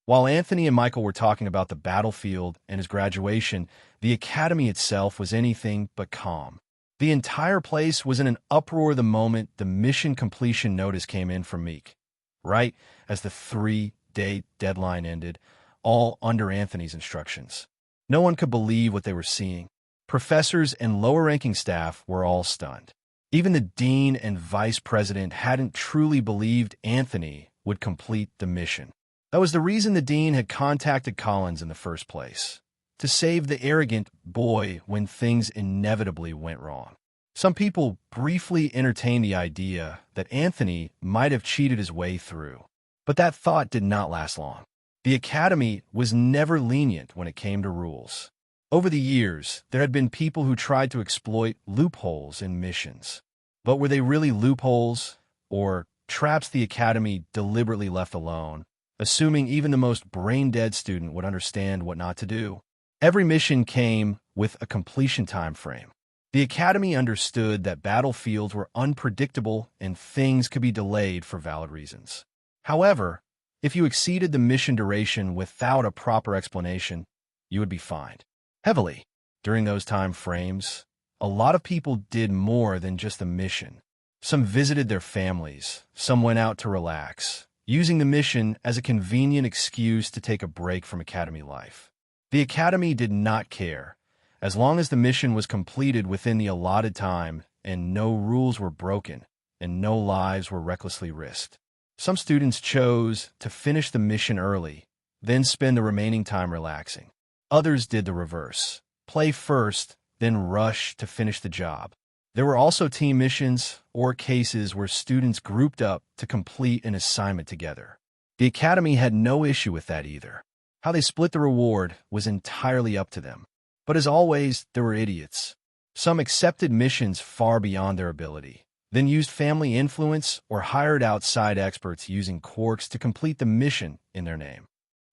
While Anthony and Michael were talking about the battlefield and his graduation, the academy itself was anything but calm. The entire place was in an uproar the moment the mission completion notice came in from Meek, right as the 3-day deadline ended, all under Anthony's instructions. No one could believe what they were seeing. Professors and lower-ranking staff were all stunned. Even the dean and vice president hadn't truly believed Anthony would complete the mission. That was the reason the dean had contacted Collins in the first place, to save the arrogant boy when things inevitably went wrong. Some people briefly entertained the idea that Anthony might have cheated his way through, but that thought did not last long. The academy was never lenient when it came to rules. Over the years, there had been people who tried to exploit loopholes in missions. But were they really loopholes, or traps the academy deliberately left alone, assuming even the most brain-dead student would understand what not to do? Every mission came with a completion time frame. The academy understood that battlefields were unpredictable and things could be delayed for valid reasons. However, if you exceeded the mission duration without a proper explanation, you would be fined heavily. During those time frames, a lot of people did more than just the mission. Some visited their families, some went out to relax, using the mission as a convenient excuse to take a break from academy life. The academy did not care, as long as the mission was completed within the allotted time and no rules were broken and no lives were recklessly risked. Some students chose to finish the mission early, then spend the remaining time relaxing. Others did the reverse, play first, then rush to finish the job. There were also team missions or cases where students grouped up to complete an assignment together. The academy had no issue with that either. How they split the reward was entirely up to them. But as always, there were idiots. Some accepted missions far beyond their ability, then used family influence or hired outside experts using quirks to complete the mission in their name.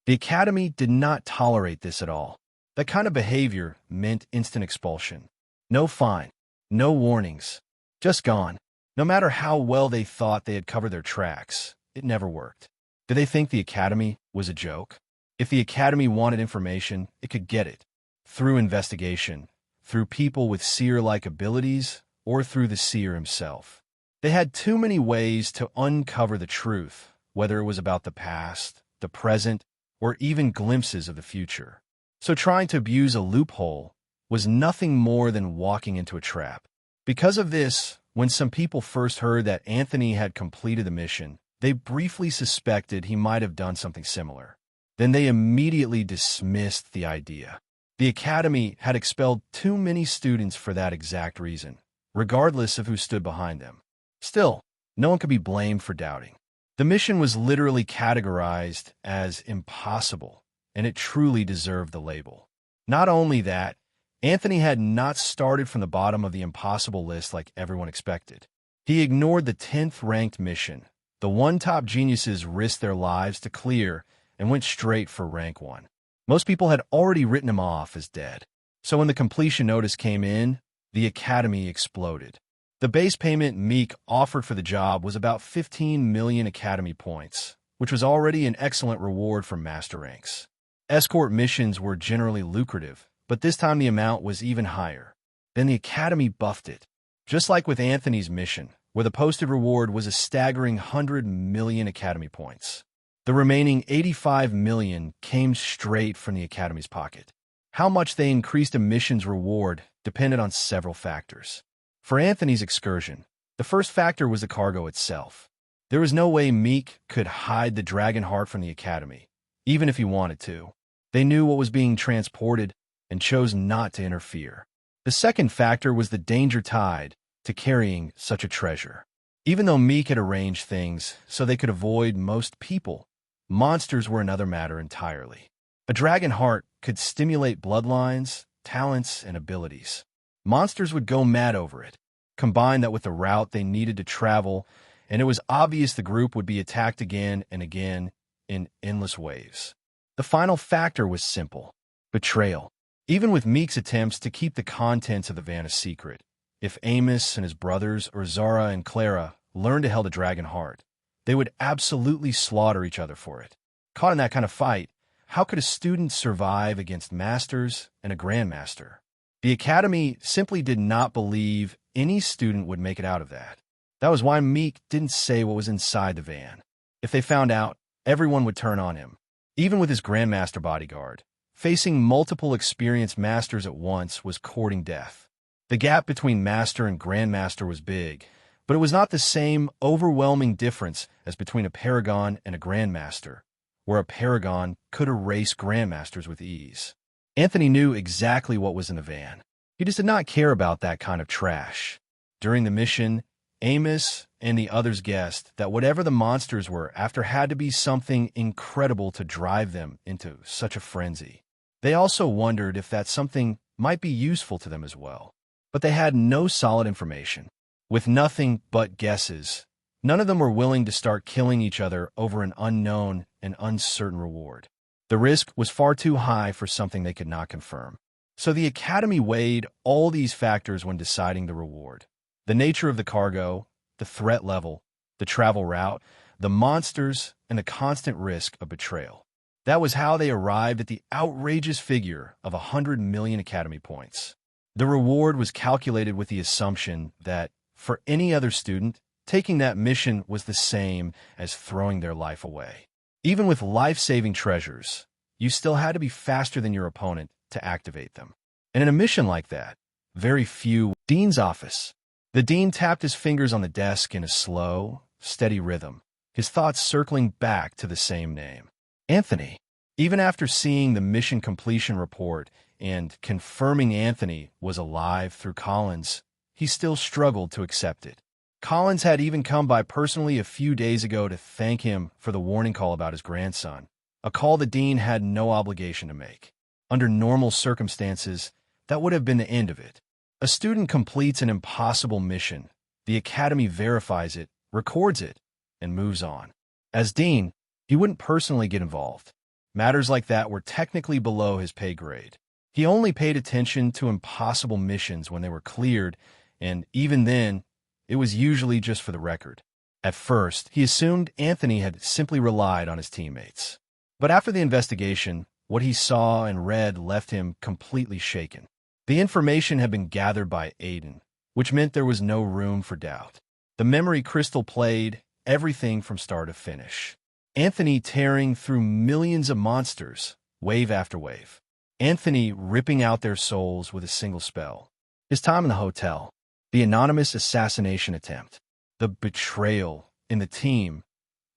The academy did not tolerate this at all. That kind of behavior meant instant expulsion. No fine, no warnings, just gone. No matter how well they thought they had covered their tracks, it never worked. Did they think the academy was a joke? If the academy wanted information, it could get it. Through investigation, through people with seer-like abilities, or through the seer himself. They had too many ways to uncover the truth, whether it was about the past, the present, or even glimpses of the future. So trying to abuse a loophole was nothing more than walking into a trap. Because of this, when some people first heard that Anthony had completed the mission, they briefly suspected he might have done something similar. Then they immediately dismissed the idea. The academy had expelled too many students for that exact reason, regardless of who stood behind them. Still, no one could be blamed for doubting. The mission was literally categorized as impossible, and it truly deserved the label. Not only that, Anthony had not started from the bottom of the impossible list like everyone expected. He ignored the 10th-ranked mission, the one top geniuses risked their lives to clear, and went straight for rank 1. Most people had already written him off as dead. So when the completion notice came in, the academy exploded. The base payment Meek offered for the job was about 15 million academy points, which was already an excellent reward for master ranks. Escort missions were generally lucrative, but this time the amount was even higher. Then the academy buffed it. Just like with Anthony's mission, where the posted reward was a staggering 100 million academy points. The remaining 85 million came straight from the academy's pocket. How much they increased a mission's reward depended on several factors. For Anthony's excursion, the first factor was the cargo itself. There was no way Meek could hide the dragon heart from the academy, even if he wanted to. They knew what was being transported and chose not to interfere. The second factor was the danger tied to carrying such a treasure. Even though Meek had arranged things so they could avoid most people, monsters were another matter entirely. A dragon heart could stimulate bloodlines, talents, and abilities. Monsters would go mad over it. Combine that with the route they needed to travel, and it was obvious the group would be attacked again and again in endless waves. The final factor was simple: betrayal. Even with Meek's attempts to keep the contents of the van a secret, if Amos and his brothers or Zara and Clara learned to held a dragon heart, they would absolutely slaughter each other for it. Caught in that kind of fight, how could a student survive against masters and a grandmaster? The academy simply did not believe any student would make it out of that. That was why Meek didn't say what was inside the van. If they found out, everyone would turn on him. Even with his grandmaster bodyguard, facing multiple experienced masters at once was courting death. The gap between master and grandmaster was big, but it was not the same overwhelming difference as between a paragon and a grandmaster, where a paragon could erase grandmasters with ease. Anthony knew exactly what was in the van. He just did not care about that kind of trash. During the mission, Amos and the others guessed that whatever the monsters were after had to be something incredible to drive them into such a frenzy. They also wondered if that something might be useful to them as well. But they had no solid information. With nothing but guesses, none of them were willing to start killing each other over an unknown and uncertain reward. The risk was far too high for something they could not confirm. So the Academy weighed all these factors when deciding the reward. The nature of the cargo, the threat level, the travel route, the monsters, and the constant risk of betrayal. That was how they arrived at the outrageous figure of 100 million Academy points. The reward was calculated with the assumption that, for any other student, taking that mission was the same as throwing their life away. Even with life-saving treasures, you still had to be faster than your opponent to activate them. And in a mission like that, very few. Dean's office. The dean tapped his fingers on the desk in a slow, steady rhythm, his thoughts circling back to the same name. Anthony. Even after seeing the mission completion report and confirming Anthony was alive through Collins, he still struggled to accept it. Collins had even come by personally a few days ago to thank him for the warning call about his grandson, a call the dean had no obligation to make. Under normal circumstances, that would have been the end of it. A student completes an impossible mission, the Academy verifies it, records it, and moves on. As dean, he wouldn't personally get involved. Matters like that were technically below his pay grade. He only paid attention to impossible missions when they were cleared, and even then, it was usually just for the record. At first, he assumed Anthony had simply relied on his teammates. But after the investigation, what he saw and read left him completely shaken. The information had been gathered by Aiden, which meant there was no room for doubt. The memory crystal played everything from start to finish. Anthony tearing through millions of monsters, wave after wave. Anthony ripping out their souls with a single spell. His time in the hotel. The anonymous assassination attempt. The betrayal in the team,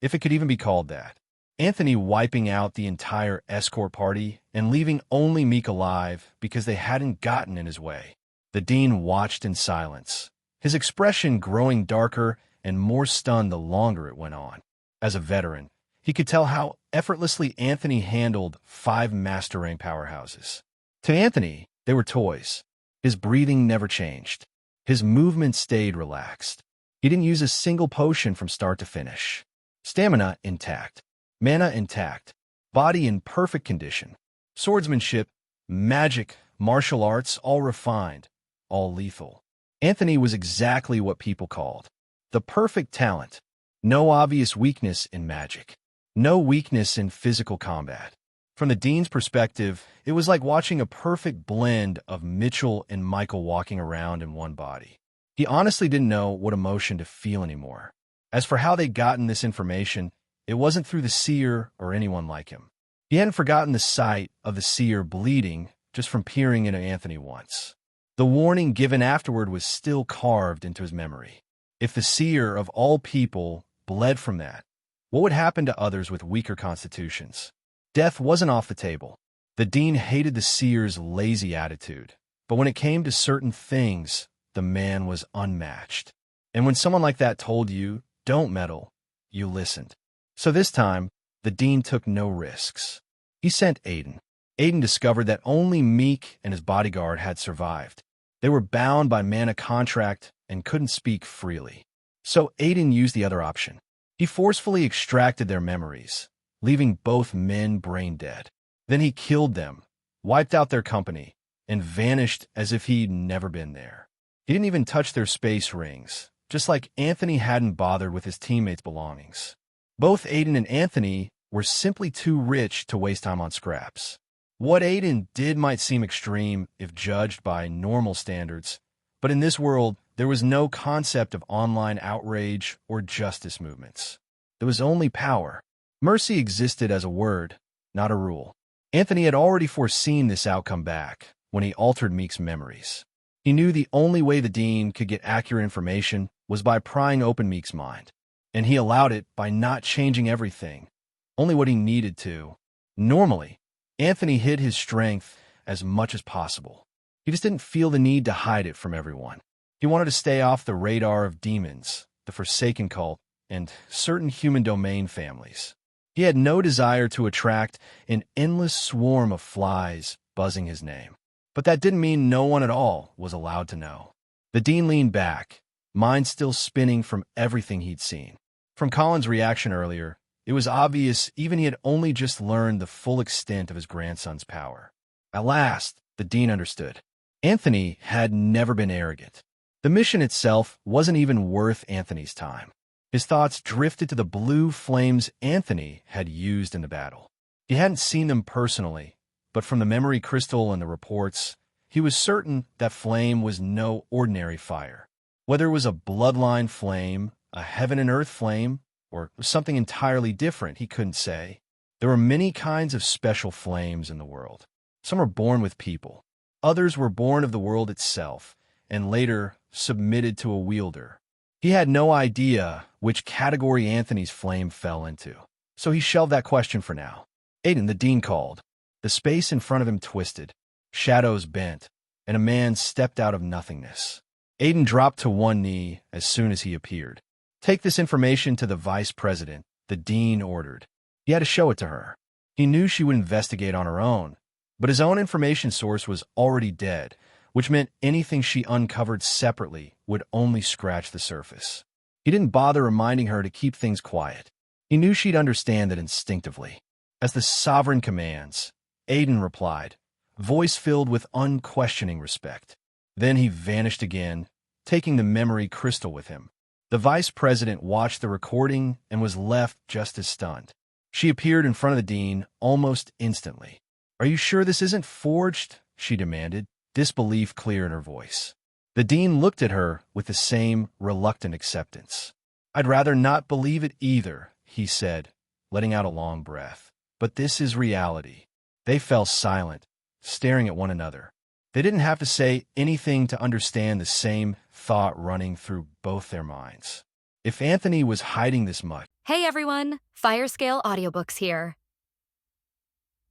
if it could even be called that. Anthony wiping out the entire escort party and leaving only Meek alive because they hadn't gotten in his way. The dean watched in silence, his expression growing darker and more stunned the longer it went on. As a veteran, he could tell how effortlessly Anthony handled 5 master rank powerhouses. To Anthony, they were toys. His breathing never changed. His movement stayed relaxed. He didn't use a single potion from start to finish. Stamina intact. Mana intact. Body in perfect condition. Swordsmanship, magic, martial arts, all refined, all lethal. Anthony was exactly what people called the perfect talent. No obvious weakness in magic. No weakness in physical combat. From the dean's perspective, it was like watching a perfect blend of Mitchell and Michael walking around in one body. He honestly didn't know what emotion to feel anymore. As for how they'd gotten this information, it wasn't through the seer or anyone like him. He hadn't forgotten the sight of the seer bleeding just from peering into Anthony once. The warning given afterward was still carved into his memory. If the seer of all people bled from that, what would happen to others with weaker constitutions? Death wasn't off the table. The dean hated the seer's lazy attitude, but when it came to certain things, the man was unmatched. And when someone like that told you, don't meddle, you listened. So this time, the dean took no risks. He sent Aiden. Aiden discovered that only Meek and his bodyguard had survived. They were bound by mana contract and couldn't speak freely. So Aiden used the other option. He forcefully extracted their memories, leaving both men brain dead. Then he killed them, wiped out their company, and vanished as if he'd never been there. He didn't even touch their space rings, just like Anthony hadn't bothered with his teammates' belongings. Both Aiden and Anthony were simply too rich to waste time on scraps. What Aiden did might seem extreme if judged by normal standards, but in this world, there was no concept of online outrage or justice movements. There was only power. Mercy existed as a word, not a rule. Anthony had already foreseen this outcome back when he altered Meek's memories. He knew the only way the Dean could get accurate information was by prying open Meek's mind, and he allowed it by not changing everything, only what he needed to. Normally, Anthony hid his strength as much as possible. He just didn't feel the need to hide it from everyone. He wanted to stay off the radar of demons, the Forsaken cult, and certain human domain families. He had no desire to attract an endless swarm of flies buzzing his name. But that didn't mean no one at all was allowed to know. The Dean leaned back, mind still spinning from everything he'd seen. From Colin's reaction earlier, it was obvious even he had only just learned the full extent of his grandson's power. At last, the Dean understood. Anthony had never been arrogant. The mission itself wasn't even worth Anthony's time. His thoughts drifted to the blue flames Anthony had used in the battle. He hadn't seen them personally, but from the memory crystal and the reports, he was certain that flame was no ordinary fire. Whether it was a bloodline flame, a heaven and earth flame, or something entirely different, he couldn't say. There were many kinds of special flames in the world. Some were born with people. Others were born of the world itself, and later submitted to a wielder. He had no idea which category Anthony's flame fell into, so he shelved that question for now. Aiden, the Dean called. The space in front of him twisted, shadows bent, and a man stepped out of nothingness. Aiden dropped to one knee as soon as he appeared. Take this information to the vice president, the Dean ordered. He had to show it to her. He knew she would investigate on her own, but his own information source was already dead, which meant anything she uncovered separately would only scratch the surface. He didn't bother reminding her to keep things quiet. He knew she'd understand it instinctively. As the sovereign commands, Aiden replied, voice filled with unquestioning respect. Then he vanished again, taking the memory crystal with him. The vice president watched the recording and was left just as stunned. She appeared in front of the Dean almost instantly. Are you sure this isn't forged? She demanded, disbelief clear in her voice. The Dean looked at her with the same reluctant acceptance. I'd rather not believe it either, he said, letting out a long breath. But this is reality. They fell silent, staring at one another. They didn't have to say anything to understand the same thought running through both their minds. If Anthony was hiding this much... Hey everyone, Firescale Audiobooks here.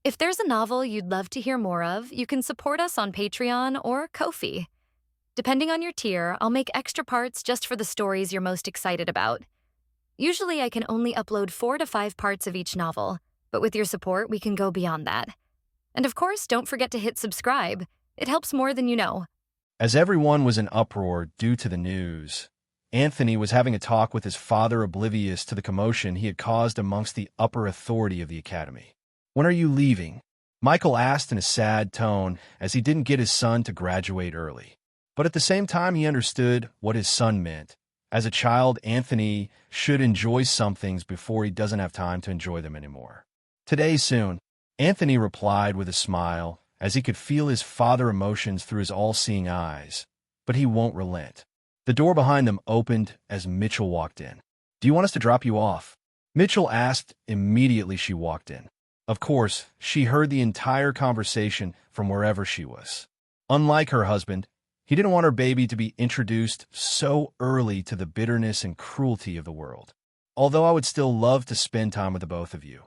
If there's a novel you'd love to hear more of, you can support us on Patreon or Ko-fi. Depending on your tier, I'll make extra parts just for the stories you're most excited about. Usually I can only upload 4 to 5 parts of each novel, but with your support, we can go beyond that. And of course, don't forget to hit subscribe. It helps more than you know. As everyone was in uproar due to the news, Anthony was having a talk with his father, oblivious to the commotion he had caused amongst the upper authority of the academy. When are you leaving? Michael asked in a sad tone as he didn't get his son to graduate early. But at the same time, he understood what his son meant. As a child, Anthony should enjoy some things before he doesn't have time to enjoy them anymore. Today soon, Anthony replied with a smile, as he could feel his father emotions through his all-seeing eyes. But he won't relent. The door behind them opened as Mitchell walked in. Do you want us to drop you off? Mitchell asked immediately she walked in. Of course, she heard the entire conversation from wherever she was. Unlike her husband, he didn't want her baby to be introduced so early to the bitterness and cruelty of the world. Although I would still love to spend time with the both of you.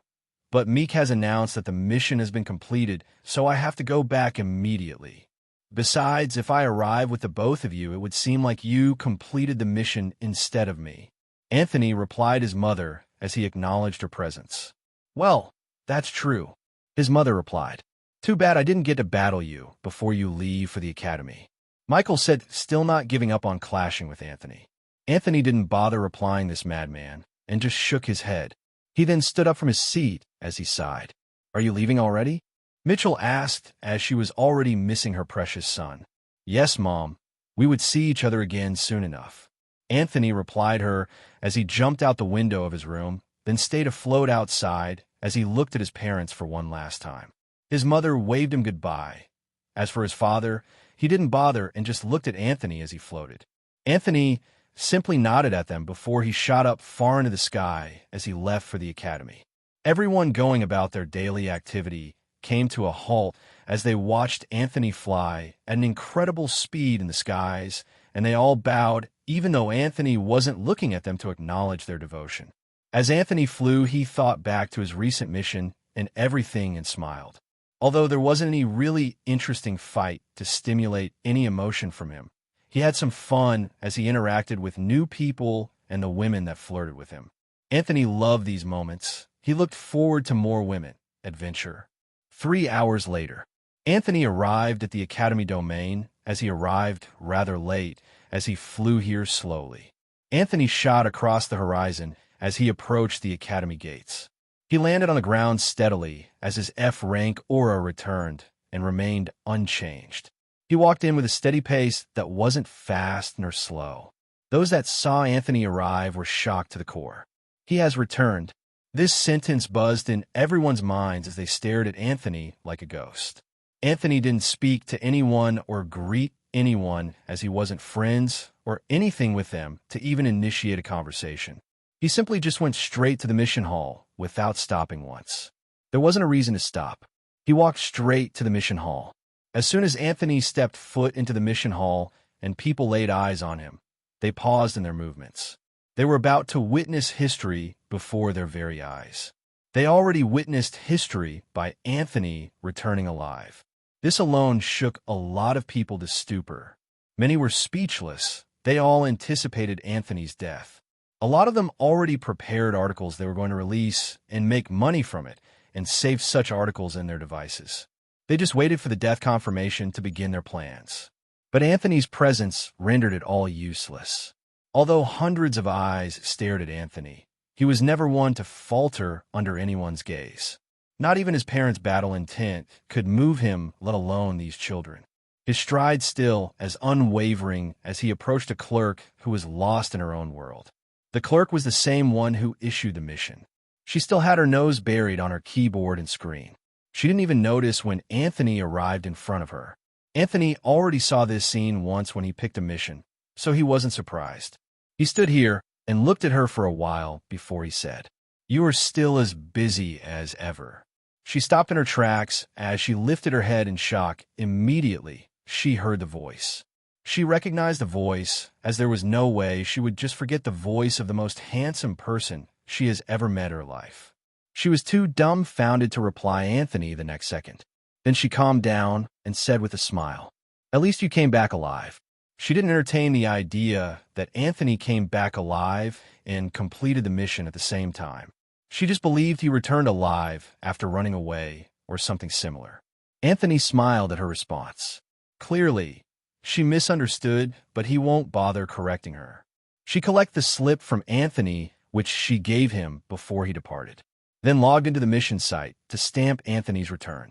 But Meek has announced that the mission has been completed, so I have to go back immediately. Besides, if I arrive with the both of you, it would seem like you completed the mission instead of me. Anthony replied his mother as he acknowledged her presence. Well, that's true, his mother replied. Too bad I didn't get to battle you before you leave for the academy. Michael said, still not giving up on clashing with Anthony. Anthony didn't bother replying this madman and just shook his head. He then stood up from his seat as he sighed. Are you leaving already? Mitchell asked as she was already missing her precious son. Yes, Mom. We would see each other again soon enough. Anthony replied her as he jumped out the window of his room, then stayed afloat outside as he looked at his parents for one last time. His mother waved him goodbye. As for his father, he didn't bother and just looked at Anthony as he floated. Anthony simply nodded at them before he shot up far into the sky as he left for the academy. Everyone going about their daily activity came to a halt as they watched Anthony fly at an incredible speed in the skies, and they all bowed, even though Anthony wasn't looking at them to acknowledge their devotion. As Anthony flew, he thought back to his recent mission and everything and smiled. Although there wasn't any really interesting fight to stimulate any emotion from him, he had some fun as he interacted with new people and the women that flirted with him. Anthony loved these moments. He looked forward to more women, adventure. 3 hours later, Anthony arrived at the Academy domain as he arrived rather late as he flew here slowly. Anthony shot across the horizon as he approached the Academy gates. He landed on the ground steadily as his F-rank aura returned and remained unchanged. He walked in with a steady pace that wasn't fast nor slow. Those that saw Anthony arrive were shocked to the core. He has returned. This sentence buzzed in everyone's minds as they stared at Anthony like a ghost. Anthony didn't speak to anyone or greet anyone as he wasn't friends or anything with them to even initiate a conversation. He simply just went straight to the mission hall without stopping once. There wasn't a reason to stop. He walked straight to the mission hall. As soon as Anthony stepped foot into the mission hall and people laid eyes on him, they paused in their movements. They were about to witness history before their very eyes. They already witnessed history by Anthony returning alive. This alone shook a lot of people to stupor. Many were speechless. They all anticipated Anthony's death. A lot of them already prepared articles they were going to release and make money from it and save such articles in their devices. They just waited for the death confirmation to begin their plans. But Anthony's presence rendered it all useless. Although hundreds of eyes stared at Anthony, he was never one to falter under anyone's gaze. Not even his parents' battle intent could move him, let alone these children. His stride still as unwavering as he approached a clerk who was lost in her own world. The clerk was the same one who issued the mission. She still had her nose buried on her keyboard and screen. She didn't even notice when Anthony arrived in front of her. Anthony already saw this scene once when he picked a mission, so he wasn't surprised. He stood here and looked at her for a while before he said, "You are still as busy as ever." She stopped in her tracks as she lifted her head in shock. Immediately, she heard the voice. She recognized the voice, as there was no way she would just forget the voice of the most handsome person she has ever met in her life. She was too dumbfounded to reply Anthony the next second. Then she calmed down and said with a smile, "At least you came back alive." She didn't entertain the idea that Anthony came back alive and completed the mission at the same time. She just believed he returned alive after running away or something similar. Anthony smiled at her response. Clearly, she misunderstood, but he won't bother correcting her. She collected the slip from Anthony, which she gave him before he departed, then logged into the mission site to stamp Anthony's return.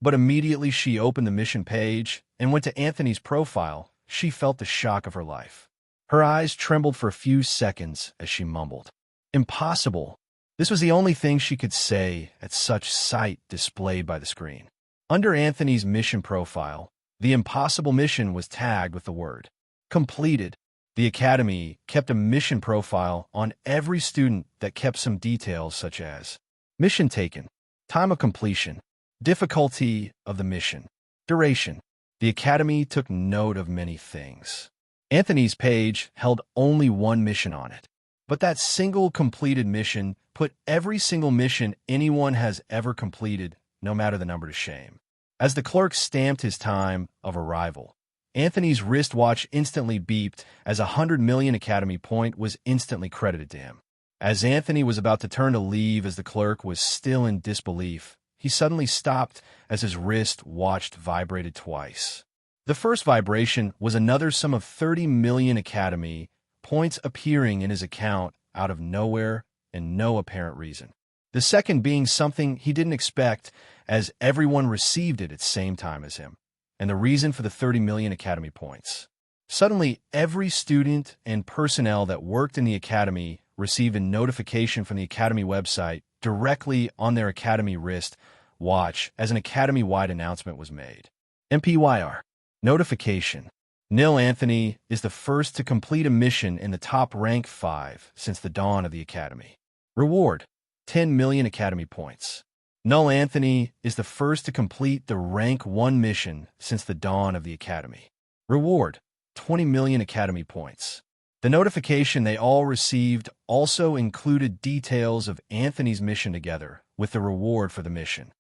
But immediately she opened the mission page and went to Anthony's profile. She felt the shock of her life. Her eyes trembled for a few seconds as she mumbled, "Impossible." This was the only thing she could say at such sight displayed by the screen. Under Anthony's mission profile, the impossible mission was tagged with the word completed. The Academy kept a mission profile on every student that kept some details such as mission taken, time of completion, difficulty of the mission, duration. The Academy took note of many things. Anthony's page held only one mission on it, but that single completed mission put every single mission anyone has ever completed, no matter the number, to shame. As the clerk stamped his time of arrival, Anthony's wristwatch instantly beeped as 100 million Academy point was instantly credited to him. As Anthony was about to turn to leave as the clerk was still in disbelief, he suddenly stopped as his wrist watch vibrated twice. The first vibration was another sum of 30 million Academy points appearing in his account out of nowhere and no apparent reason. The second being something he didn't expect, as everyone received it at the same time as him, and the reason for the 30 million Academy points. Suddenly, every student and personnel that worked in the Academy received a notification from the Academy website directly on their Academy wrist watch as an Academy-wide announcement was made. MPYR. Notification. Nil Anthony is the first to complete a mission in the top rank 5 since the dawn of the Academy. Reward. 10 million Academy points. Null Anthony is the first to complete the rank 1 mission since the dawn of the Academy. Reward. 20 million Academy points. The notification they all received also included details of Anthony's mission together with the reward for the mission.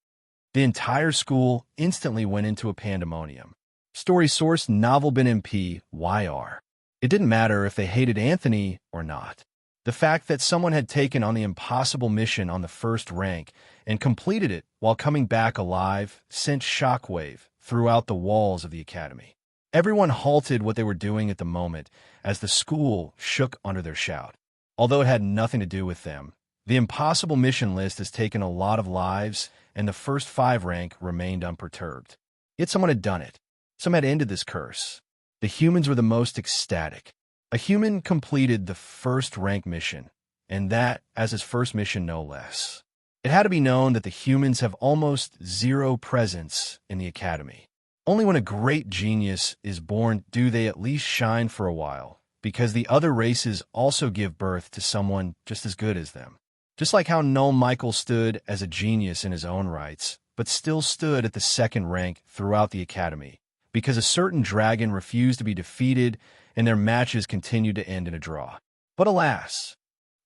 The entire school instantly went into a pandemonium. Story source Novel Bin MP YR. It didn't matter if they hated Anthony or not. The fact that someone had taken on the impossible mission on the first rank and completed it while coming back alive sent shockwave throughout the walls of the Academy. Everyone halted what they were doing at the moment as the school shook under their shout. Although it had nothing to do with them, the impossible mission list has taken a lot of lives, and the first 5 rank remained unperturbed. Yet someone had done it. Some had ended this curse. The humans were the most ecstatic. A human completed the first rank mission, and that as his first mission no less. It had to be known that the humans have almost zero presence in the Academy. Only when a great genius is born do they at least shine for a while, because the other races also give birth to someone just as good as them. Just like how Null Michael stood as a genius in his own rights, but still stood at the second rank throughout the Academy, because a certain dragon refused to be defeated and their matches continued to end in a draw. But alas,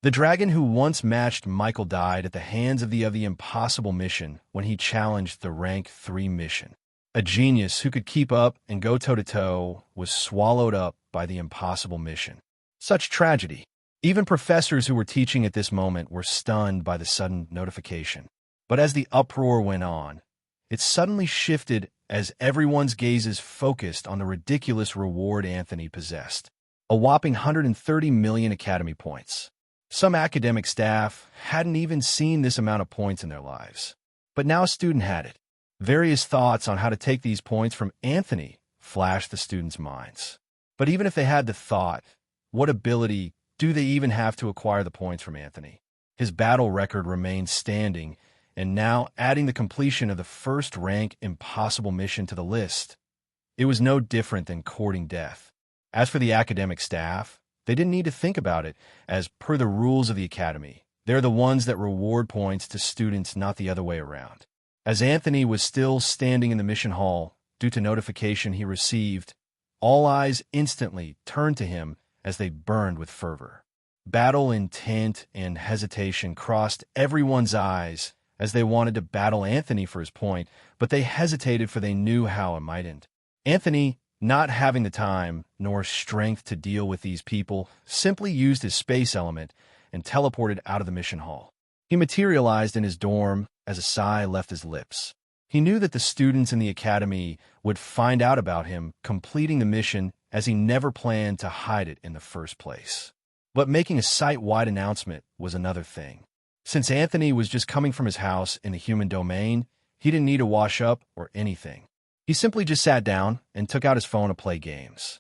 the dragon who once matched Michael died at the hands of the impossible mission when he challenged the rank 3 mission. A genius who could keep up and go toe-to-toe was swallowed up by the impossible mission. Such tragedy. Even professors who were teaching at this moment were stunned by the sudden notification. But as the uproar went on, it suddenly shifted as everyone's gazes focused on the ridiculous reward Anthony possessed. A whopping 130 million Academy points. Some academic staff hadn't even seen this amount of points in their lives. But now a student had it. Various thoughts on how to take these points from Anthony flashed the students' minds. But even if they had the thought, what ability do they even have to acquire the points from Anthony? His battle record remained standing, and now adding the completion of the first rank impossible mission to the list, it was no different than courting death. As for the academic staff, they didn't need to think about it, as per the rules of the Academy, they're the ones that reward points to students, not the other way around. As Anthony was still standing in the mission hall, due to notification he received, all eyes instantly turned to him as they burned with fervor. Battle intent and hesitation crossed everyone's eyes as they wanted to battle Anthony for his point, but they hesitated for they knew how it might end. Anthony, not having the time nor strength to deal with these people, simply used his space element and teleported out of the mission hall. He materialized in his dorm as a sigh left his lips. He knew that the students in the Academy would find out about him completing the mission, as he never planned to hide it in the first place. But making a site-wide announcement was another thing. Since Anthony was just coming from his house in the human domain, he didn't need to wash up or anything. He simply just sat down and took out his phone to play games.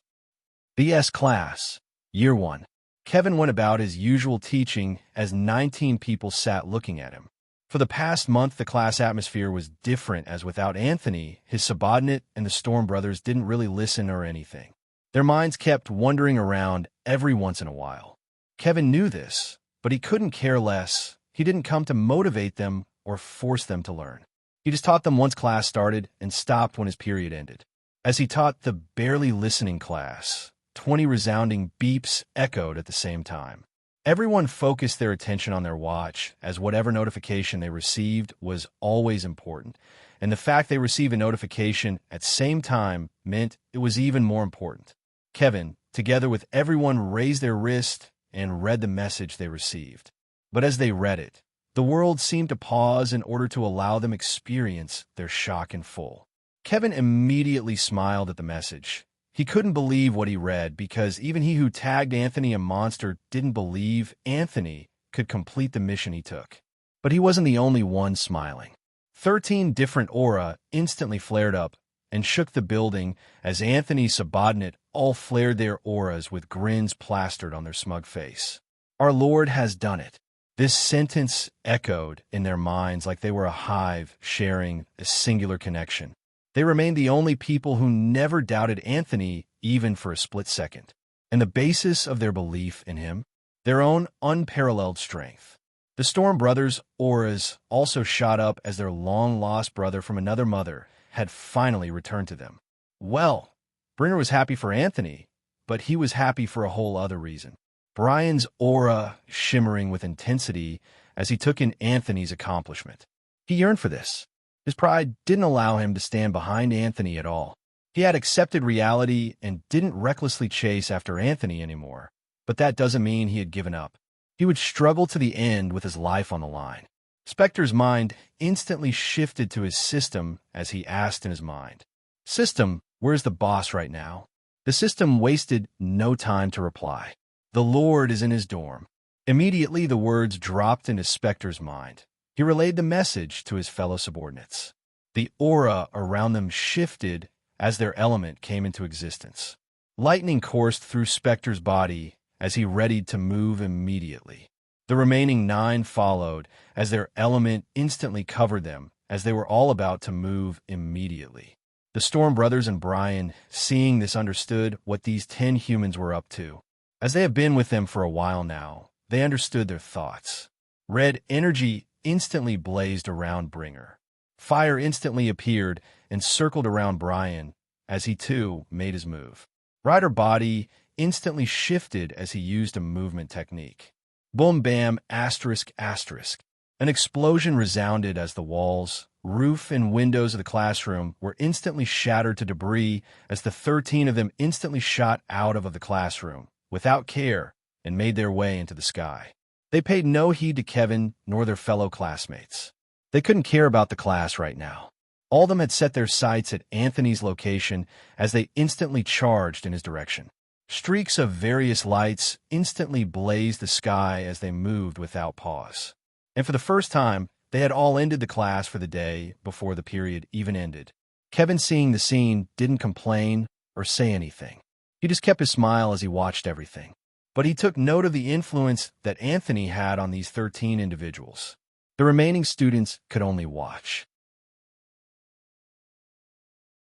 BS Class, Year 1. Kevin went about his usual teaching as 19 people sat looking at him. For the past month, the class atmosphere was different, as without Anthony, his subordinate and the Storm brothers didn't really listen or anything. Their minds kept wandering around every once in a while. Kevin knew this, but he couldn't care less. He didn't come to motivate them or force them to learn. He just taught them once class started and stopped when his period ended. As he taught the barely listening class, 20 resounding beeps echoed at the same time. Everyone focused their attention on their watch, as whatever notification they received was always important, and the fact they received a notification at the same time meant it was even more important. Kevin, together with everyone, raised their wrist and read the message they received. But as they read it, the world seemed to pause in order to allow them experience their shock in full. Kevin immediately smiled at the message. He couldn't believe what he read, because even he who tagged Anthony a monster didn't believe Anthony could complete the mission he took. But he wasn't the only one smiling. 13 different aura instantly flared up and shook the building as Anthony's subordinate all flared their auras with grins plastered on their smug face. Our Lord has done it. This sentence echoed in their minds like they were a hive sharing a singular connection. They remained the only people who never doubted Anthony even for a split second. And the basis of their belief in him, their own unparalleled strength. The Storm brothers' auras also shot up as their long-lost brother from another mother had finally returned to them. Well, Bringer was happy for Anthony, but he was happy for a whole other reason. Brian's aura shimmering with intensity as he took in Anthony's accomplishment. He yearned for this. His pride didn't allow him to stand behind Anthony at all. He had accepted reality and didn't recklessly chase after Anthony anymore. But that doesn't mean he had given up. He would struggle to the end with his life on the line. Spectre's mind instantly shifted to his system as he asked in his mind, "System, where's the boss right now?" The system wasted no time to reply. "The Lord is in his dorm." Immediately, the words dropped into Spectre's mind. He relayed the message to his fellow subordinates. The aura around them shifted as their element came into existence. Lightning coursed through Spectre's body as he readied to move immediately. The remaining 9 followed as their element instantly covered them as they were all about to move immediately. The Storm brothers and Brian, seeing this, understood what these 10 humans were up to. As they have been with them for a while now, they understood their thoughts. Red energy instantly blazed around Bringer. Fire instantly appeared and circled around Brian as he too made his move. Rider body instantly shifted as he used a movement technique. Boom bam asterisk asterisk. An explosion resounded as the walls, roof, and windows of the classroom were instantly shattered to debris as the 13 of them instantly shot out of the classroom without care and made their way into the sky. They paid no heed to Kevin nor their fellow classmates. They couldn't care about the class right now. All of them had set their sights at Anthony's location as they instantly charged in his direction. Streaks of various lights instantly blazed the sky as they moved without pause. And for the first time, they had all ended the class for the day before the period even ended. Kevin, seeing the scene, didn't complain or say anything. He just kept his smile as he watched everything. But he took note of the influence that Anthony had on these 13 individuals. The remaining students could only watch.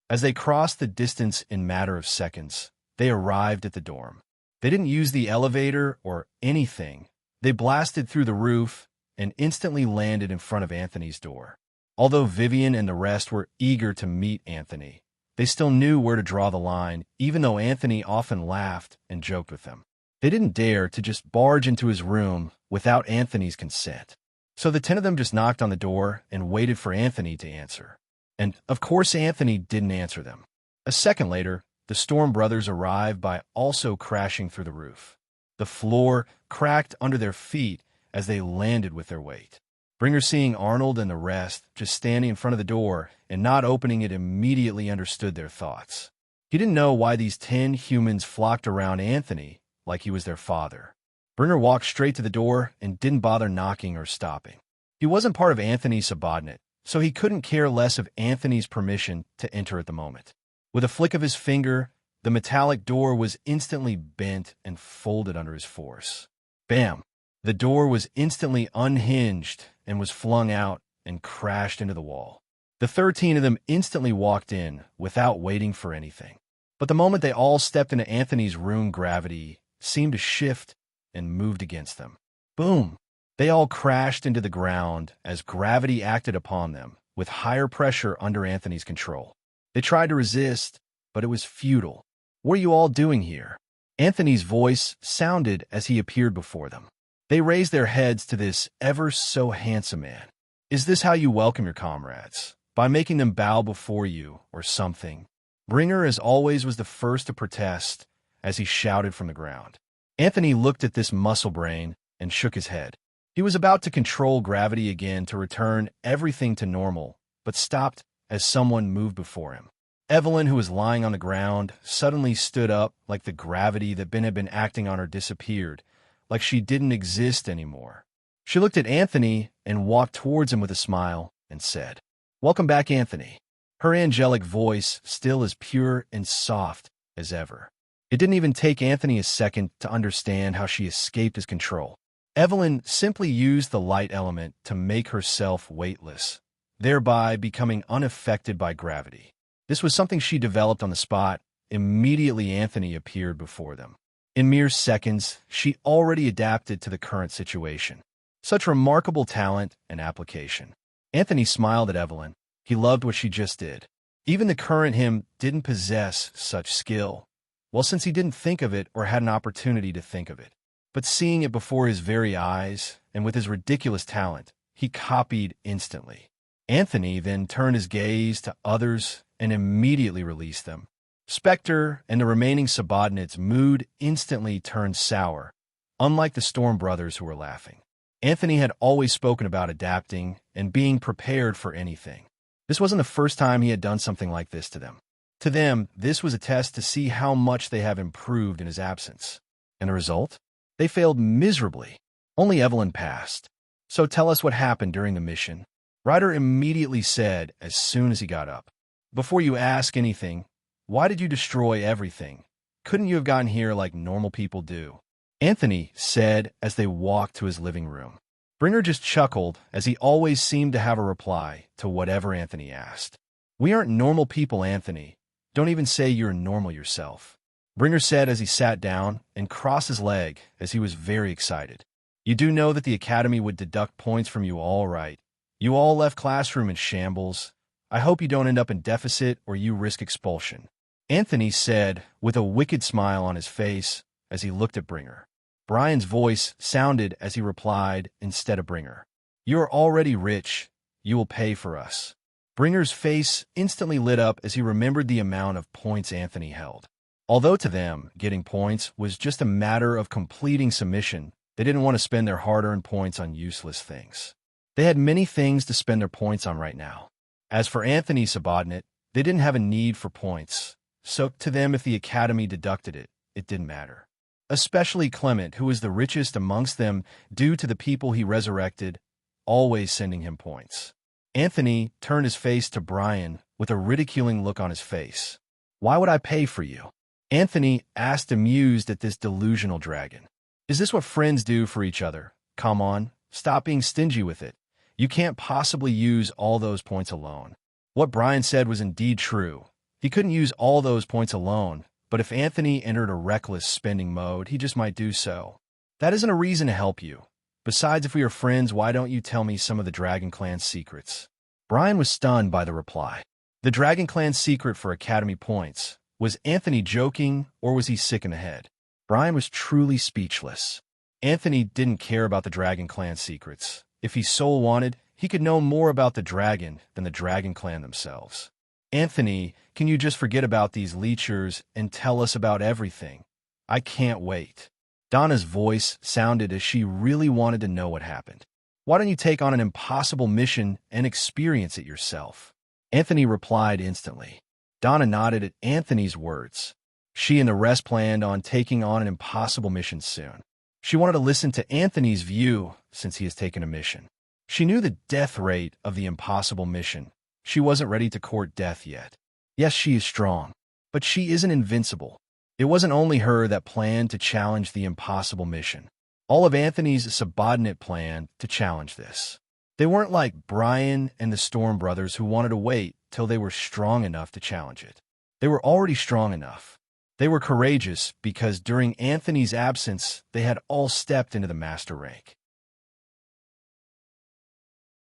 As they crossed the distance in a matter of seconds, they arrived at the dorm. They didn't use the elevator or anything. They blasted through the roof and instantly landed in front of Anthony's door. Although Vivian and the rest were eager to meet Anthony, they still knew where to draw the line, even though Anthony often laughed and joked with them. They didn't dare to just barge into his room without Anthony's consent. So the 10 of them just knocked on the door and waited for Anthony to answer. And, of course, Anthony didn't answer them. A second later, the Storm brothers arrived by also crashing through the roof. The floor cracked under their feet as they landed with their weight. Bringer, seeing Arnold and the rest just standing in front of the door and not opening it, immediately understood their thoughts. He didn't know why these 10 humans flocked around Anthony like he was their father. Bringer walked straight to the door and didn't bother knocking or stopping. He wasn't part of Anthony's subordinate, so he couldn't care less of Anthony's permission to enter at the moment. With a flick of his finger, the metallic door was instantly bent and folded under his force. Bam! The door was instantly unhinged and was flung out and crashed into the wall. The 13 of them instantly walked in without waiting for anything. But the moment they all stepped into Anthony's room, gravity seemed to shift and moved against them. Boom! They all crashed into the ground as gravity acted upon them with higher pressure under Anthony's control. They tried to resist, but it was futile. "What are you all doing here?" Anthony's voice sounded as he appeared before them. They raised their heads to this ever so handsome man. "Is this how you welcome your comrades? By making them bow before you, or something?" Bringer, as always, was the first to protest as he shouted from the ground. Anthony looked at this muscle brain and shook his head. He was about to control gravity again to return everything to normal, but stopped as someone moved before him. Evelyn, who was lying on the ground, suddenly stood up like the gravity that had been acting on her disappeared, like she didn't exist anymore. She looked at Anthony and walked towards him with a smile and said, "Welcome back, Anthony." Her angelic voice still as pure and soft as ever. It didn't even take Anthony a second to understand how she escaped his control. Evelyn simply used the light element to make herself weightless, thereby becoming unaffected by gravity. This was something she developed on the spot. Immediately, Anthony appeared before them. In mere seconds, she already adapted to the current situation. Such remarkable talent and application. Anthony smiled at Evelyn. He loved what she just did. Even the current him didn't possess such skill. Well, since he didn't think of it or had an opportunity to think of it. But seeing it before his very eyes, and with his ridiculous talent, he copied instantly. Anthony then turned his gaze to others and immediately released them. Spectre and the remaining subordinates' mood instantly turned sour, unlike the Storm brothers who were laughing. Anthony had always spoken about adapting and being prepared for anything. This wasn't the first time he had done something like this to them. To them, this was a test to see how much they have improved in his absence. And the result? They failed miserably. Only Evelyn passed. So tell us what happened during the mission. Ryder immediately said as soon as he got up. Before you ask anything, why did you destroy everything? Couldn't you have gotten here like normal people do? Anthony said as they walked to his living room. Bringer just chuckled, as he always seemed to have a reply to whatever Anthony asked. We aren't normal people, Anthony. Don't even say you're normal yourself. Bringer said as he sat down and crossed his leg as he was very excited. You do know that the Academy would deduct points from you, all right. You all left classroom in shambles. I hope you don't end up in deficit or you risk expulsion. Anthony said with a wicked smile on his face as he looked at Bringer. Brian's voice sounded as he replied instead of Bringer. You are already rich. You will pay for us. Bringer's face instantly lit up as he remembered the amount of points Anthony held. Although to them, getting points was just a matter of completing submission, they didn't want to spend their hard-earned points on useless things. They had many things to spend their points on right now. As for Anthony's subordinate, they didn't have a need for points. So to them, if the Academy deducted it, it didn't matter. Especially Clement, who was the richest amongst them due to the people he resurrected, always sending him points. Anthony turned his face to Brian with a ridiculing look on his face. Why would I pay for you? Anthony asked, amused at this delusional dragon. Is this what friends do for each other? Come on, stop being stingy with it. You can't possibly use all those points alone. What Brian said was indeed true. He couldn't use all those points alone, but if Anthony entered a reckless spending mode, he just might do so. That isn't a reason to help you. Besides, if we are friends, why don't you tell me some of the Dragon Clan's secrets? Brian was stunned by the reply. The Dragon Clan's secret for Academy points. Was Anthony joking, or was he sick in the head? Brian was truly speechless. Anthony didn't care about the Dragon Clan secrets. If he so wanted, he could know more about the dragon than the Dragon Clan themselves. Anthony, can you just forget about these leechers and tell us about everything? I can't wait. Donna's voice sounded as she really wanted to know what happened. Why don't you take on an impossible mission and experience it yourself? Anthony replied instantly. Donna nodded at Anthony's words. She and the rest planned on taking on an impossible mission soon. She wanted to listen to Anthony's view since he has taken a mission. She knew the death rate of the impossible mission. She wasn't ready to court death yet. Yes, she is strong, but she isn't invincible. It wasn't only her that planned to challenge the impossible mission. All of Anthony's subordinate planned to challenge this. They weren't like Brian and the Storm brothers who wanted to wait till they were strong enough to challenge it. They were already strong enough. They were courageous because during Anthony's absence, they had all stepped into the master rank.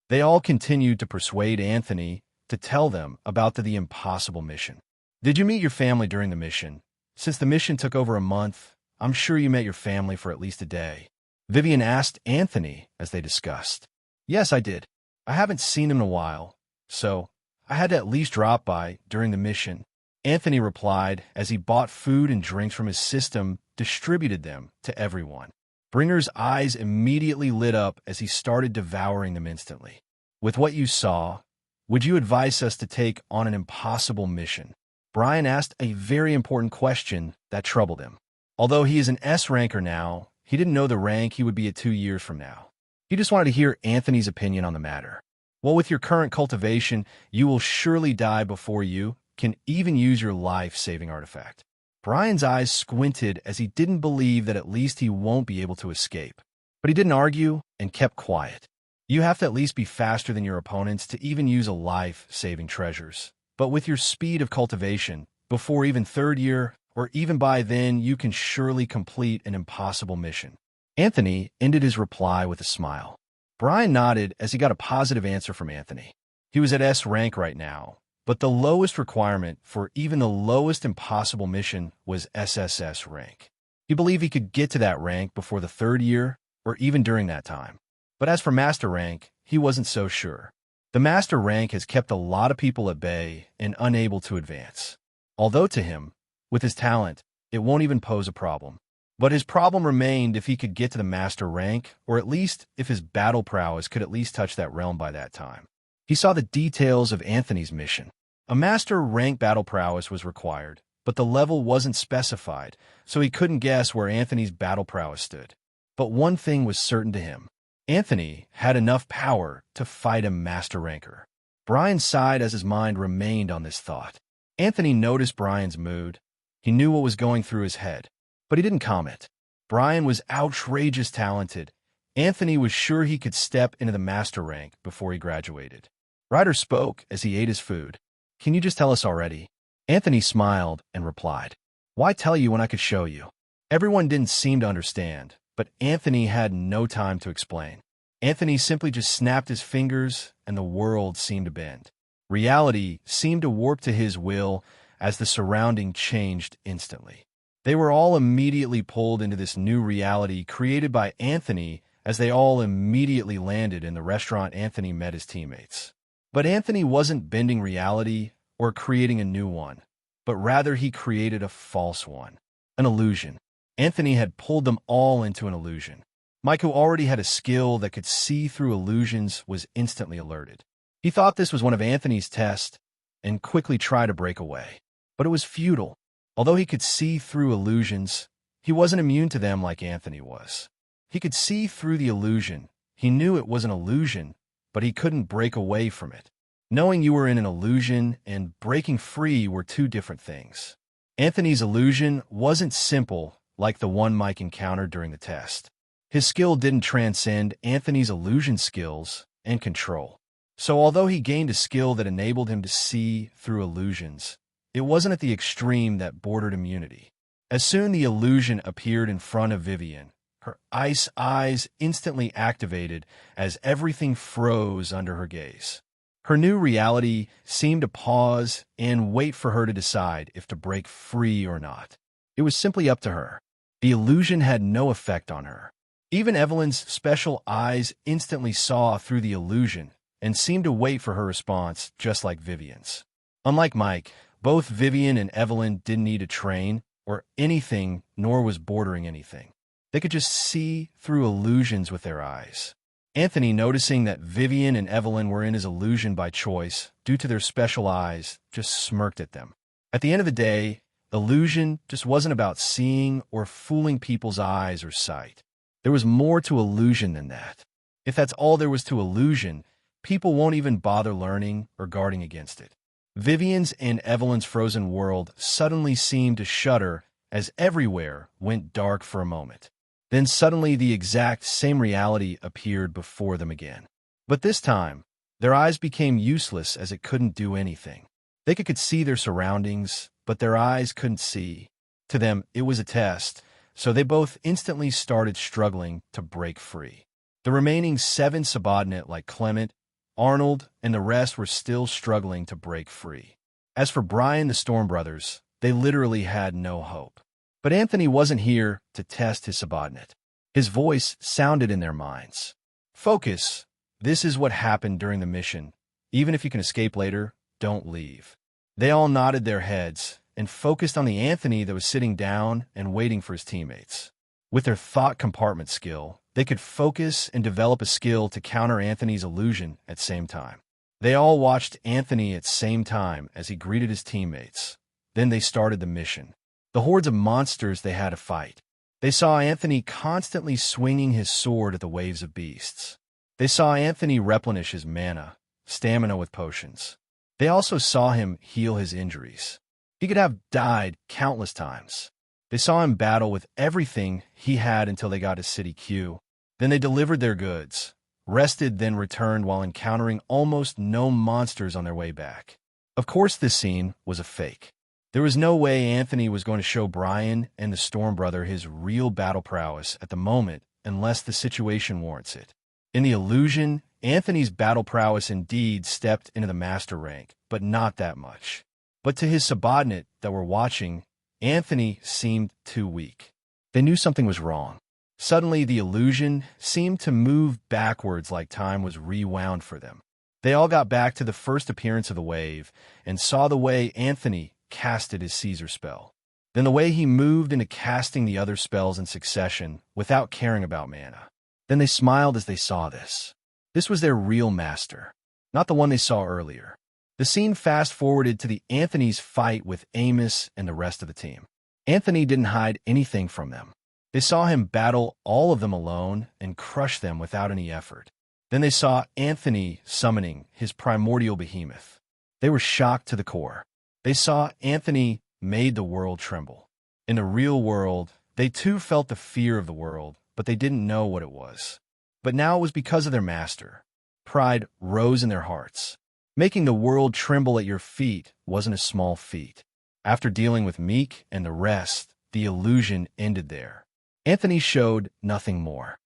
They all continued to persuade Anthony to tell them about the impossible mission. Did you meet your family during the mission? Since the mission took over a month, I'm sure you met your family for at least a day. Vivian asked Anthony as they discussed. Yes, I did. I haven't seen them in a while, so I had to at least drop by during the mission. Anthony replied as he bought food and drinks from his system, distributed them to everyone. Bringer's eyes immediately lit up as he started devouring them instantly. With what you saw, would you advise us to take on an impossible mission? Brian asked a very important question that troubled him. Although he is an S ranker now, he didn't know the rank he would be at 2 years from now. He just wanted to hear Anthony's opinion on the matter. Well, with your current cultivation, you will surely die before you can even use your life-saving artifact. Brian's eyes squinted as he didn't believe that at least he won't be able to escape. But he didn't argue and kept quiet. You have to at least be faster than your opponents to even use a life-saving treasures. But with your speed of cultivation, before even third year, or even by then, you can surely complete an impossible mission. Anthony ended his reply with a smile. Brian nodded as he got a positive answer from Anthony. He was at S rank right now, but the lowest requirement for even the lowest impossible mission was SSS rank. He believed he could get to that rank before the third year, or even during that time. But as for Master rank, he wasn't so sure. The Master rank has kept a lot of people at bay and unable to advance. Although to him, with his talent, it won't even pose a problem. But his problem remained if he could get to the Master rank, or at least if his battle prowess could at least touch that realm by that time. He saw the details of Anthony's mission. A Master rank battle prowess was required, but the level wasn't specified, so he couldn't guess where Anthony's battle prowess stood. But one thing was certain to him. Anthony had enough power to fight a Master ranker. Brian sighed as his mind remained on this thought. Anthony noticed Brian's mood. He knew what was going through his head, but he didn't comment. Brian was outrageous talented. Anthony was sure he could step into the Master rank before he graduated. Ryder spoke as he ate his food. "Can you just tell us already?" Anthony smiled and replied, "Why tell you when I could show you?" Everyone didn't seem to understand, but Anthony had no time to explain. Anthony simply just snapped his fingers, and the world seemed to bend. Reality seemed to warp to his will as the surrounding changed instantly. They were all immediately pulled into this new reality created by Anthony as they all immediately landed in the restaurant Anthony met his teammates. But Anthony wasn't bending reality or creating a new one, but rather he created a false one, an illusion. Anthony had pulled them all into an illusion. Mike, who already had a skill that could see through illusions, was instantly alerted. He thought this was one of Anthony's tests and quickly tried to break away. But it was futile. Although he could see through illusions, he wasn't immune to them like Anthony was. He could see through the illusion. He knew it was an illusion, but he couldn't break away from it. Knowing you were in an illusion and breaking free were two different things. Anthony's illusion wasn't simple like the one Mike encountered during the test. His skill didn't transcend Anthony's illusion skills and control. So although he gained a skill that enabled him to see through illusions, it wasn't at the extreme that bordered immunity. As soon the illusion appeared in front of Vivian, her ice eyes instantly activated as everything froze under her gaze. Her new reality seemed to pause and wait for her to decide if to break free or not. It was simply up to her. The illusion had no effect on her. Even Evelyn's special eyes instantly saw through the illusion and seemed to wait for her response, just like Vivian's. Unlike Mike, both Vivian and Evelyn didn't need to train or anything, nor was bordering anything. They could just see through illusions with their eyes. Anthony, noticing that Vivian and Evelyn were in his illusion by choice due to their special eyes, just smirked at them. At the end of the day, illusion just wasn't about seeing or fooling people's eyes or sight. There was more to illusion than that. If that's all there was to illusion, people won't even bother learning or guarding against it. Vivian's and Evelyn's frozen world suddenly seemed to shudder as everywhere went dark for a moment. Then suddenly the exact same reality appeared before them again. But this time, their eyes became useless as it couldn't do anything. They could see their surroundings, but their eyes couldn't see. To them, it was a test, so they both instantly started struggling to break free. The remaining 7 subordinate like Clement, Arnold, and the rest were still struggling to break free. As for Brian the Storm Brothers, they literally had no hope. But Anthony wasn't here to test his subordinate. His voice sounded in their minds. "Focus. This is what happened during the mission. Even if you can escape later, don't leave." They all nodded their heads and focused on the Anthony that was sitting down and waiting for his teammates. With their thought compartment skill, they could focus and develop a skill to counter Anthony's illusion at the same time. They all watched Anthony at the same time as he greeted his teammates. Then they started the mission. The hordes of monsters they had to fight. They saw Anthony constantly swinging his sword at the waves of beasts. They saw Anthony replenish his mana, stamina with potions. They also saw him heal his injuries. He could have died countless times. They saw him battle with everything he had until they got to City Q. Then they delivered their goods, rested, then returned while encountering almost no monsters on their way back. Of course, this scene was a fake. There was no way Anthony was going to show Brian and the Storm Brother his real battle prowess at the moment unless the situation warrants it. In the illusion, Anthony's battle prowess indeed stepped into the master rank, but not that much. But to his subordinate that were watching, Anthony seemed too weak. They knew something was wrong. Suddenly, the illusion seemed to move backwards like time was rewound for them. They all got back to the first appearance of the wave and saw the way Anthony casted his Caesar spell. Then the way he moved into casting the other spells in succession without caring about mana. Then they smiled as they saw this. This was their real master, not the one they saw earlier. The scene fast-forwarded to the Anthony's fight with Amos and the rest of the team. Anthony didn't hide anything from them. They saw him battle all of them alone and crush them without any effort. Then they saw Anthony summoning his primordial behemoth. They were shocked to the core. They saw Anthony made the world tremble. In the real world, they too felt the fear of the world, but they didn't know what it was. But now it was because of their master. Pride rose in their hearts. Making the world tremble at your feet wasn't a small feat. After dealing with Meek and the rest, the illusion ended there. Anthony showed nothing more.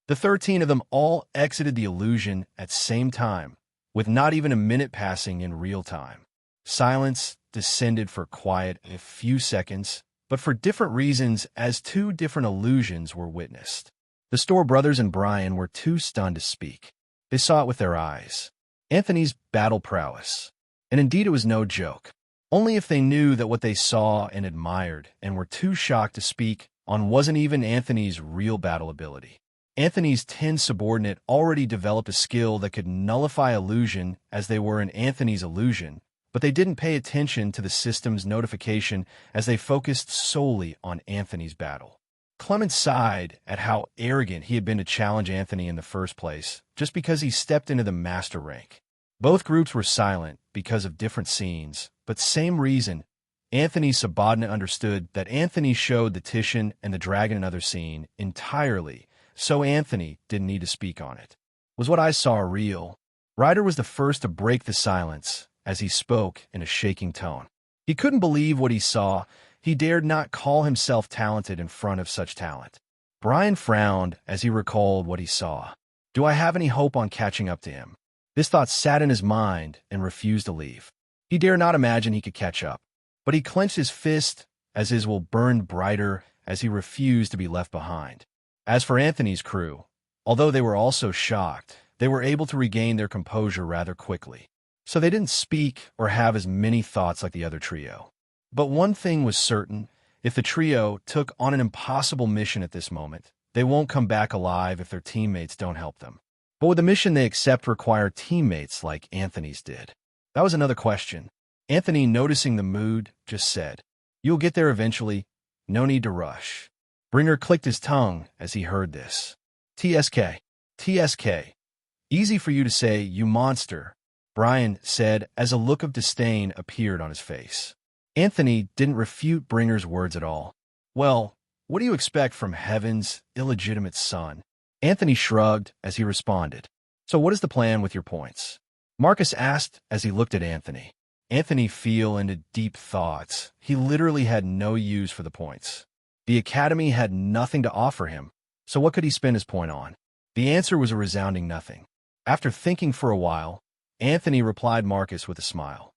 The 13 of them all exited the illusion at the same time, with not even a minute passing in real time. Silence descended for quiet a few seconds, but for different reasons as two different illusions were witnessed. The Storm Brothers and Brian were too stunned to speak. They saw it with their eyes. Anthony's battle prowess. And indeed it was no joke. Only if they knew that what they saw and admired and were too shocked to speak on wasn't even Anthony's real battle ability. Anthony's 10 subordinate already developed a skill that could nullify illusion as they were in Anthony's illusion, but they didn't pay attention to the system's notification as they focused solely on Anthony's battle. Clement sighed at how arrogant he had been to challenge Anthony in the first place, just because he stepped into the master rank. Both groups were silent because of different scenes, but same reason. Anthony's subordinate understood that Anthony showed the Titian and the dragon in another scene entirely, so Anthony didn't need to speak on it. Was what I saw real? Ryder was the first to break the silence as he spoke in a shaking tone. He couldn't believe what he saw. He dared not call himself talented in front of such talent. Brian frowned as he recalled what he saw. Do I have any hope on catching up to him? This thought sat in his mind and refused to leave. He dared not imagine he could catch up. But he clenched his fist as his will burned brighter as he refused to be left behind. As for Anthony's crew, although they were also shocked, they were able to regain their composure rather quickly. So they didn't speak or have as many thoughts like the other trio. But one thing was certain, if the trio took on an impossible mission at this moment, they won't come back alive if their teammates don't help them. But would the mission they accept require teammates like Anthony's did? That was another question. Anthony, noticing the mood, just said, "You'll get there eventually. No need to rush." Bringer clicked his tongue as he heard this. TSK. TSK. Easy for you to say, you monster, Brian said as a look of disdain appeared on his face. Anthony didn't refute Bringer's words at all. Well, what do you expect from heaven's illegitimate son? Anthony shrugged as he responded. So what is the plan with your points? Marcus asked as he looked at Anthony. Anthony fell into deep thoughts. He literally had no use for the points. The academy had nothing to offer him, so what could he spend his point on? The answer was a resounding nothing. After thinking for a while, Anthony replied Marcus with a smile.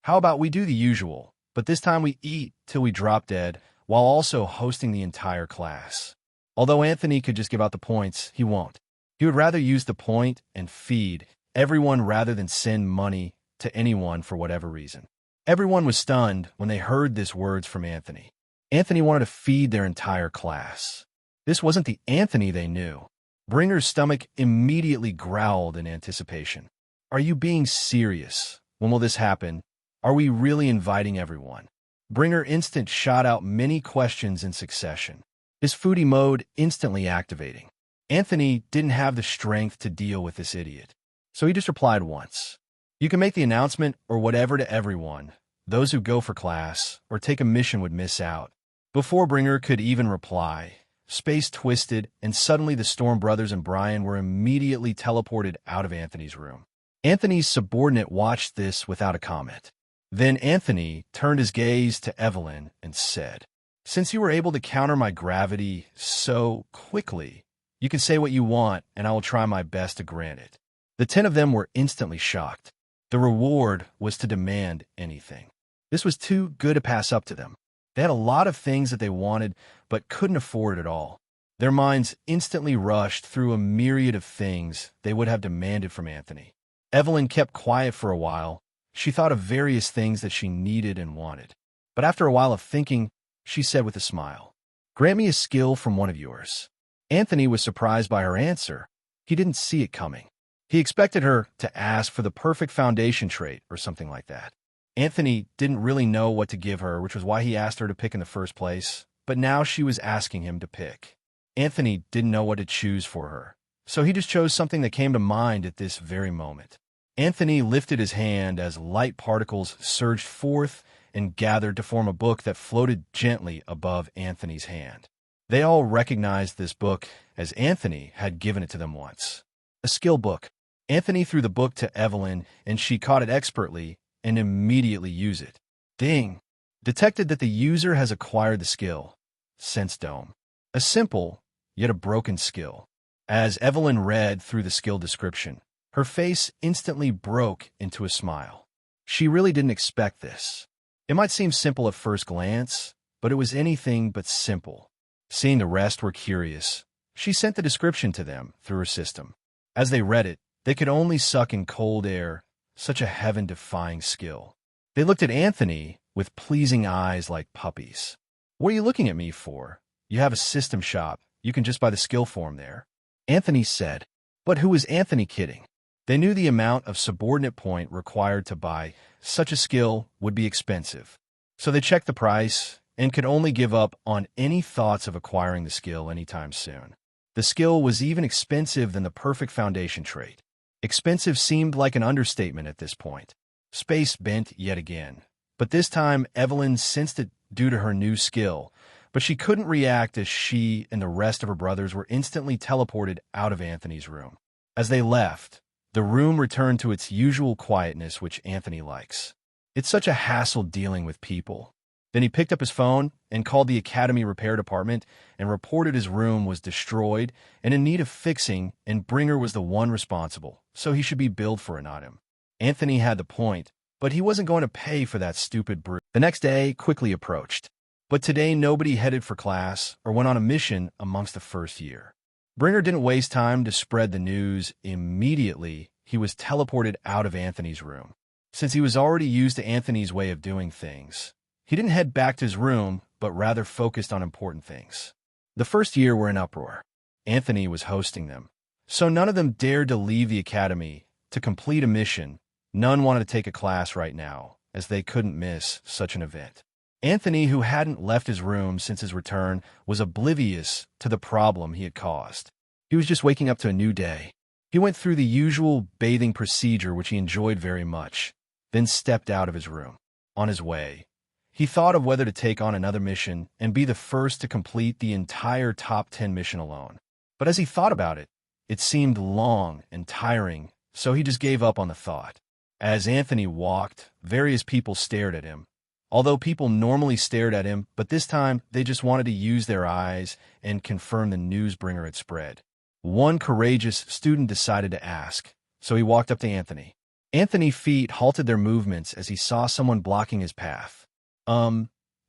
How about we do the usual, but this time we eat till we drop dead while also hosting the entire class. Although Anthony could just give out the points, he won't. He would rather use the point and feed everyone rather than send money to anyone for whatever reason. Everyone was stunned when they heard these words from Anthony. Anthony wanted to feed their entire class. This wasn't the Anthony they knew. Bringer's stomach immediately growled in anticipation. Are you being serious? When will this happen? Are we really inviting everyone? Bringer instant shot out many questions in succession, his foodie mode instantly activating. Anthony didn't have the strength to deal with this idiot, so he just replied once. You can make the announcement or whatever to everyone. Those who go for class or take a mission would miss out. Before Bringer could even reply, Space twisted, and suddenly the Storm brothers and Brian were immediately teleported out of Anthony's room. Anthony's subordinate watched this without a comment. Then Anthony turned his gaze to Evelyn and said, "Since you were able to counter my gravity so quickly, you can say what you want, and I will try my best to grant it." The 10 of them were instantly shocked. The reward was to demand anything. This was too good to pass up to them. They had a lot of things that they wanted, but couldn't afford it all. Their minds instantly rushed through a myriad of things they would have demanded from Anthony. Evelyn kept quiet for a while. She thought of various things that she needed and wanted. But after a while of thinking, she said with a smile, "Grant me a skill from one of yours." Anthony was surprised by her answer. He didn't see it coming. He expected her to ask for the perfect foundation trait or something like that. Anthony didn't really know what to give her, which was why he asked her to pick in the first place. But now she was asking him to pick. Anthony didn't know what to choose for her, so he just chose something that came to mind at this very moment. Anthony lifted his hand as light particles surged forth and gathered to form a book that floated gently above Anthony's hand. They all recognized this book as Anthony had given it to them once. A skill book. Anthony threw the book to Evelyn, and she caught it expertly and immediately used it. Ding! Detected that the user has acquired the skill. Sense Dome. A simple, yet a broken skill. As Evelyn read through the skill description, her face instantly broke into a smile. She really didn't expect this. It might seem simple at first glance, but it was anything but simple. Seeing the rest were curious, she sent the description to them through her system. As they read it, they could only suck in cold air. Such a heaven-defying skill. They looked at Anthony with pleasing eyes like puppies. "What are you looking at me for? You have a system shop. You can just buy the skill form there." Anthony said. But who was Anthony kidding? They knew the amount of subordinate point required to buy such a skill would be expensive. So they checked the price and could only give up on any thoughts of acquiring the skill anytime soon. The skill was even expensive than the perfect foundation trait. Expensive seemed like an understatement at this point. Space bent yet again. But this time, Evelyn sensed it due to her new skill, but she couldn't react as she and the rest of her brothers were instantly teleported out of Anthony's room. As they left, the room returned to its usual quietness, which Anthony likes. It's such a hassle dealing with people. Then he picked up his phone and called the Academy repair department and reported his room was destroyed and in need of fixing, and Bringer was the one responsible, so he should be billed for an item. Anthony had the point, but he wasn't going to pay for that stupid brute. The next day quickly approached, but today nobody headed for class or went on a mission amongst the first year. Bringer didn't waste time to spread the news. Immediately, he was teleported out of Anthony's room. Since he was already used to Anthony's way of doing things, he didn't head back to his room, but rather focused on important things. The first year were in uproar. Anthony was hosting them, so none of them dared to leave the academy to complete a mission. None wanted to take a class right now, as they couldn't miss such an event. Anthony, who hadn't left his room since his return, was oblivious to the problem he had caused. He was just waking up to a new day. He went through the usual bathing procedure, which he enjoyed very much, then stepped out of his room. On his way, he thought of whether to take on another mission and be the first to complete the entire top 10 mission alone. But as he thought about it, it seemed long and tiring, so he just gave up on the thought. As Anthony walked, various people stared at him. Although people normally stared at him, but this time they just wanted to use their eyes and confirm the news Bringer had spread. One courageous student decided to ask, so he walked up to Anthony. Anthony's feet halted their movements as he saw someone blocking his path.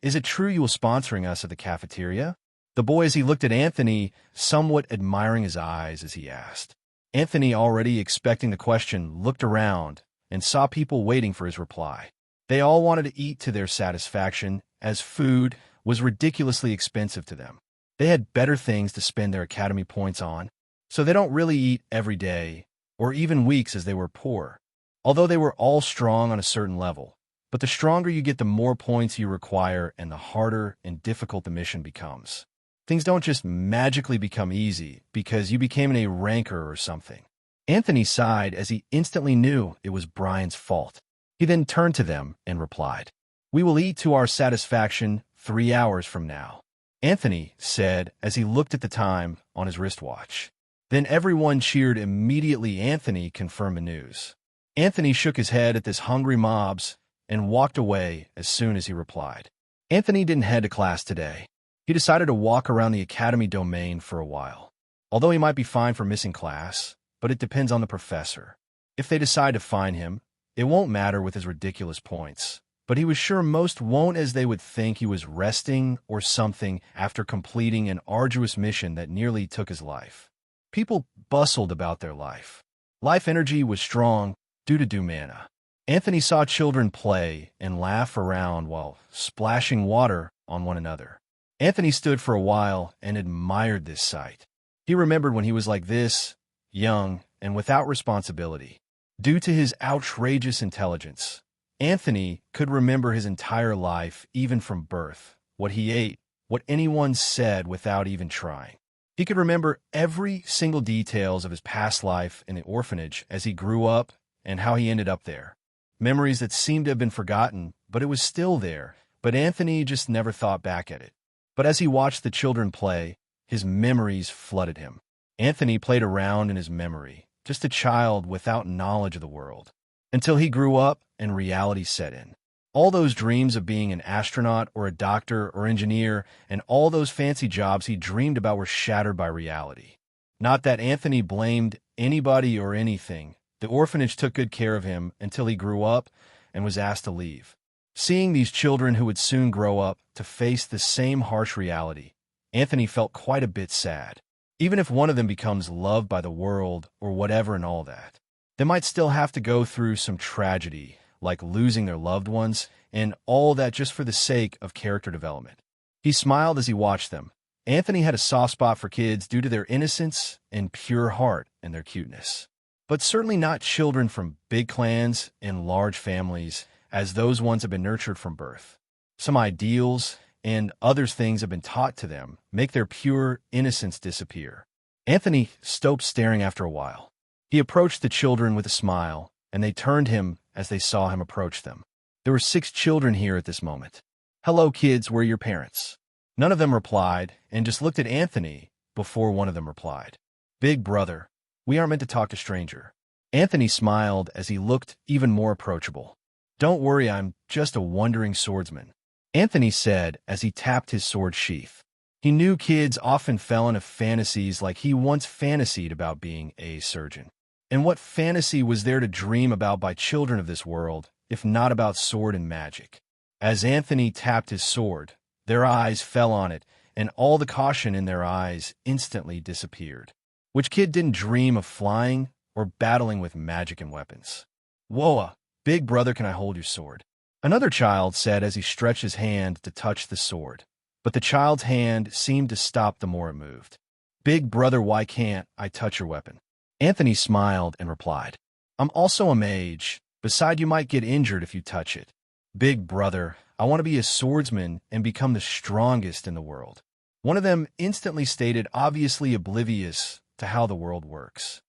Is it true you will sponsoring us at the cafeteria?" The boy, as he looked at Anthony, somewhat admiring his eyes as he asked. Anthony, already expecting the question, looked around and saw people waiting for his reply. They all wanted to eat to their satisfaction, as food was ridiculously expensive to them. They had better things to spend their academy points on, so they don't really eat every day, or even weeks, as they were poor. Although they were all strong on a certain level, but the stronger you get, the more points you require, and the harder and difficult the mission becomes. Things don't just magically become easy because you became a ranker or something. Anthony sighed as he instantly knew it was Brian's fault. He then turned to them and replied, "We will eat to our satisfaction 3 hours from now." Anthony said as he looked at the time on his wristwatch. Then everyone cheered immediately. Anthony confirmed the news. Anthony shook his head at this hungry mobs and walked away as soon as he replied. Anthony didn't head to class today. He decided to walk around the academy domain for a while. Although he might be fined for missing class, but it depends on the professor. If they decide to fine him, it won't matter with his ridiculous points. But he was sure most won't, as they would think he was resting or something after completing an arduous mission that nearly took his life. People bustled about their life. Life energy was strong due to Dumana. Anthony saw children play and laugh around while splashing water on one another. Anthony stood for a while and admired this sight. He remembered when he was like this, young and without responsibility. Due to his outrageous intelligence, Anthony could remember his entire life, even from birth, what he ate, what anyone said without even trying. He could remember every single details of his past life in the orphanage as he grew up and how he ended up there. Memories that seemed to have been forgotten, but it was still there, but Anthony just never thought back at it. But as he watched the children play, his memories flooded him. Anthony played around in his memory, just a child without knowledge of the world, until he grew up and reality set in. All those dreams of being an astronaut or a doctor or engineer and all those fancy jobs he dreamed about were shattered by reality. Not that Anthony blamed anybody or anything. The orphanage took good care of him until he grew up and was asked to leave. Seeing these children who would soon grow up to face the same harsh reality, Anthony felt quite a bit sad. Even if one of them becomes loved by the world or whatever and all that, they might still have to go through some tragedy, like losing their loved ones, and all that just for the sake of character development. He smiled as he watched them. Anthony had a soft spot for kids due to their innocence and pure heart and their cuteness. But certainly not children from big clans and large families, as those ones have been nurtured from birth. Some ideals and other things have been taught to them make their pure innocence disappear. Anthony stopped staring after a while. He approached the children with a smile, and they turned him as they saw him approach them. There were 6 children here at this moment. "Hello, kids, where are your parents?" None of them replied, and just looked at Anthony before one of them replied. "Big brother, we aren't meant to talk to stranger." Anthony smiled as he looked even more approachable. "Don't worry, I'm just a wandering swordsman," Anthony said as he tapped his sword sheath. He knew kids often fell into fantasies like he once fantasied about being a surgeon. And what fantasy was there to dream about by children of this world, if not about sword and magic? As Anthony tapped his sword, their eyes fell on it, and all the caution in their eyes instantly disappeared. Which kid didn't dream of flying or battling with magic and weapons? "Whoa, big brother, can I hold your sword?" Another child said as he stretched his hand to touch the sword. But the child's hand seemed to stop the more it moved. "Big brother, why can't I touch your weapon?" Anthony smiled and replied, "I'm also a mage. Besides, you might get injured if you touch it. Big brother, I want to be a swordsman and become the strongest in the world." One of them instantly stated, obviously oblivious to how the world works.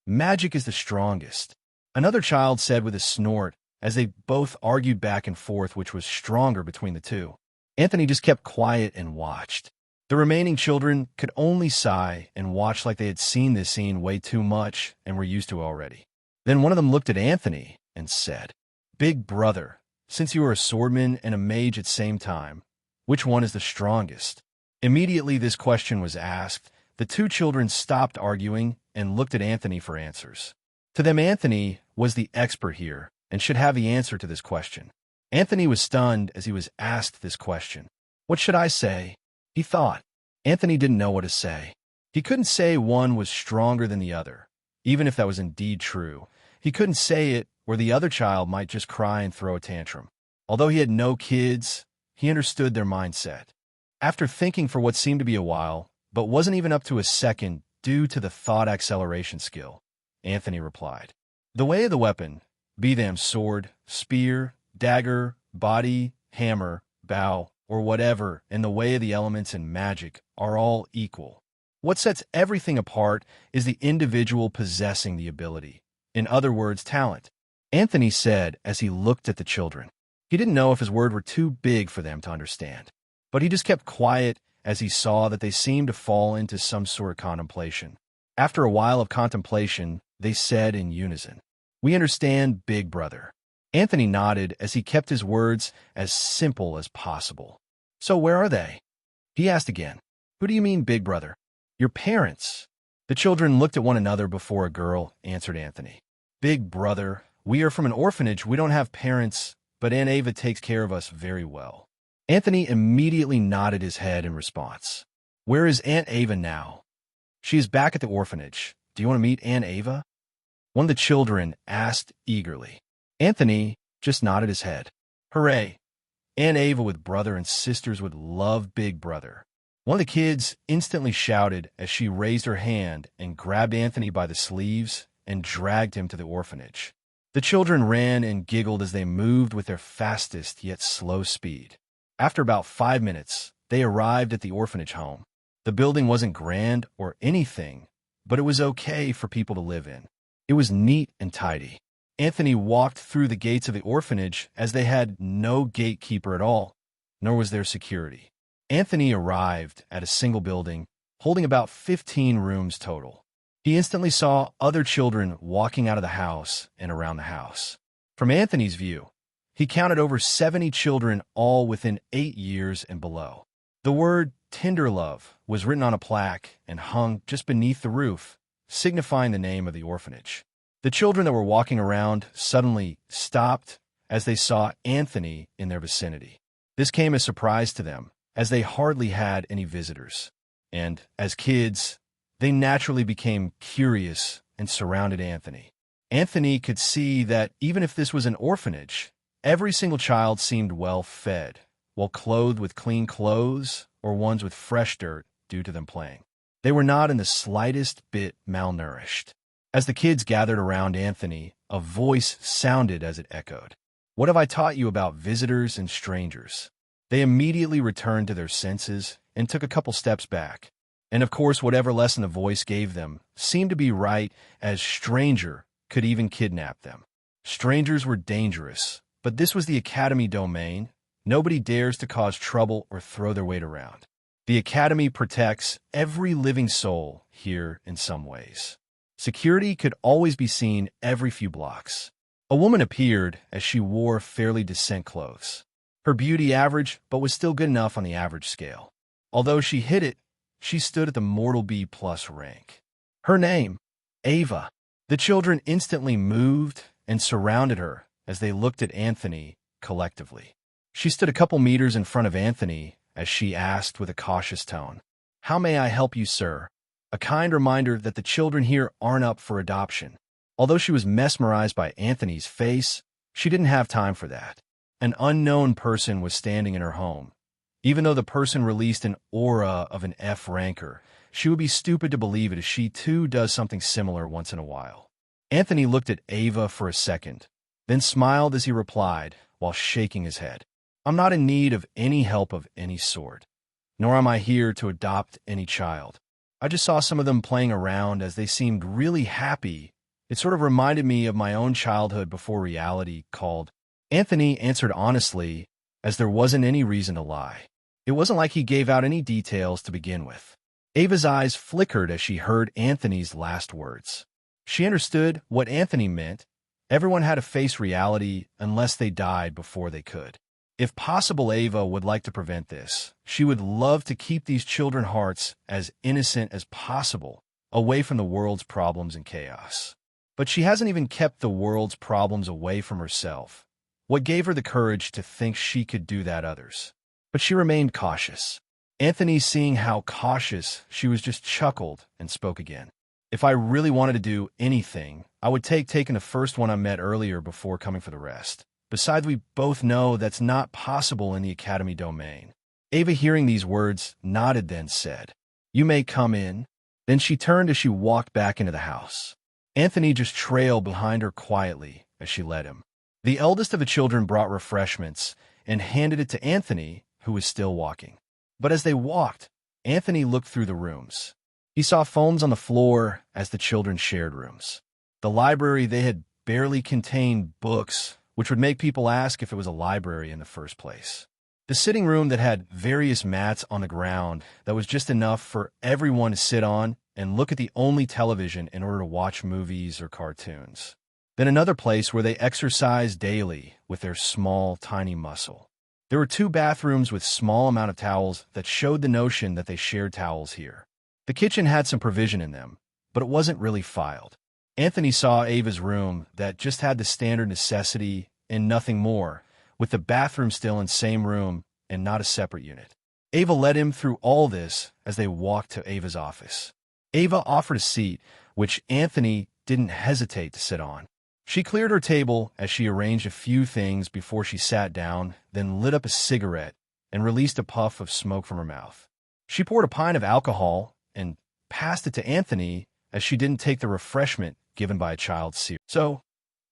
Magic is the strongest." Another child said with a snort as they both argued back and forth which was stronger between the two. Anthony just kept quiet and watched. The remaining children could only sigh and watch like they had seen this scene way too much and were used to it already. Then one of them looked at Anthony and said, "Big brother, since you are a swordman and a mage at the same time, which one is the strongest?" Immediately this question was asked, the 2 children stopped arguing and looked at Anthony for answers. To them, Anthony was the expert here and should have the answer to this question. Anthony was stunned as he was asked this question. What should I say? He thought. Anthony didn't know what to say. He couldn't say one was stronger than the other, even if that was indeed true. He couldn't say it, or the other child might just cry and throw a tantrum. Although he had no kids, he understood their mindset. After thinking for what seemed to be a while, but wasn't even up to a second due to the thought acceleration skill, Anthony replied, "The way of the weapon, be them sword, spear, dagger, body, hammer, bow, or whatever, in the way of the elements and magic, are all equal. What sets everything apart is the individual possessing the ability. In other words, talent," Anthony said as he looked at the children. He didn't know if his words were too big for them to understand. but he just kept quiet as he saw that they seemed to fall into some sort of contemplation. After a while of contemplation, they said in unison, "We understand, Big Brother." Anthony nodded as he kept his words as simple as possible. "So where are they?" He asked again. "Who do you mean, Big Brother?" "Your parents." The children looked at one another before a girl answered Anthony. "Big Brother, we are from an orphanage. We don't have parents, but Aunt Ava takes care of us very well." Anthony immediately nodded his head in response. "Where is Aunt Ava now?" "She is back at the orphanage. Do you want to meet Aunt Ava?" One of the children asked eagerly. Anthony just nodded his head. "Hooray! Aunt Ava with brother and sisters would love Big Brother." One of the kids instantly shouted as she raised her hand and grabbed Anthony by the sleeves and dragged him to the orphanage. The children ran and giggled as they moved with their fastest yet slow speed. After about 5 minutes, they arrived at the orphanage home. The building wasn't grand or anything, but it was okay for people to live in. It was neat and tidy. Anthony walked through the gates of the orphanage as they had no gatekeeper at all, nor was there security. Anthony arrived at a single building, holding about 15 rooms total. He instantly saw other children walking out of the house and around the house. From Anthony's view, he counted over 70 children, all within 8 years and below. The word Tender Love was written on a plaque and hung just beneath the roof, signifying the name of the orphanage. The children that were walking around suddenly stopped as they saw Anthony in their vicinity. This came as a surprise to them, as they hardly had any visitors. And, as kids, they naturally became curious and surrounded Anthony. Anthony could see that even if this was an orphanage, every single child seemed well fed, well clothed with clean clothes or ones with fresh dirt due to them playing. They were not in the slightest bit malnourished. As the kids gathered around Anthony, a voice sounded as it echoed, "What have I taught you about visitors and strangers?" They immediately returned to their senses and took a couple steps back. And of course, whatever lesson the voice gave them seemed to be right, as stranger could even kidnap them. Strangers were dangerous, but this was the Academy domain. Nobody dares to cause trouble or throw their weight around. The Academy protects every living soul here in some ways. Security could always be seen every few blocks. A woman appeared as she wore fairly decent clothes. Her beauty average, but was still good enough on the average scale. Although she hit it, she stood at the mortal B+ rank. Her name, Ava. The children instantly moved and surrounded her as they looked at Anthony collectively. She stood a couple meters in front of Anthony as she asked with a cautious tone, "How may I help you, sir?" A kind reminder that the children here aren't up for adoption. Although she was mesmerized by Anthony's face, she didn't have time for that. An unknown person was standing in her home. Even though the person released an aura of an F ranker, she would be stupid to believe it, as she too does something similar once in a while. Anthony looked at Ava for a second, then smiled as he replied while shaking his head, "I'm not in need of any help of any sort, nor am I here to adopt any child. I just saw some of them playing around as they seemed really happy. It sort of reminded me of my own childhood before reality called." Anthony answered honestly, as there wasn't any reason to lie. It wasn't like he gave out any details to begin with. Ava's eyes flickered as she heard Anthony's last words. She understood what Anthony meant. Everyone had to face reality unless they died before they could. If possible, Ava would like to prevent this. She would love to keep these children's hearts as innocent as possible, away from the world's problems and chaos. But she hasn't even kept the world's problems away from herself. What gave her the courage to think she could do that others? But she remained cautious. Anthony, seeing how cautious she was, just chuckled and spoke again. "If I really wanted to do anything, I would taking the first one I met earlier before coming for the rest. Besides, we both know that's not possible in the Academy domain." Ava, hearing these words, nodded, then said, "You may come in." Then she turned as she walked back into the house. Anthony just trailed behind her quietly as she led him. The eldest of the children brought refreshments and handed it to Anthony, who was still walking. But as they walked, Anthony looked through the rooms. He saw phones on the floor as the children shared rooms. The library they had barely contained books, which would make people ask if it was a library in the first place. The sitting room that had various mats on the ground that was just enough for everyone to sit on and look at the only television in order to watch movies or cartoons. Then another place where they exercised daily with their small, tiny muscle. There were 2 bathrooms with small amount of towels that showed the notion that they shared towels here. The kitchen had some provision in them, but it wasn't really filed. Anthony saw Ava's room that just had the standard necessity and nothing more, with the bathroom still in same room and not a separate unit. Ava led him through all this as they walked to Ava's office. Ava offered a seat, which Anthony didn't hesitate to sit on. She cleared her table as she arranged a few things before she sat down, then lit up a cigarette and released a puff of smoke from her mouth. She poured a pint of alcohol and passed it to Anthony as she didn't take the refreshment given by a child seriously. "So,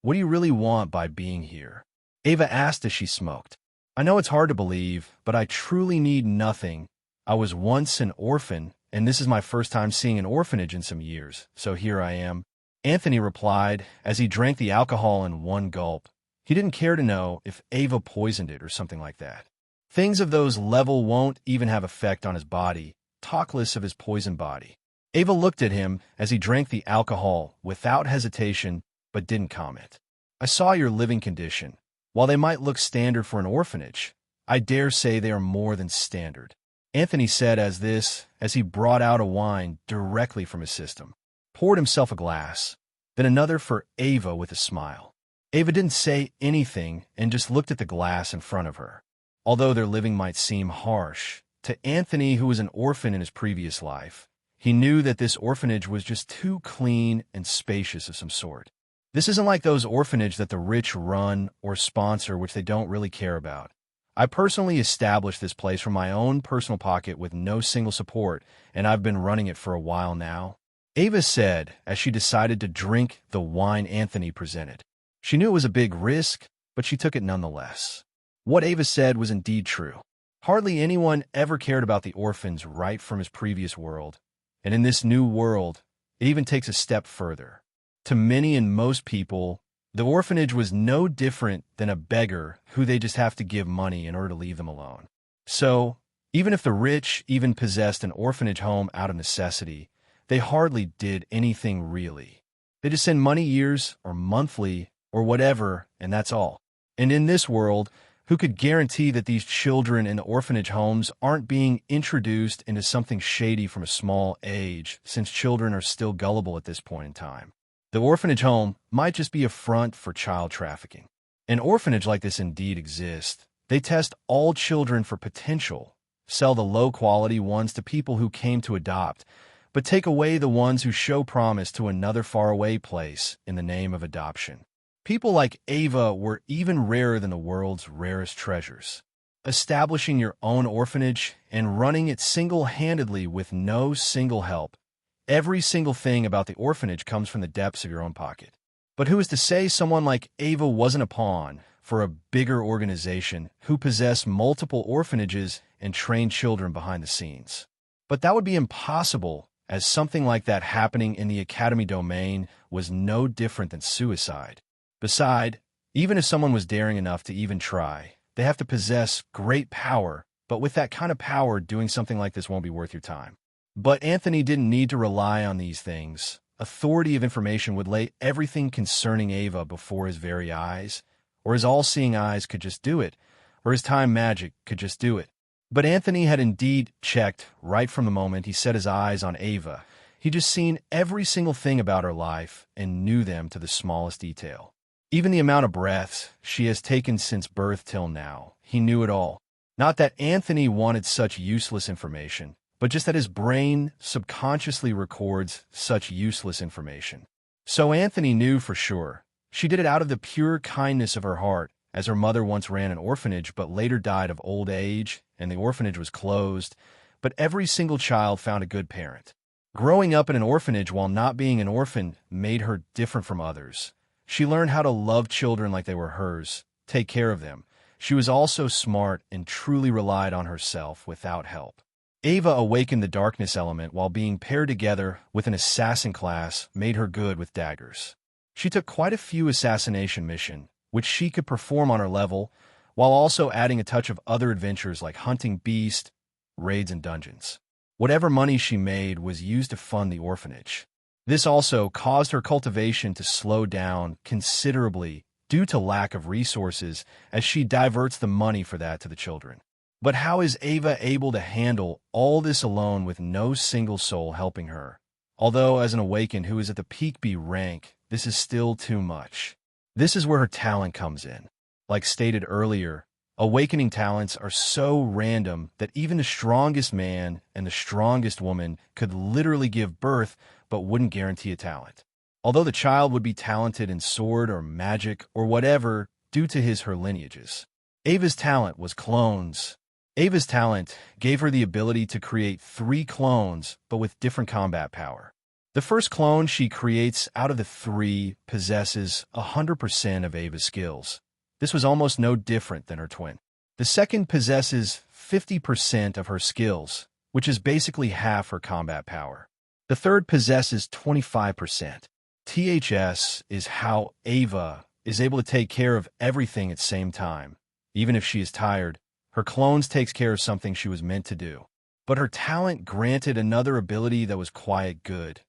what do you really want by being here?" Ava asked as she smoked. "I know it's hard to believe, but I truly need nothing. I was once an orphan, and this is my first time seeing an orphanage in some years, so here I am." Anthony replied as he drank the alcohol in one gulp. He didn't care to know if Ava poisoned it or something like that. Things of those level won't even have effect on his body, talk less of his poisoned body. Ava looked at him as he drank the alcohol without hesitation, but didn't comment. "I saw your living condition. While they might look standard for an orphanage, I dare say they are more than standard," Anthony said as he brought out a wine directly from his system. Poured himself a glass, then another for Ava with a smile. Ava didn't say anything and just looked at the glass in front of her. Although their living might seem harsh, to Anthony, who was an orphan in his previous life, he knew that this orphanage was just too clean and spacious of some sort. This isn't like those orphanages that the rich run or sponsor, which they don't really care about. I personally established this place from my own personal pocket with no single support, and I've been running it for a while now," Ava said as she decided to drink the wine Anthony presented. She knew it was a big risk, but she took it nonetheless. What Ava said was indeed true. Hardly anyone ever cared about the orphans right from his previous world, and in this new world, it even takes a step further. To many and most people, the orphanage was no different than a beggar who they just have to give money in order to leave them alone. So, even if the rich even possessed an orphanage home out of necessity, they hardly did anything really. They just send money years or monthly or whatever, and that's all. And in this world, who could guarantee that these children in the orphanage homes aren't being introduced into something shady from a small age, since children are still gullible at this point in time? The orphanage home might just be a front for child trafficking. An orphanage like this indeed exists. They test all children for potential, sell the low-quality ones to people who came to adopt, but take away the ones who show promise to another faraway place in the name of adoption. People like Ava were even rarer than the world's rarest treasures. Establishing your own orphanage and running it single-handedly with no single help. Every single thing about the orphanage comes from the depths of your own pocket. But who is to say someone like Ava wasn't a pawn for a bigger organization who possessed multiple orphanages and trained children behind the scenes? But that would be impossible, as something like that happening in the academy domain was no different than suicide. Besides, even if someone was daring enough to even try, they have to possess great power, but with that kind of power, doing something like this won't be worth your time. But Anthony didn't need to rely on these things. Authority of information would lay everything concerning Ava before his very eyes, or his all-seeing eyes could just do it, or his time magic could just do it. But Anthony had indeed checked right from the moment he set his eyes on Ava. He'd just seen every single thing about her life and knew them to the smallest detail. Even the amount of breaths she has taken since birth till now, he knew it all. Not that Anthony wanted such useless information, but just that his brain subconsciously records such useless information. So Anthony knew for sure. She did it out of the pure kindness of her heart, as her mother once ran an orphanage but later died of old age, and the orphanage was closed, but every single child found a good parent. Growing up in an orphanage while not being an orphan made her different from others. She learned how to love children like they were hers, take care of them. She was also smart and truly relied on herself without help. Ava awakened the darkness element while being paired together with an assassin class made her good with daggers. She took quite a few assassination missions, which she could perform on her level, while also adding a touch of other adventures like hunting beasts, raids, and dungeons. Whatever money she made was used to fund the orphanage. This also caused her cultivation to slow down considerably due to lack of resources, as she diverts the money for that to the children. But how is Ava able to handle all this alone with no single soul helping her? Although as an awakened who is at the peak B rank, this is still too much. This is where her talent comes in. Like stated earlier, awakening talents are so random that even the strongest man and the strongest woman could literally give birth but wouldn't guarantee a talent. Although the child would be talented in sword or magic or whatever due to her lineages. Ava's talent was clones. Ava's talent gave her the ability to create 3 clones, but with different combat power. The first clone she creates out of the 3 possesses 100% of Ava's skills. This was almost no different than her twin. The second possesses 50% of her skills, which is basically half her combat power. The third possesses 25%. THS is how Ava is able to take care of everything at the same time. Even if she is tired, her clones takes care of something she was meant to do. But her talent granted another ability that was quite good,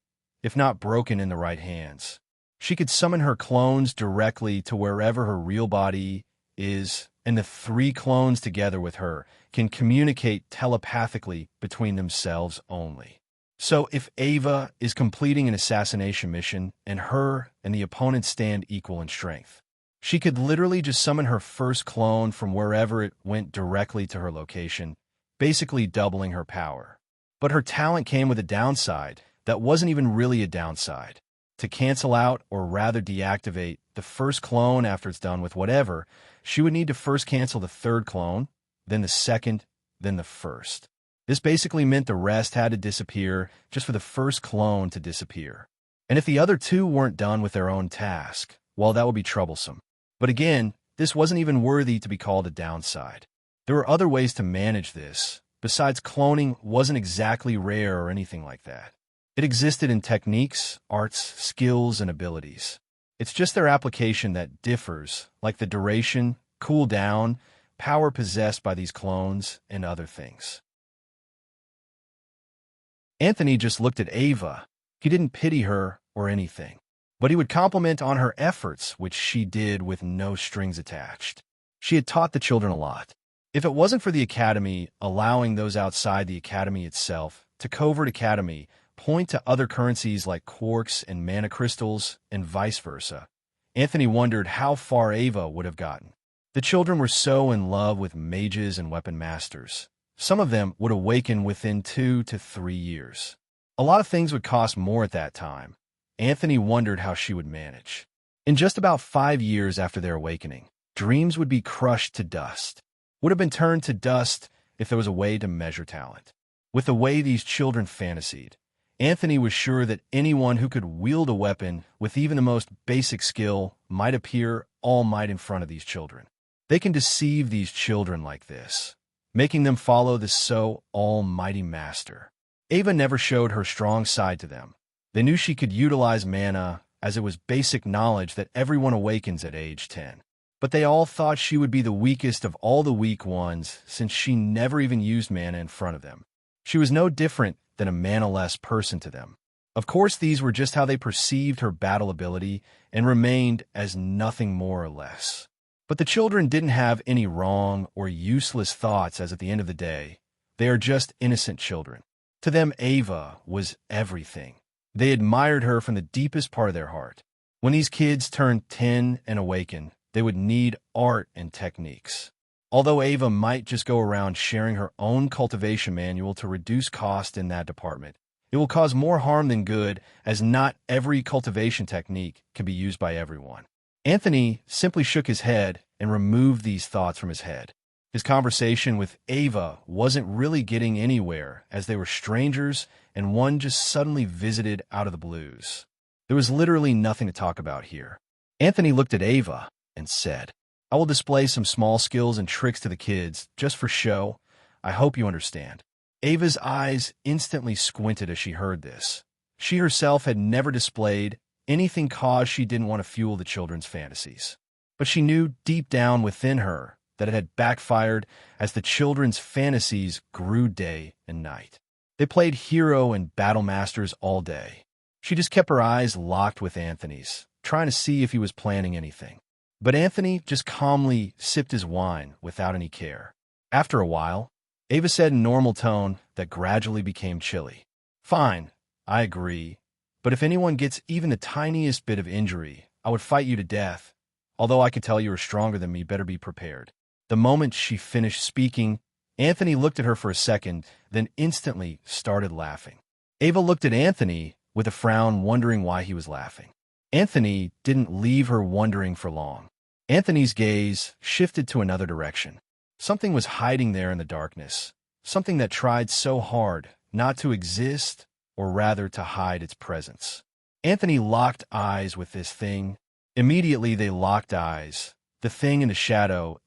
if not broken in the right hands. She could summon her clones directly to wherever her real body is, and the 3 clones together with her can communicate telepathically between themselves only. So if Ava is completing an assassination mission and her and the opponent stand equal in strength, she could literally just summon her first clone from wherever it went directly to her location, basically doubling her power. But her talent came with a downside that wasn't even really a downside. To cancel out, or rather deactivate, the first clone after it's done with whatever, she would need to first cancel the third clone, then the second, then the first. This basically meant the rest had to disappear just for the first clone to disappear. And if the other 2 weren't done with their own task, well, that would be troublesome. But again, this wasn't even worthy to be called a downside. There were other ways to manage this. Besides, cloning wasn't exactly rare or anything like that. It existed in techniques, arts, skills, and abilities. It's just their application that differs, like the duration, cooldown, power possessed by these clones, and other things. Anthony just looked at Ava. He didn't pity her or anything, but he would compliment on her efforts, which she did with no strings attached. She had taught the children a lot. If it wasn't for the academy allowing those outside the academy itself to covert academy point to other currencies like quarks and mana crystals and vice versa, Anthony wondered how far Ava would have gotten. The children were so in love with mages and weapon masters. Some of them would awaken within 2 to 3 years. A lot of things would cost more at that time. Anthony wondered how she would manage. In just about 5 years after their awakening, dreams would be crushed to dust. Would have been turned to dust if there was a way to measure talent. With the way these children fantasied, Anthony was sure that anyone who could wield a weapon with even the most basic skill might appear all might in front of these children. They can deceive these children like this, making them follow the so almighty master. Ava never showed her strong side to them. They knew she could utilize mana, as it was basic knowledge that everyone awakens at age 10. But they all thought she would be the weakest of all the weak ones, since she never even used mana in front of them. She was no different than a mana-less person to them. Of course, these were just how they perceived her battle ability and remained as nothing more or less. But the children didn't have any wrong or useless thoughts, as at the end of the day, they are just innocent children. To them, Ava was everything. They admired her from the deepest part of their heart. When these kids turned 10 and awaken, they would need art and techniques. Although Ava might just go around sharing her own cultivation manual to reduce cost in that department, it will cause more harm than good, as not every cultivation technique can be used by everyone. Anthony simply shook his head and removed these thoughts from his head. His conversation with Ava wasn't really getting anywhere, as they were strangers and one just suddenly visited out of the blues. There was literally nothing to talk about here. Anthony looked at Ava and said, "I will display some small skills and tricks to the kids, just for show. I hope you understand." Ava's eyes instantly squinted as she heard this. She herself had never displayed anything cause she didn't want to fuel the children's fantasies. But she knew deep down within her that it had backfired as the children's fantasies grew day and night. They played hero and battle masters all day. She just kept her eyes locked with Anthony's, trying to see if he was planning anything. But Anthony just calmly sipped his wine without any care. After a while, Ava said in normal tone that gradually became chilly. "Fine, I agree. But if anyone gets even the tiniest bit of injury, I would fight you to death. Although I could tell you are stronger than me, better be prepared." The moment she finished speaking, Anthony looked at her for a second, then instantly started laughing. Ava looked at Anthony with a frown, wondering why he was laughing. Anthony didn't leave her wondering for long. Anthony's gaze shifted to another direction. Something was hiding there in the darkness, something that tried so hard not to exist, or rather to hide its presence. Anthony locked eyes with this thing. Immediately they locked eyes. The thing in the shadow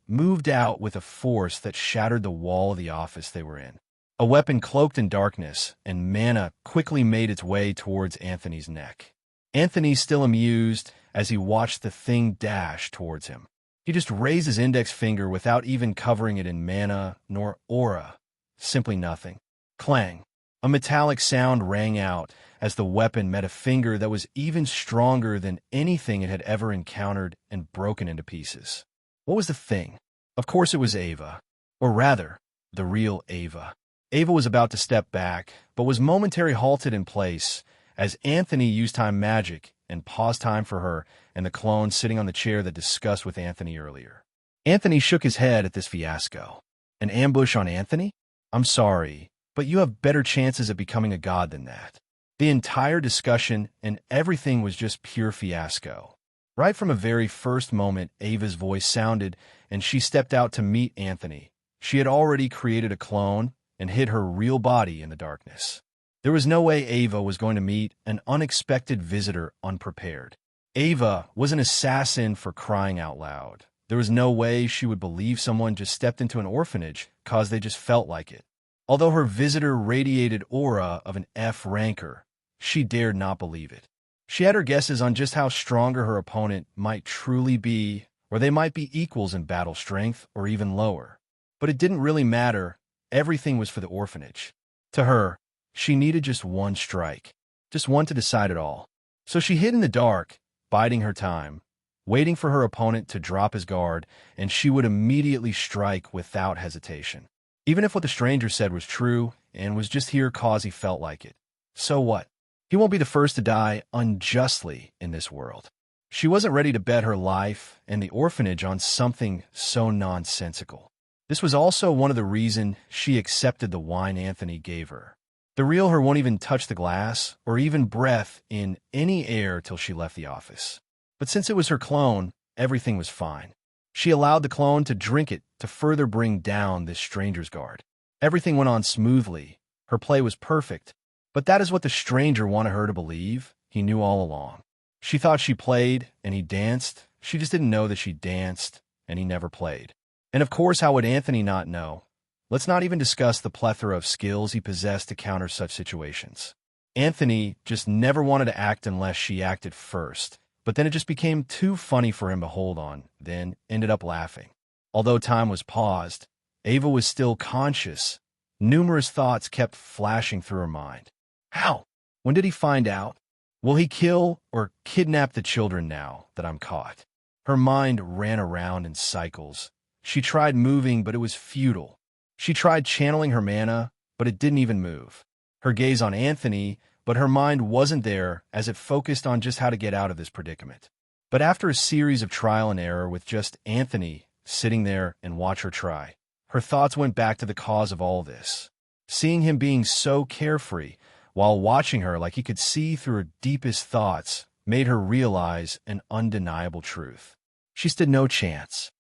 moved out with a force that shattered the wall of the office they were in. A weapon cloaked in darkness, and mana quickly made its way towards Anthony's neck. Anthony, still amused as he watched the thing dash towards him. He just raised his index finger without even covering it in mana nor aura. Simply nothing. Clang. A metallic sound rang out as the weapon met a finger that was even stronger than anything it had ever encountered and broken into pieces. What was the thing? Of course it was Ava. Or rather, the real Ava. Ava was about to step back, but was momentarily halted in place as Anthony used time magic and paused time for her and the clone sitting on the chair that discussed with Anthony earlier. Anthony shook his head at this fiasco. An ambush on Anthony? I'm sorry, but you have better chances at becoming a god than that. The entire discussion and everything was just pure fiasco. Right from a very first moment, Ava's voice sounded, and she stepped out to meet Anthony. She had already created a clone and hid her real body in the darkness. There was no way Ava was going to meet an unexpected visitor unprepared. Ava was an assassin, for crying out loud. There was no way she would believe someone just stepped into an orphanage cause they just felt like it. Although her visitor radiated aura of an F ranker, she dared not believe it. She had her guesses on just how stronger her opponent might truly be, or they might be equals in battle strength or even lower. But it didn't really matter. Everything was for the orphanage. To her, she needed just one strike, just one to decide it all. So she hid in the dark, biding her time, waiting for her opponent to drop his guard, and she would immediately strike without hesitation. Even if what the stranger said was true and was just here cause he felt like it. So what? He won't be the first to die unjustly in this world. She wasn't ready to bet her life and the orphanage on something so nonsensical. This was also one of the reasons she accepted the wine Anthony gave her. The real her won't even touch the glass or even breath in any air till she left the office. But since it was her clone, everything was fine. She allowed the clone to drink it to further bring down this stranger's guard. Everything went on smoothly. Her play was perfect. But that is what the stranger wanted her to believe. He knew all along. She thought she played, and he danced. She just didn't know that she danced, and he never played. And of course, how would Anthony not know? Let's not even discuss the plethora of skills he possessed to counter such situations. Anthony just never wanted to act unless she acted first. But then it just became too funny for him to hold on, then ended up laughing. Although time was paused, Ava was still conscious. Numerous thoughts kept flashing through her mind. How? When did he find out? Will he kill or kidnap the children now that I'm caught? Her mind ran around in cycles. She tried moving, but it was futile. She tried channeling her mana, but it didn't even move. Her gaze on Anthony, but her mind wasn't there as it focused on just how to get out of this predicament. But after a series of trial and error with just Anthony sitting there and watch her try, her thoughts went back to the cause of all this. Seeing him being so carefree while watching her like he could see through her deepest thoughts made her realize an undeniable truth. She stood no chance.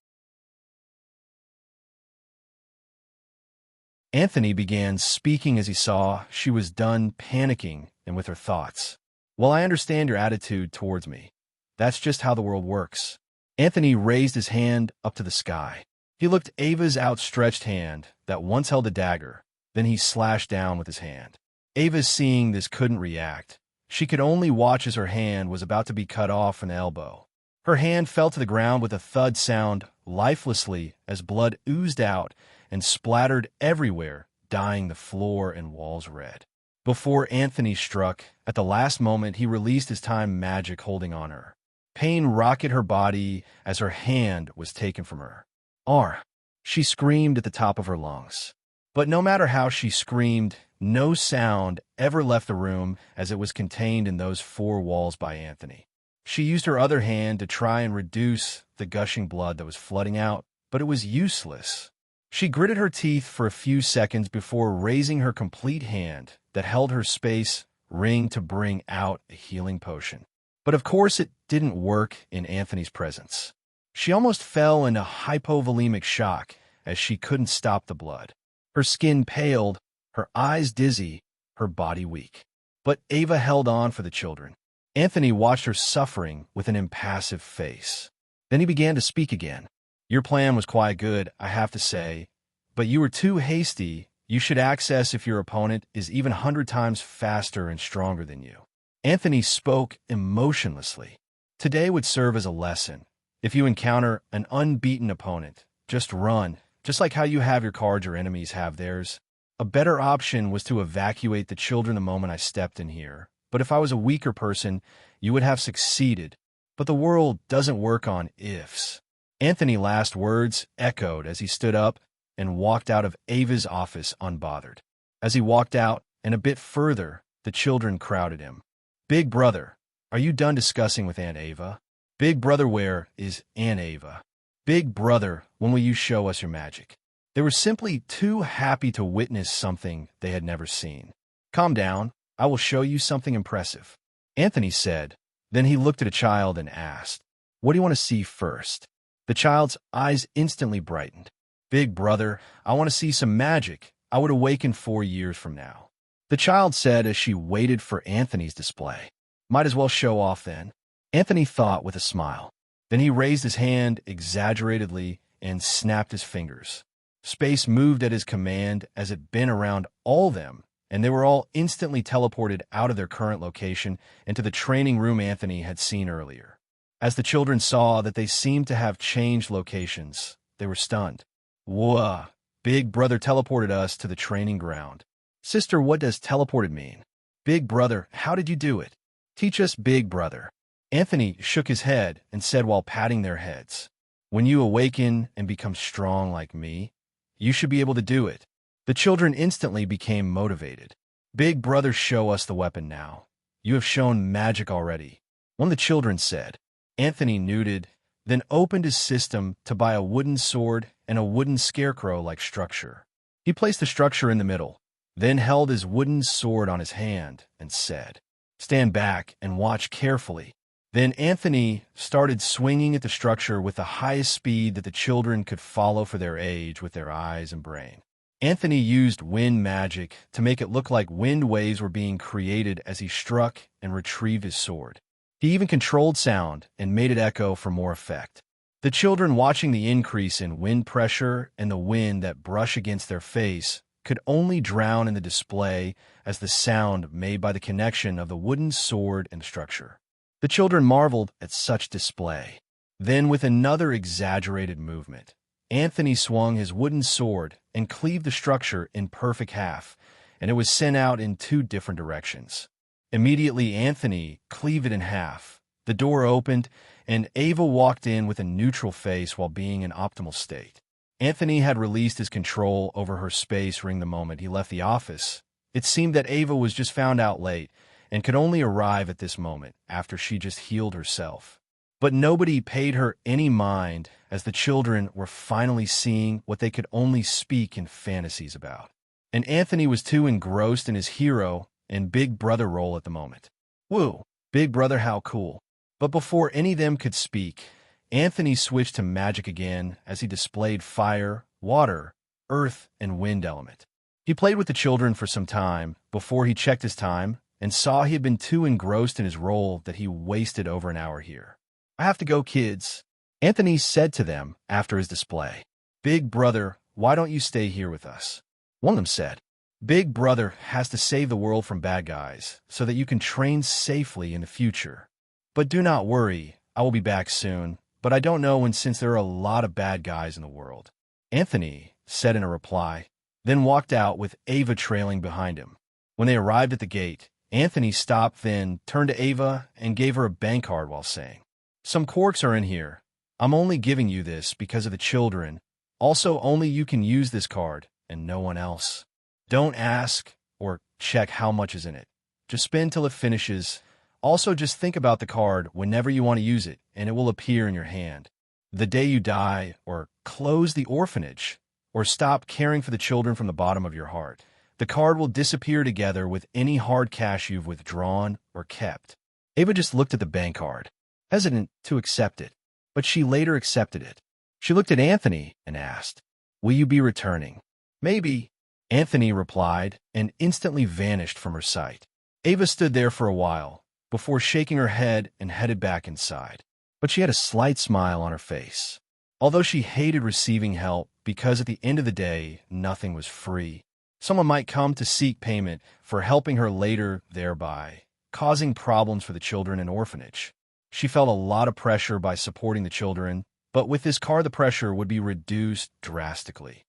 Anthony began speaking as he saw she was done panicking and with her thoughts. Well, I understand your attitude towards me. That's just how the world works. Anthony raised his hand up to the sky. He looked Ava's outstretched hand that once held a dagger. Then he slashed down with his hand. Ava, seeing this, couldn't react. She could only watch as her hand was about to be cut off from the elbow. Her hand fell to the ground with a thud sound lifelessly as blood oozed out and splattered everywhere, dyeing the floor and walls red. Before Anthony struck, at the last moment he released his time magic holding on her. Pain rocketed her body as her hand was taken from her. "R!" She screamed at the top of her lungs. But no matter how she screamed, no sound ever left the room as it was contained in those four walls by Anthony. She used her other hand to try and reduce the gushing blood that was flooding out, but it was useless. She gritted her teeth for a few seconds before raising her complete hand that held her space ring to bring out a healing potion. But of course it didn't work in Anthony's presence. She almost fell into hypovolemic shock as she couldn't stop the blood. Her skin paled, her eyes dizzy, her body weak. But Ava held on for the children. Anthony watched her suffering with an impassive face. Then he began to speak again. "Your plan was quite good, I have to say, but you were too hasty. You should access if your opponent is even 100 times faster and stronger than you." Anthony spoke emotionlessly. "Today would serve as a lesson. If you encounter an unbeaten opponent, just run, just like how you have your cards your enemies have theirs. A better option was to evacuate the children the moment I stepped in here. But if I was a weaker person, you would have succeeded. But the world doesn't work on ifs." Anthony's last words echoed as he stood up and walked out of Ava's office unbothered. As he walked out and a bit further, the children crowded him. "Big brother, are you done discussing with Aunt Ava? Big brother, where is Aunt Ava? Big brother, when will you show us your magic?" They were simply too happy to witness something they had never seen. "Calm down, I will show you something impressive," Anthony said. Then he looked at a child and asked, "What do you want to see first?" The child's eyes instantly brightened. "Big brother, I want to see some magic. I would awaken 4 years from now," the child said as she waited for Anthony's display. "Might as well show off then," Anthony thought with a smile. Then he raised his hand exaggeratedly and snapped his fingers. Space moved at his command as it bent around all them, and they were all instantly teleported out of their current location into the training room Anthony had seen earlier. As the children saw that they seemed to have changed locations, they were stunned. "Whoa, Big brother teleported us to the training ground. Sister, what does teleported mean? Big brother, how did you do it? Teach us, big brother." Anthony shook his head and said while patting their heads, "When you awaken and become strong like me, you should be able to do it." The children instantly became motivated. "Big brother, show us the weapon now. You have shown magic already," one of the children said. Anthony nodded, then opened his system to buy a wooden sword and a wooden scarecrow-like structure. He placed the structure in the middle, then held his wooden sword on his hand and said, "Stand back and watch carefully." Then Anthony started swinging at the structure with the highest speed that the children could follow for their age with their eyes and brain. Anthony used wind magic to make it look like wind waves were being created as he struck and retrieved his sword. He even controlled sound and made it echo for more effect. The children, watching the increase in wind pressure and the wind that brushed against their face, could only drown in the display as the sound made by the connection of the wooden sword and structure. The children marveled at such display. Then, with another exaggerated movement, Anthony swung his wooden sword and cleaved the structure in perfect half, and it was sent out in 2 different directions. Immediately, Anthony cleaved it in half. The door opened, and Ava walked in with a neutral face while being in optimal state. Anthony had released his control over her space ring the moment he left the office. It seemed that Ava was just found out late and could only arrive at this moment after she just healed herself. But nobody paid her any mind as the children were finally seeing what they could only speak in fantasies about. And Anthony was too engrossed in his hero and big brother role at the moment. "Woo, big brother, how cool." But before any of them could speak, Anthony switched to magic again as he displayed fire, water, earth, and wind element. He played with the children for some time before he checked his time and saw he had been too engrossed in his role that he wasted over an hour here. "I have to go, kids," Anthony said to them after his display. "Big brother, why don't you stay here with us?" One of them said, "Big brother has to save the world from bad guys so that you can train safely in the future. But do not worry, I will be back soon. but I don't know, and since there are a lot of bad guys in the world," Anthony said in a reply, then walked out with Ava trailing behind him. When they arrived at the gate, Anthony stopped, then turned to Ava and gave her a bank card while saying, "Some corks are in here. I'm only giving you this because of the children. Also, only you can use this card and no one else. Don't ask or check how much is in it. Just spend till it finishes. Also, just think about the card whenever you want to use it, and it will appear in your hand. The day you die, or close the orphanage, or stop caring for the children from the bottom of your heart, the card will disappear together with any hard cash you've withdrawn or kept." Ava just looked at the bank card, hesitant to accept it, but she later accepted it. She looked at Anthony and asked, "Will you be returning?" "Maybe," Anthony replied, and instantly vanished from her sight. Ava stood there for a while, before shaking her head and headed back inside. But she had a slight smile on her face. Although she hated receiving help because at the end of the day, nothing was free. Someone might come to seek payment for helping her later, thereby causing problems for the children in orphanage. She felt a lot of pressure by supporting the children, but with this card the pressure would be reduced drastically.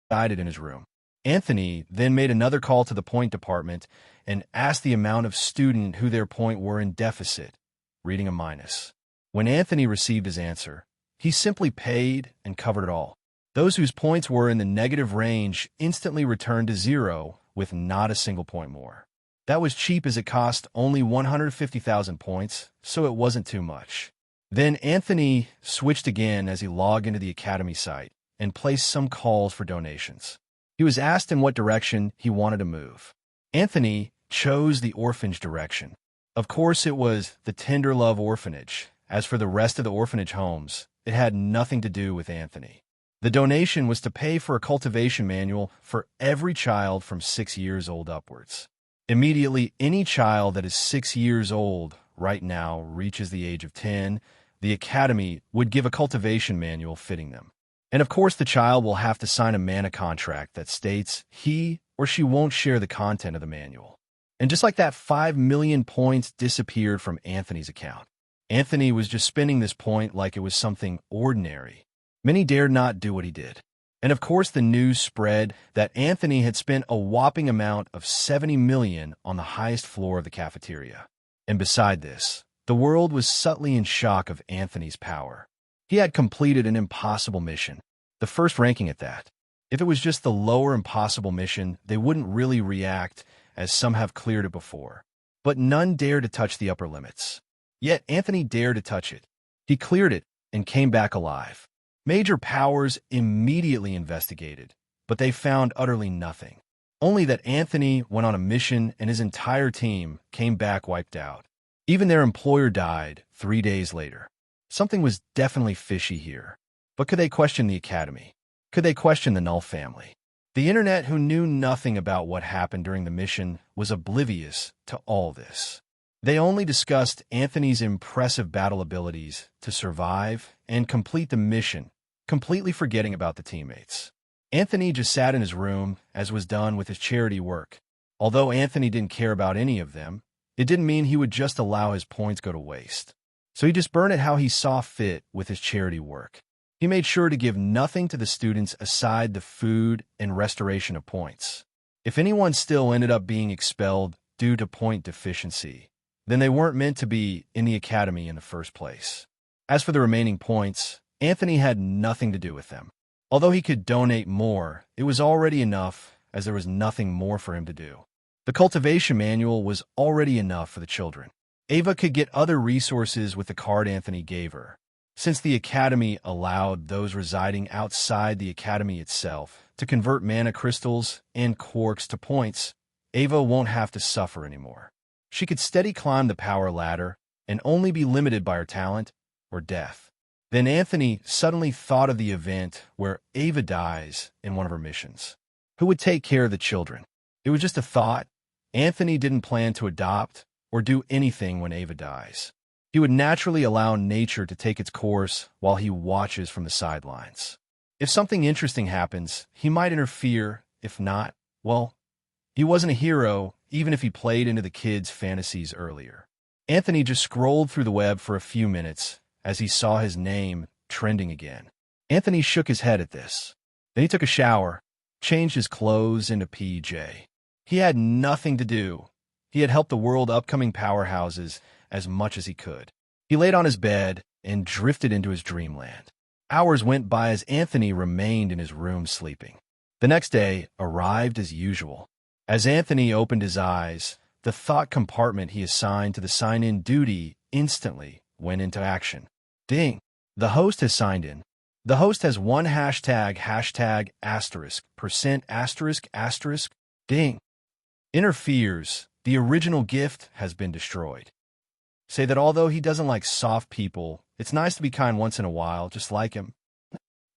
Decided in his room. Anthony then made another call to the point department and asked the amount of student who their point were in deficit, reading a minus. When Anthony received his answer, he simply paid and covered it all. Those whose points were in the negative range instantly returned to zero with not a single point more. That was cheap as it cost only 150,000 points, so it wasn't too much. Then Anthony switched again as he logged into the Academy site and placed some calls for donations. He was asked in what direction he wanted to move. Anthony chose the orphanage direction. Of course, it was the Tender Love Orphanage. As for the rest of the orphanage homes, it had nothing to do with Anthony. The donation was to pay for a cultivation manual for every child from 6 years old upwards. Immediately, any child that is 6 years old right now reaches the age of 10, the Academy would give a cultivation manual fitting them. And of course, the child will have to sign a mana contract that states he or she won't share the content of the manual. And just like that, 5 million points disappeared from Anthony's account. Anthony was just spending this point like it was something ordinary. Many dared not do what he did. And of course, the news spread that Anthony had spent a whopping amount of 70 million on the highest floor of the cafeteria. And beside this, the world was subtly in shock of Anthony's power. He had completed an impossible mission, the first ranking at that. If it was just the lower impossible mission, they wouldn't really react, as some have cleared it before. But none dared to touch the upper limits. Yet Anthony dared to touch it. He cleared it and came back alive. Major powers immediately investigated, but they found utterly nothing. Only that Anthony went on a mission and his entire team came back wiped out. Even their employer died 3 days later. Something was definitely fishy here. But could they question the Academy? Could they question the Null family? The internet, who knew nothing about what happened during the mission, was oblivious to all this. They only discussed Anthony's impressive battle abilities to survive and complete the mission, completely forgetting about the teammates. Anthony just sat in his room, as was done with his charity work. Although Anthony didn't care about any of them, it didn't mean he would just allow his points go to waste. So he just burned it how he saw fit with his charity work. He made sure to give nothing to the students aside the food and restoration of points. If anyone still ended up being expelled due to point deficiency, then they weren't meant to be in the Academy in the first place. As for the remaining points, Anthony had nothing to do with them. Although he could donate more, it was already enough, as there was nothing more for him to do. The cultivation manual was already enough for the children. Ava could get other resources with the card Anthony gave her. Since the Academy allowed those residing outside the Academy itself to convert mana crystals and quarks to points, Ava won't have to suffer anymore. She could steady climb the power ladder and only be limited by her talent or death. Then Anthony suddenly thought of the event where Ava dies in one of her missions. Who would take care of the children? It was just a thought. Anthony didn't plan to adopt or do anything when Ava dies. He would naturally allow nature to take its course while he watches from the sidelines. If something interesting happens, he might interfere. If not, well, he wasn't a hero, even if he played into the kids' fantasies earlier. Anthony just scrolled through the web for a few minutes as he saw his name trending again. Anthony shook his head at this. Then he took a shower, changed his clothes into PJ. He had nothing to do. He had helped the world upcoming powerhouses as much as he could. He laid on his bed and drifted into his dreamland. Hours went by as Anthony remained in his room sleeping. The next day arrived as usual. As Anthony opened his eyes, the thought compartment he assigned to the sign-in duty instantly went into action. Ding! The host has signed in. The host has one hashtag asterisk, percent asterisk asterisk, ding. Interferes. The original gift has been destroyed. Say that although he doesn't like soft people, it's nice to be kind once in a while, just like him.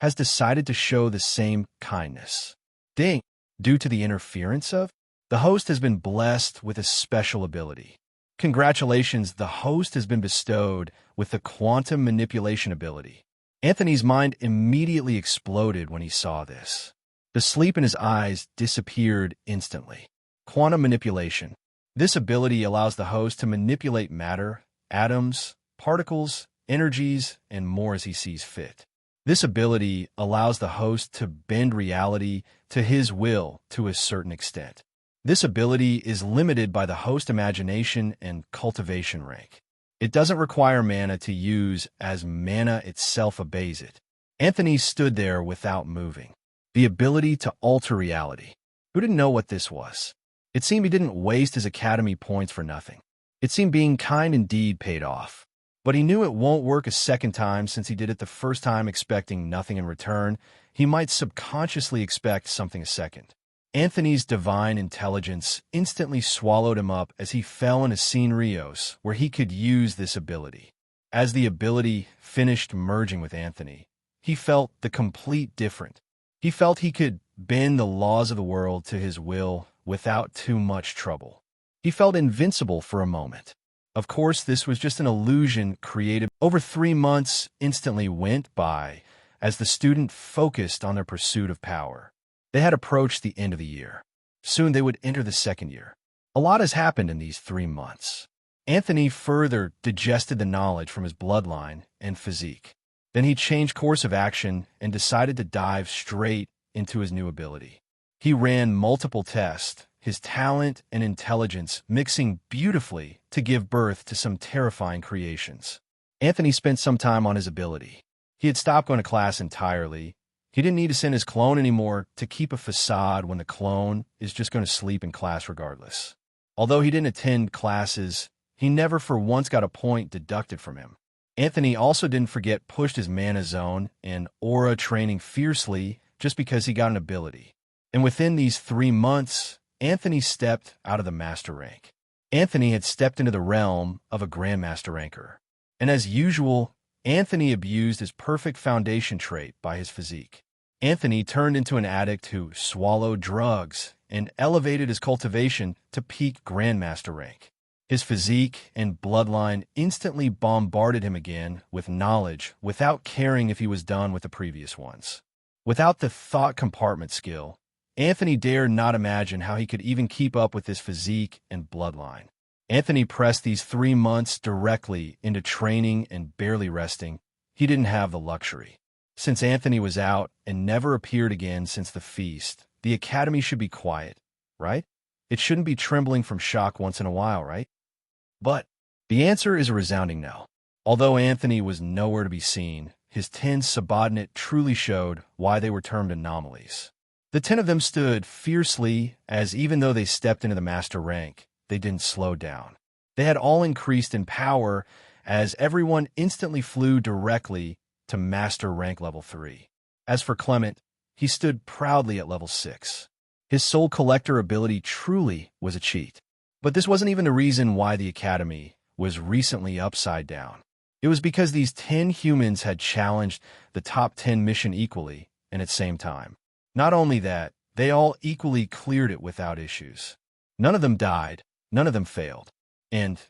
Has decided to show the same kindness. Ding! Due to the interference of? The host has been blessed with a special ability. Congratulations, the host has been bestowed with the quantum manipulation ability. Anthony's mind immediately exploded when he saw this. The sleep in his eyes disappeared instantly. Quantum manipulation. This ability allows the host to manipulate matter, atoms, particles, energies, and more as he sees fit. This ability allows the host to bend reality to his will to a certain extent. This ability is limited by the host imagination and cultivation rank. It doesn't require mana to use, as mana itself obeys it. Anthony stood there without moving. The ability to alter reality. Who didn't know what this was? It seemed he didn't waste his academy points for nothing. It seemed being kind indeed paid off. But he knew it won't work a second time since he did it the first time expecting nothing in return. He might subconsciously expect something a second. Anthony's divine intelligence instantly swallowed him up as he fell into Rios, where he could use this ability. As the ability finished merging with Anthony, he felt the complete different. He felt he could bend the laws of the world to his will without too much trouble. He felt invincible for a moment. Of course, this was just an illusion created. Over 3 months instantly went by as the student focused on their pursuit of power. They had approached the end of the year. Soon they would enter the second year. A lot has happened in these 3 months. Anthony further digested the knowledge from his bloodline and physique. Then he changed course of action and decided to dive straight into his new ability. He ran multiple tests, his talent and intelligence mixing beautifully to give birth to some terrifying creations. Anthony spent some time on his ability. He had stopped going to class entirely. He didn't need to send his clone anymore to keep a facade when the clone is just going to sleep in class regardless. Although he didn't attend classes, he never for once got a point deducted from him. Anthony also didn't forget pushed his mana zone and aura training fiercely just because he got an ability. And within these 3 months, Anthony stepped out of the master rank. Anthony had stepped into the realm of a grandmaster ranker. And as usual, Anthony abused his perfect foundation trait by his physique. Anthony turned into an addict who swallowed drugs and elevated his cultivation to peak grandmaster rank. His physique and bloodline instantly bombarded him again with knowledge without caring if he was done with the previous ones. Without the thought compartment skill, Anthony dared not imagine how he could even keep up with his physique and bloodline. Anthony pressed these 3 months directly into training and barely resting. He didn't have the luxury. Since Anthony was out and never appeared again since the feast, the academy should be quiet, right? It shouldn't be trembling from shock once in a while, right? But the answer is a resounding no. Although Anthony was nowhere to be seen, his 10 subordinate truly showed why they were termed anomalies. The 10 of them stood fiercely as even though they stepped into the master rank, they didn't slow down. They had all increased in power as everyone instantly flew directly to master rank level 3. As for Clement, he stood proudly at level 6. His soul collector ability truly was a cheat. But this wasn't even the reason why the academy was recently upside down. It was because these 10 humans had challenged the top 10 mission equally and at the same time. Not only that, they all equally cleared it without issues. None of them died. None of them failed. And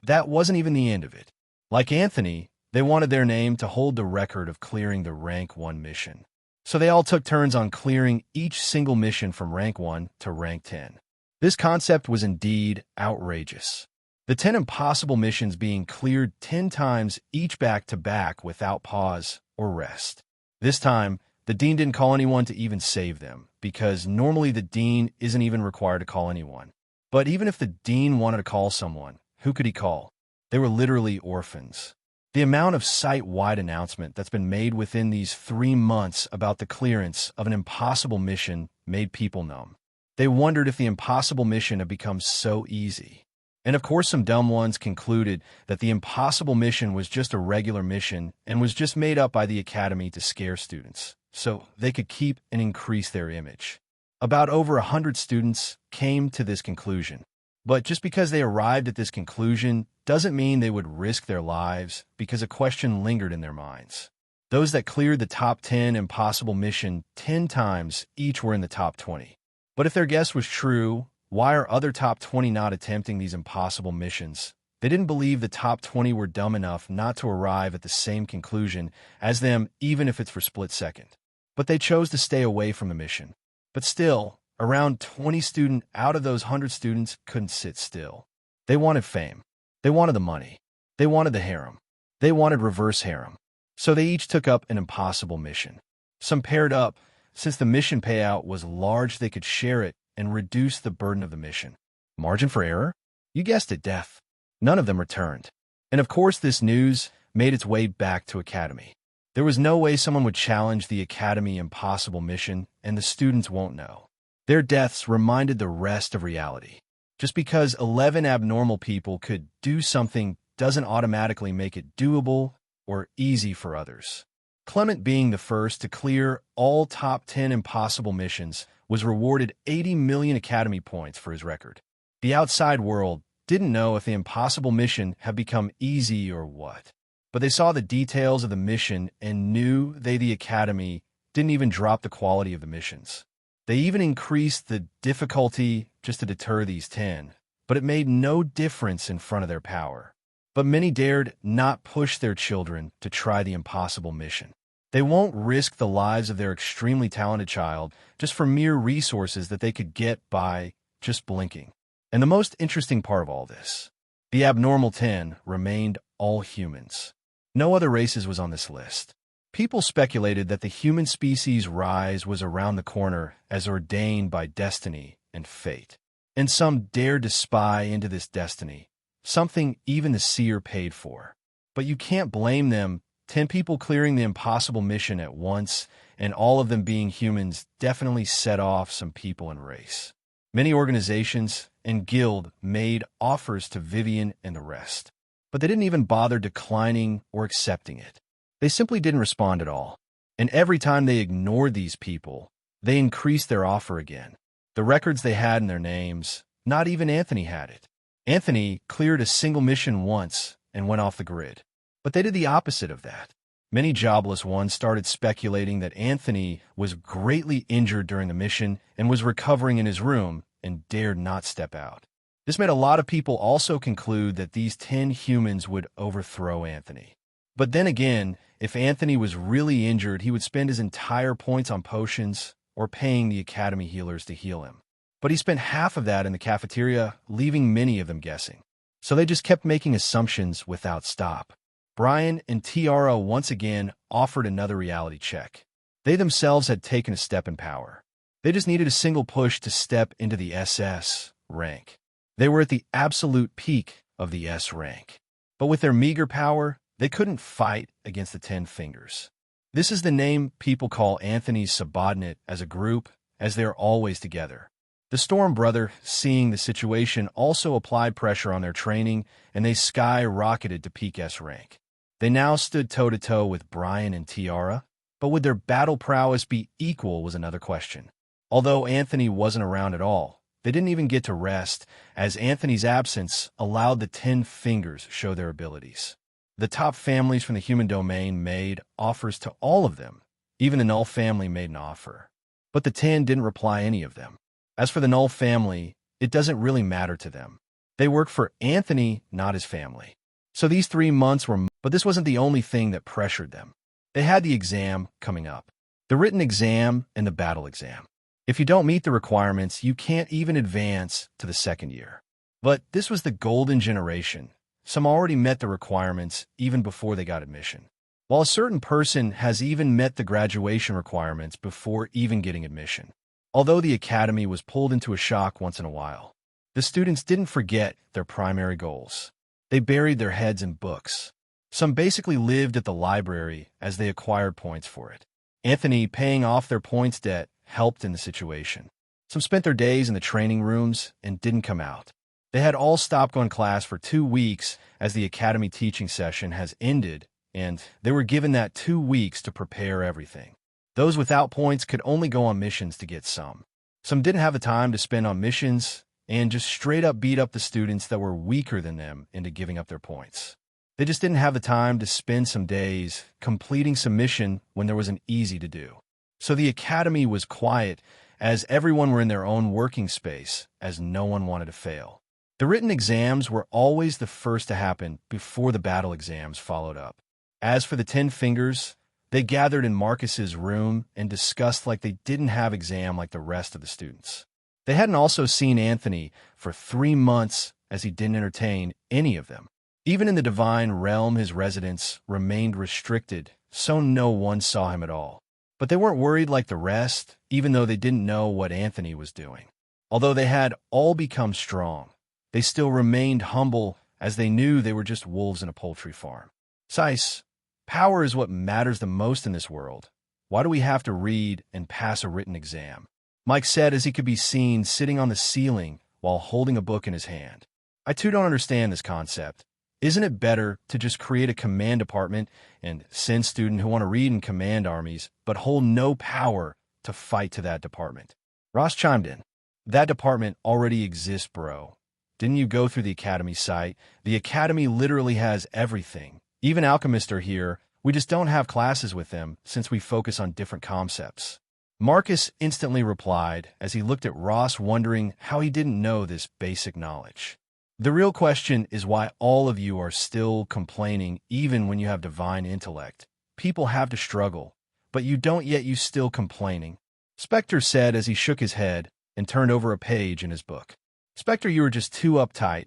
that wasn't even the end of it. Like Anthony, they wanted their name to hold the record of clearing the rank 1 mission. So they all took turns on clearing each single mission from rank 1 to rank 10. This concept was indeed outrageous. The 10 impossible missions being cleared 10 times each back-to-back without pause or rest. This time, the dean didn't call anyone to even save them, because normally the dean isn't even required to call anyone. But even if the dean wanted to call someone, who could he call? They were literally orphans. The amount of site-wide announcement that's been made within these 3 months about the clearance of an impossible mission made people numb. They wondered if the impossible mission had become so easy. And of course, some dumb ones concluded that the impossible mission was just a regular mission and was just made up by the academy to scare students, so they could keep and increase their image. About over 100 students came to this conclusion. But just because they arrived at this conclusion doesn't mean they would risk their lives, because a question lingered in their minds. Those that cleared the top 10 impossible mission 10 times each were in the top 20. But if their guess was true, why are other top 20 not attempting these impossible missions? They didn't believe the top 20 were dumb enough not to arrive at the same conclusion as them, even if it's for split second. But they chose to stay away from the mission. But still, around 20 students out of those 100 students couldn't sit still. They wanted fame. They wanted the money. They wanted the harem. They wanted reverse harem. So they each took up an impossible mission. Some paired up. Since the mission payout was large, they could share it and reduce the burden of the mission. Margin for error? You guessed it, death. None of them returned. And of course, this news made its way back to Academy. There was no way someone would challenge the Academy impossible mission, and the students won't know. Their deaths reminded the rest of reality. Just because 11 abnormal people could do something doesn't automatically make it doable or easy for others. Clement, being the first to clear all top 10 impossible missions, was rewarded 80 million Academy points for his record. The outside world didn't know if the impossible mission had become easy or what. But they saw the details of the mission and knew the Academy didn't even drop the quality of the missions. They even increased the difficulty just to deter these 10, but it made no difference in front of their power. But many dared not push their children to try the impossible mission. They won't risk the lives of their extremely talented child just for mere resources that they could get by just blinking. And the most interesting part of all this, the abnormal 10 remained all humans. No other races was on this list. People speculated that the human species' rise was around the corner as ordained by destiny and fate. And some dared to spy into this destiny, something even the seer paid for. But you can't blame them. 10 people clearing the impossible mission at once, and all of them being humans, definitely set off some people and race. Many organizations and guild made offers to Vivian and the rest, but they didn't even bother declining or accepting it. They simply didn't respond at all. And every time they ignored these people, they increased their offer again. The records they had in their names, not even Anthony had it. Anthony cleared a single mission once and went off the grid. But they did the opposite of that. Many jobless ones started speculating that Anthony was greatly injured during the mission and was recovering in his room and dared not step out. This made a lot of people also conclude that these 10 humans would overthrow Anthony. But then again, if Anthony was really injured, he would spend his entire points on potions or paying the Academy healers to heal him. But he spent half of that in the cafeteria, leaving many of them guessing. So they just kept making assumptions without stop. Brian and Tiara once again offered another reality check. They themselves had taken a step in power. They just needed a single push to step into the SS rank. They were at the absolute peak of the S rank. But with their meager power, they couldn't fight against the 10 fingers. This is the name people call Anthony's subordinate as a group, as they're always together. The Storm Brother, seeing the situation, also applied pressure on their training, and they skyrocketed to peak S rank. They now stood toe-to-toe with Brian and Tiara, but would their battle prowess be equal was another question. Although Anthony wasn't around at all, they didn't even get to rest, as Anthony's absence allowed the 10 fingers show their abilities. The top families from the human domain made offers to all of them. Even the Null family made an offer. But the 10 didn't reply any of them. As for the Null family, it doesn't really matter to them. They work for Anthony, not his family. So these 3 months were, but this wasn't the only thing that pressured them. They had the exam coming up, the written exam and the battle exam. If you don't meet the requirements, you can't even advance to the second year. But this was the golden generation. Some already met the requirements even before they got admission, while a certain person has even met the graduation requirements before even getting admission. Although the academy was pulled into a shock once in a while, the students didn't forget their primary goals. They buried their heads in books. Some basically lived at the library as they acquired points for it. Anthony, paying off their points debt, helped in the situation. Some spent their days in the training rooms and didn't come out. They had all stopped going to class for 2 weeks as the academy teaching session has ended, and they were given that 2 weeks to prepare everything. Those without points could only go on missions to get some. Some didn't have the time to spend on missions and just straight up beat up the students that were weaker than them into giving up their points. They just didn't have the time to spend some days completing some mission when there was an easy to do. So the academy was quiet as everyone were in their own working space, as no one wanted to fail. The written exams were always the first to happen before the battle exams followed up. As for the 10 fingers, they gathered in Marcus's room and discussed like they didn't have exam like the rest of the students. They hadn't also seen Anthony for 3 months as he didn't entertain any of them. Even in the divine realm, his residence remained restricted, so no one saw him at all. But they weren't worried like the rest, even though they didn't know what Anthony was doing. Although they had all become strong, they still remained humble as they knew they were just wolves in a poultry farm. Sice, power is what matters the most in this world. Why do we have to read and pass a written exam? Mike said as he could be seen sitting on the ceiling while holding a book in his hand. I too don't understand this concept. Isn't it better to just create a command department and send students who want to read in command armies but hold no power to fight to that department? Ross chimed in. That department already exists, bro. Didn't you go through the academy site? The academy literally has everything. Even alchemists are here. We just don't have classes with them since we focus on different concepts. Marcus instantly replied as he looked at Ross, wondering how he didn't know this basic knowledge. The real question is why all of you are still complaining even when you have divine intellect. People have to struggle, but you don't, yet you still complaining. Spectre said as he shook his head and turned over a page in his book. Spectre, you were just too uptight.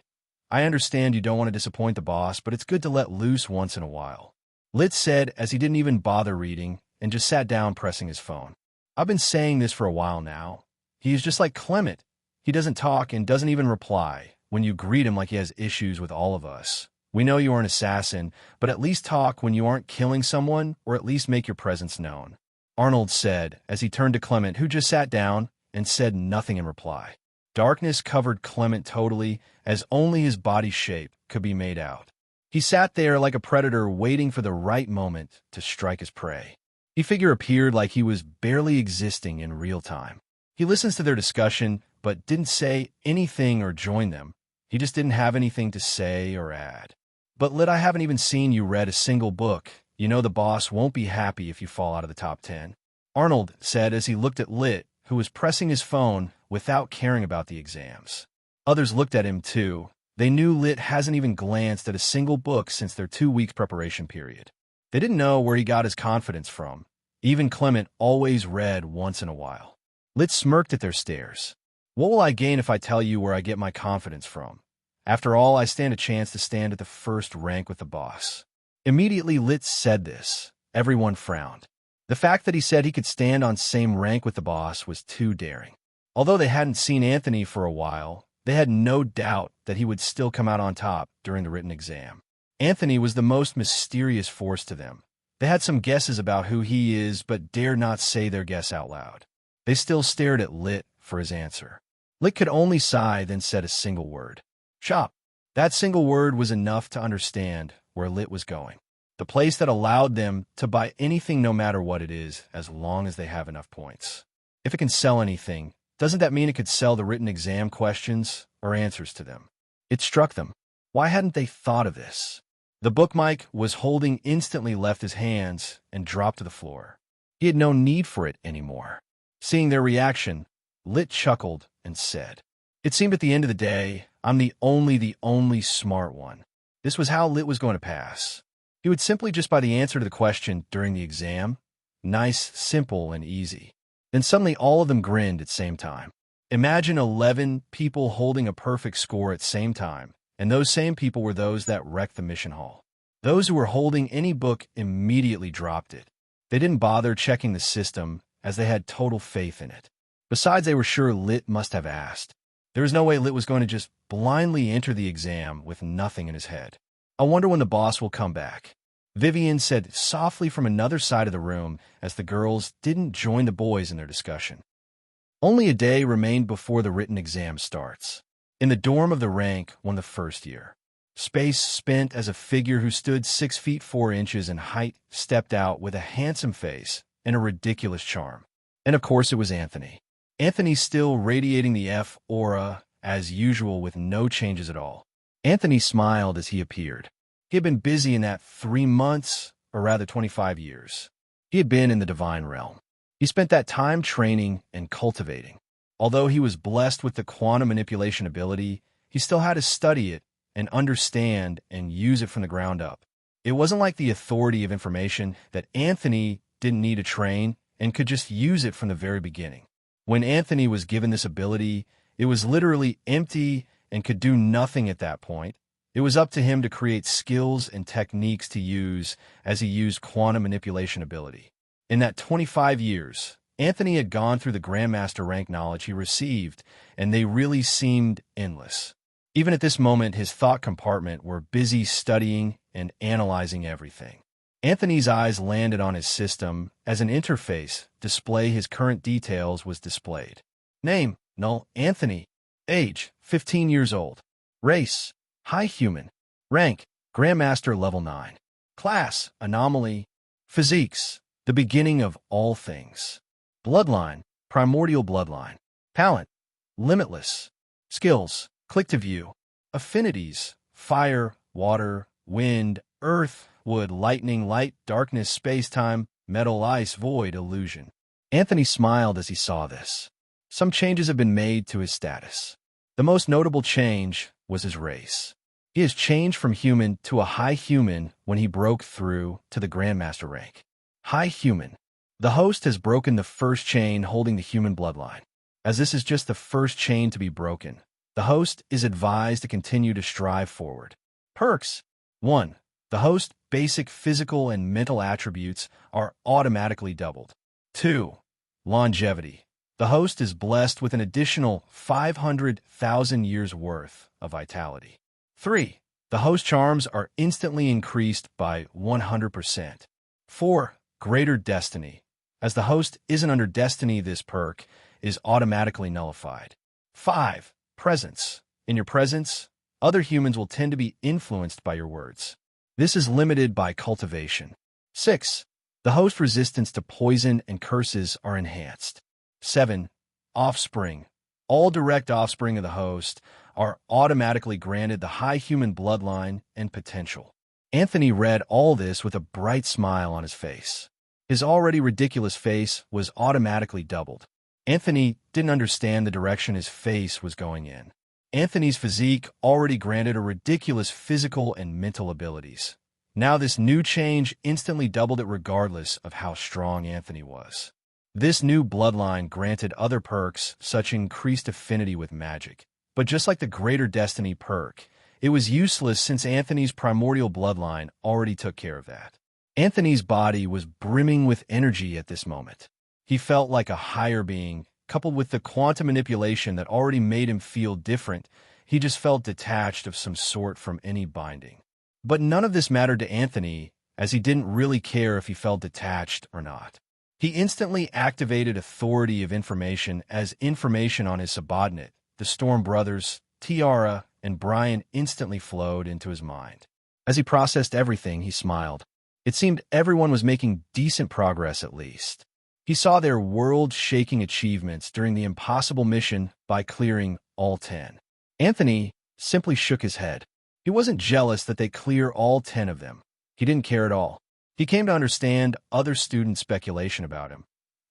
I understand you don't want to disappoint the boss, but it's good to let loose once in a while. Lit said as he didn't even bother reading and just sat down pressing his phone. I've been saying this for a while now. He is just like Clement. He doesn't talk and doesn't even reply when you greet him like he has issues with all of us. We know you are an assassin, but at least talk when you aren't killing someone, or at least make your presence known. Arnold said as he turned to Clement, who just sat down and said nothing in reply. Darkness covered Clement totally, as only his body shape could be made out. He sat there like a predator waiting for the right moment to strike his prey. He figure appeared like he was barely existing in real time. He listens to their discussion, but didn't say anything or join them. He just didn't have anything to say or add. But Lit, I haven't even seen you read a single book. You know the boss won't be happy if you fall out of the top 10. Arnold said as he looked at Lit, who was pressing his phone without caring about the exams. Others looked at him too. They knew Lit hasn't even glanced at a single book since their 2-week preparation period. They didn't know where he got his confidence from. Even Clement always read once in a while. Lit smirked at their stares. What will I gain if I tell you where I get my confidence from? After all, I stand a chance to stand at the first rank with the boss. Immediately Lit said this. Everyone frowned. The fact that he said he could stand on same rank with the boss was too daring. Although they hadn't seen Anthony for a while, they had no doubt that he would still come out on top during the written exam. Anthony was the most mysterious force to them. They had some guesses about who he is, but dared not say their guess out loud. They still stared at Lit for his answer. Lit could only sigh, then said a single word. Shop. That single word was enough to understand where Lit was going. The place that allowed them to buy anything no matter what it is, as long as they have enough points. If it can sell anything, doesn't that mean it could sell the written exam questions or answers to them? It struck them. Why hadn't they thought of this? The book Mike was holding instantly left his hands and dropped to the floor. He had no need for it anymore. Seeing their reaction, Lit chuckled and said, It seemed at the end of the day, I'm the only smart one. This was how Lit was going to pass. He would simply just buy the answer to the question during the exam. Nice, simple, and easy. Then suddenly all of them grinned at the same time. Imagine 11 people holding a perfect score at the same time, and those same people were those that wrecked the mission hall. Those who were holding any book immediately dropped it. They didn't bother checking the system, as they had total faith in it. Besides, they were sure Lit must have asked. There was no way Lit was going to just blindly enter the exam with nothing in his head. I wonder when the boss will come back. Vivian said softly from another side of the room as the girls didn't join the boys in their discussion. Only a day remained before the written exam starts. In the dorm of the rank won the first year. Space spent as a figure who stood 6 feet 4 inches in height stepped out with a handsome face and a ridiculous charm. And of course it was Anthony. Anthony still radiating the F aura as usual with no changes at all. Anthony smiled as he appeared. He had been busy in that 3 months, or rather 25 years. He had been in the divine realm. He spent that time training and cultivating. Although he was blessed with the quantum manipulation ability, he still had to study it and understand and use it from the ground up. It wasn't like the authority of information that Anthony didn't need to train and could just use it from the very beginning. When Anthony was given this ability, it was literally empty and could do nothing at that point. It was up to him to create skills and techniques to use as he used quantum manipulation ability. In that 25 years, Anthony had gone through the Grandmaster rank knowledge he received, and they really seemed endless. Even at this moment, his thought compartment were busy studying and analyzing everything. Anthony's eyes landed on his system as an interface display his current details was displayed. Name, null, Anthony. Age, 15 years old. Race, high human. Rank, Grandmaster level 9. Class, anomaly. Physiques, the beginning of all things. Bloodline, primordial bloodline. Talent, limitless. Skills, click to view. Affinities, fire, water, wind, earth, wood, lightning, light, darkness, space-time, metal, ice, void, illusion. Anthony smiled as he saw this. Some changes have been made to his status. The most notable change was his race. He has changed from human to a high human when he broke through to the Grandmaster rank. High human. The host has broken the first chain holding the human bloodline. As this is just the first chain to be broken, the host is advised to continue to strive forward. Perks. 1. The host's basic physical and mental attributes are automatically doubled. 2. Longevity. The host is blessed with an additional 500,000 years worth of vitality. 3. The host charms are instantly increased by 100%. 4. Greater destiny. As the host isn't under destiny, this perk is automatically nullified. 5. Presence. In your presence, other humans will tend to be influenced by your words. This is limited by cultivation. 6. The host resistance to poison and curses are enhanced. 7. Offspring. All direct offspring of the host are automatically granted the high human bloodline and potential. Anthony read all this with a bright smile on his face. His already ridiculous face was automatically doubled. Anthony didn't understand the direction his face was going in. Anthony's physique already granted a ridiculous physical and mental abilities. Now this new change instantly doubled it regardless of how strong Anthony was. This new bloodline granted other perks such increased affinity with magic. But just like the Greater Destiny perk, it was useless since Anthony's primordial bloodline already took care of that. Anthony's body was brimming with energy at this moment. He felt like a higher being, coupled with the quantum manipulation that already made him feel different. He just felt detached of some sort from any binding. But none of this mattered to Anthony, as he didn't really care if he felt detached or not. He instantly activated authority of information as information on his subordinate, the Storm brothers, Tiara, and Brian instantly flowed into his mind. As he processed everything, he smiled. It seemed everyone was making decent progress at least. He saw their world-shaking achievements during the impossible mission by clearing all 10. Anthony simply shook his head. He wasn't jealous that they clear all 10 of them. He didn't care at all. He came to understand other students' speculation about him,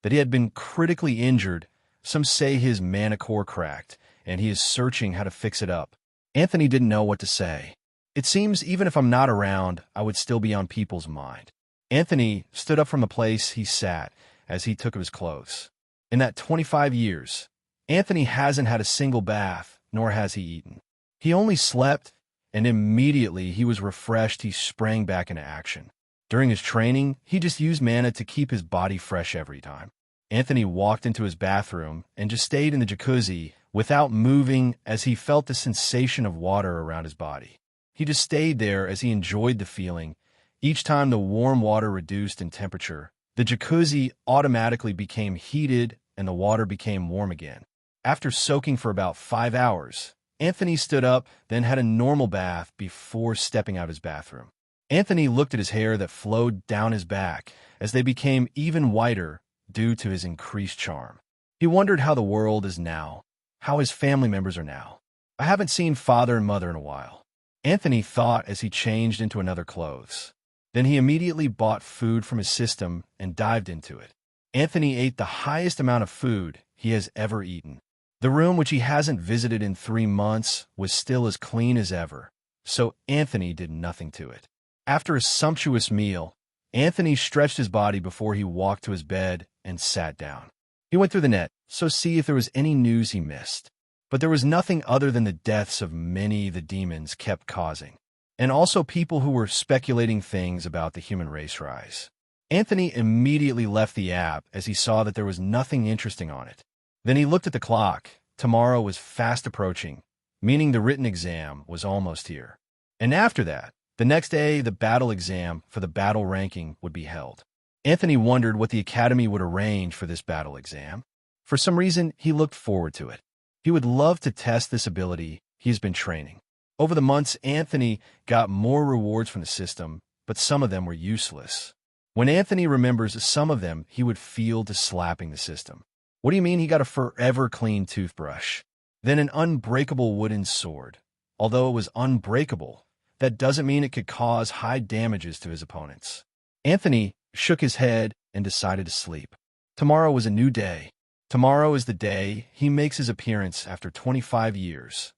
that he had been critically injured. Some say his mana core cracked, and he is searching how to fix it up. Anthony didn't know what to say. It seems even if I'm not around, I would still be on people's mind. Anthony stood up from the place he sat as he took of his clothes. In that 25 years, Anthony hasn't had a single bath, nor has he eaten. He only slept, and immediately he was refreshed. He sprang back into action. During his training, he just used mana to keep his body fresh every time. Anthony walked into his bathroom and just stayed in the jacuzzi without moving as he felt the sensation of water around his body. He just stayed there as he enjoyed the feeling. Each time the warm water reduced in temperature, the jacuzzi automatically became heated and the water became warm again. After soaking for about 5 hours, Anthony stood up, then had a normal bath before stepping out his bathroom. Anthony looked at his hair that flowed down his back as they became even whiter due to his increased charm. He wondered how the world is now, how his family members are now. I haven't seen father and mother in a while, Anthony thought as he changed into another clothes. Then he immediately bought food from his system and dived into it. Anthony ate the highest amount of food he has ever eaten. The room, which he hasn't visited in 3 months, was still as clean as ever, so Anthony did nothing to it. After a sumptuous meal, Anthony stretched his body before he walked to his bed and sat down. He went through the net, so see if there was any news he missed. But there was nothing other than the deaths of many the demons kept causing, and also people who were speculating things about the human race rise. Anthony immediately left the app as he saw that there was nothing interesting on it. Then he looked at the clock. Tomorrow was fast approaching, meaning the written exam was almost here. And after that, the next day, the battle exam for the battle ranking would be held. Anthony wondered what the Academy would arrange for this battle exam. For some reason, he looked forward to it. He would love to test this ability he's been training. Over the months, Anthony got more rewards from the system, but some of them were useless. When Anthony remembers some of them, he would feel to slapping the system. What do you mean he got a forever clean toothbrush? Then an unbreakable wooden sword. Although it was unbreakable, that doesn't mean it could cause high damages to his opponents. Anthony shook his head and decided to sleep. Tomorrow was a new day. Tomorrow is the day he makes his appearance after 25 years,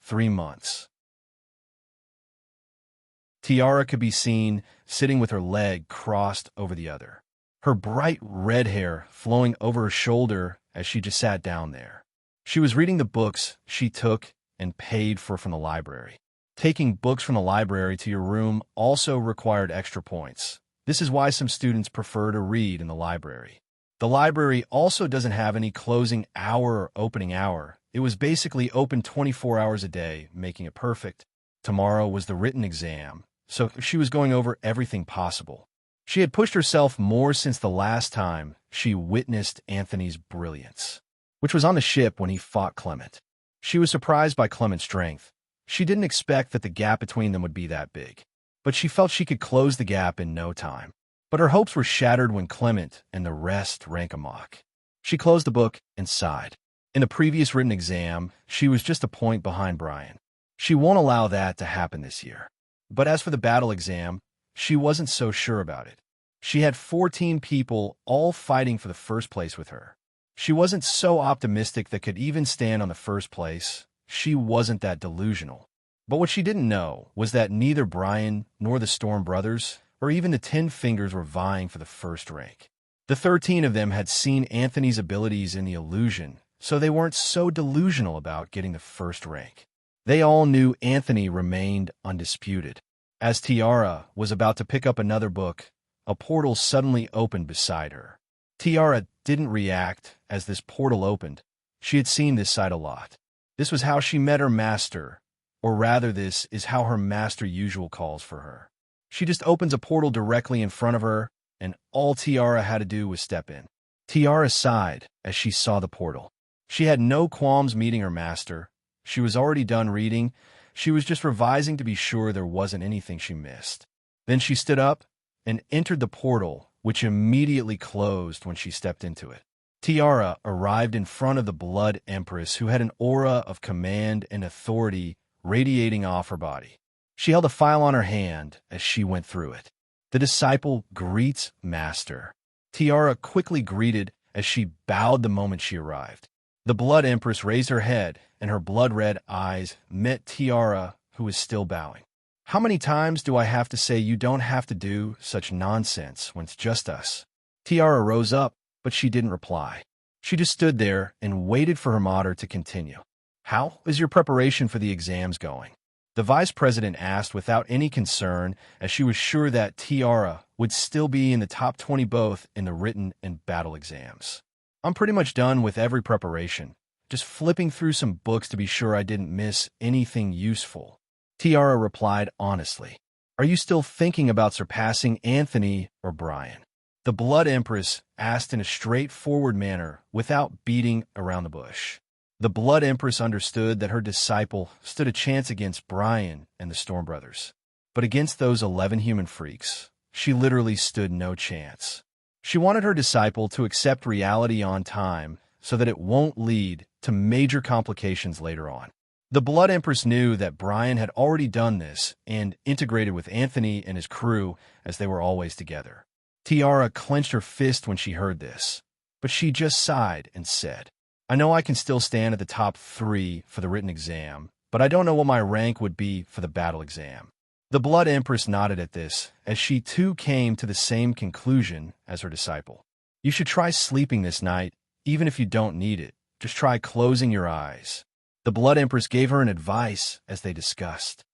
3 months. Tiara could be seen sitting with her leg crossed over the other, her bright red hair flowing over her shoulder as she just sat down there. She was reading the books she took and paid for from the library. Taking books from the library to your room also required extra points. This is why some students prefer to read in the library. The library also doesn't have any closing hour or opening hour. It was basically open 24 hours a day, making it perfect. Tomorrow was the written exam, so she was going over everything possible. She had pushed herself more since the last time she witnessed Anthony's brilliance, which was on the ship when he fought Clement. She was surprised by Clement's strength. She didn't expect that the gap between them would be that big, but she felt she could close the gap in no time. But her hopes were shattered when Clement and the rest rank amok. She closed the book and sighed. In the previous written exam, she was just a point behind Brian. She won't allow that to happen this year. But as for the battle exam, she wasn't so sure about it. She had 14 people all fighting for the first place with her. She wasn't so optimistic that could even stand on the first place. She wasn't that delusional. But what she didn't know was that neither Brian nor the Storm brothers or even the 10 Fingers were vying for the first rank. The 13 of them had seen Anthony's abilities in the illusion, so they weren't so delusional about getting the first rank. They all knew Anthony remained undisputed. As Tiara was about to pick up another book, a portal suddenly opened beside her. Tiara didn't react as this portal opened. She had seen this sight a lot. This was how she met her master, or rather this is how her master usually calls for her. She just opens a portal directly in front of her, and all Tiara had to do was step in. Tiara sighed as she saw the portal. She had no qualms meeting her master. She was already done reading. She was just revising to be sure there wasn't anything she missed. Then she stood up and entered the portal, which immediately closed when she stepped into it. Tiara arrived in front of the Blood Empress, who had an aura of command and authority radiating off her body. She held a file on her hand as she went through it. The disciple greets Master. Tiara quickly greeted as she bowed the moment she arrived. The Blood Empress raised her head, and her blood-red eyes met Tiara, who was still bowing. How many times do I have to say you don't have to do such nonsense when it's just us? Tiara rose up, but she didn't reply. She just stood there and waited for her mater to continue. "How is your preparation for the exams going?" The vice president asked without any concern, as she was sure that Tiara would still be in the top 20 both in the written and battle exams. "I'm pretty much done with every preparation. Just flipping through some books to be sure I didn't miss anything useful," Tiara replied honestly. "Are you still thinking about surpassing Anthony or Brian?" The Blood Empress asked in a straightforward manner without beating around the bush. The Blood Empress understood that her disciple stood a chance against Brian and the Storm Brothers. But against those 11 human freaks, she literally stood no chance. She wanted her disciple to accept reality on time so that it won't lead to major complications later on. The Blood Empress knew that Brian had already done this and integrated with Anthony and his crew as they were always together. Tiara clenched her fist when she heard this, but she just sighed and said, "I know I can still stand at the top 3 for the written exam, but I don't know what my rank would be for the battle exam." The Blood Empress nodded at this, as she too came to the same conclusion as her disciple. "You should try sleeping this night, even if you don't need it. Just try closing your eyes." The Blood Empress gave her an advice as they discussed.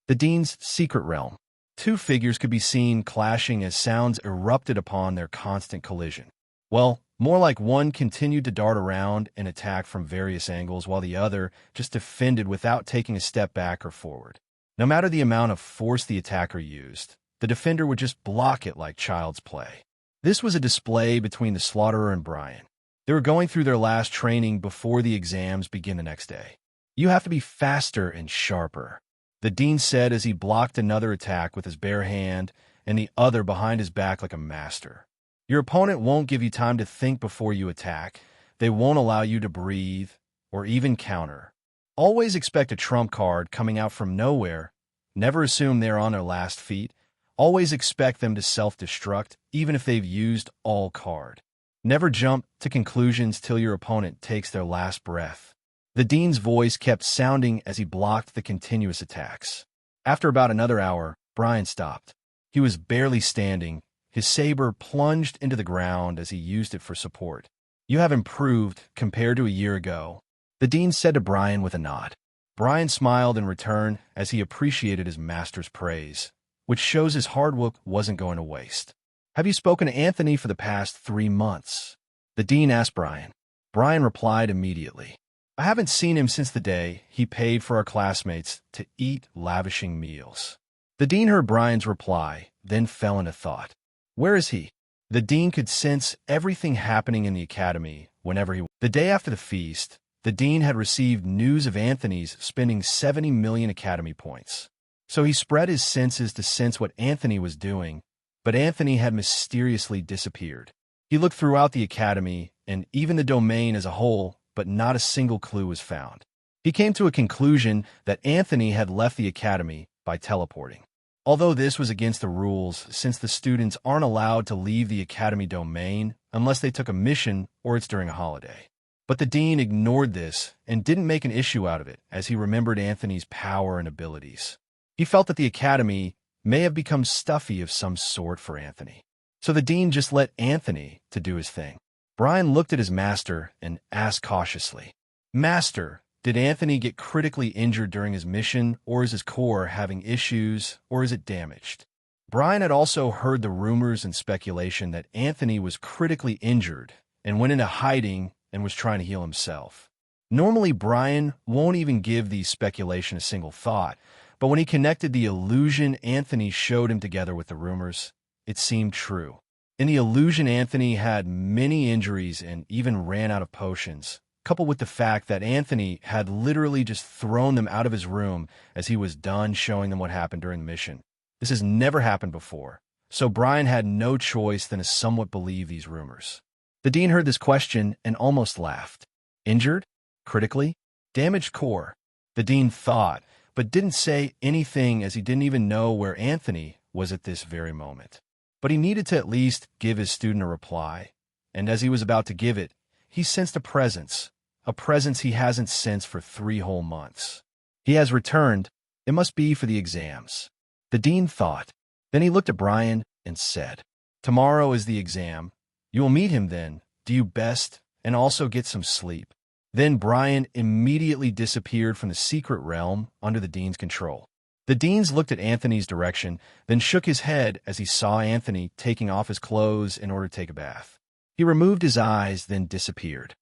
The Dean's secret realm. 2 figures could be seen clashing as sounds erupted upon their constant collision. Well, more like one continued to dart around and attack from various angles while the other just defended without taking a step back or forward. No matter the amount of force the attacker used, the defender would just block it like child's play. This was a display between the Slaughterer and Brian. They were going through their last training before the exams begin the next day. "You have to be faster and sharper," the Dean said as he blocked another attack with his bare hand and the other behind his back like a master. "Your opponent won't give you time to think before you attack. They won't allow you to breathe or even counter. Always expect a trump card coming out from nowhere. Never assume they're on their last feet. Always expect them to self-destruct, even if they've used all card. Never jump to conclusions till your opponent takes their last breath." The Dean's voice kept sounding as he blocked the continuous attacks. After about another hour, Brian stopped. He was barely standing. His saber plunged into the ground as he used it for support. "You have improved compared to a year ago," the Dean said to Brian with a nod. Brian smiled in return as he appreciated his master's praise, which shows his hard work wasn't going to waste. "Have you spoken to Anthony for the past 3 months?" the Dean asked Brian. Brian replied immediately, "I haven't seen him since the day he paid for our classmates to eat lavishing meals." The Dean heard Brian's reply, then fell into thought. Where is he? The Dean could sense everything happening in the academy whenever he... The day after the feast, the Dean had received news of Anthony's spending 70 million academy points. So he spread his senses to sense what Anthony was doing, but Anthony had mysteriously disappeared. He looked throughout the academy and even the domain as a whole, but not a single clue was found. He came to a conclusion that Anthony had left the academy by teleporting. Although this was against the rules, since the students aren't allowed to leave the academy domain unless they took a mission or it's during a holiday. But the Dean ignored this and didn't make an issue out of it as he remembered Anthony's power and abilities. He felt that the academy may have become stuffy of some sort for Anthony. So the Dean just let Anthony to do his thing. Brian looked at his master and asked cautiously, "Master, did Anthony get critically injured during his mission, or is his core having issues, or is it damaged?" Brian had also heard the rumors and speculation that Anthony was critically injured and went into hiding and was trying to heal himself. Normally, Brian won't even give these speculation a single thought, but when he connected the illusion Anthony showed him together with the rumors, it seemed true. In the illusion, Anthony had many injuries and even ran out of potions, coupled with the fact that Anthony had literally just thrown them out of his room as he was done showing them what happened during the mission. This has never happened before, so Brian had no choice than to somewhat believe these rumors. The Dean heard this question and almost laughed. Injured? Critically? Damaged core? The Dean thought, but didn't say anything as he didn't even know where Anthony was at this very moment. But he needed to at least give his student a reply, and as he was about to give it, he sensed a presence he hasn't sensed for 3 whole months. He has returned. It must be for the exams. The Dean thought. Then he looked at Brian and said, "Tomorrow is the exam. You will meet him then. Do your best and also get some sleep. Then Brian immediately disappeared from the secret realm under the dean's control. The deans looked at Anthony's direction, then shook his head as he saw Anthony taking off his clothes in order to take a bath. He removed his eyes, then disappeared.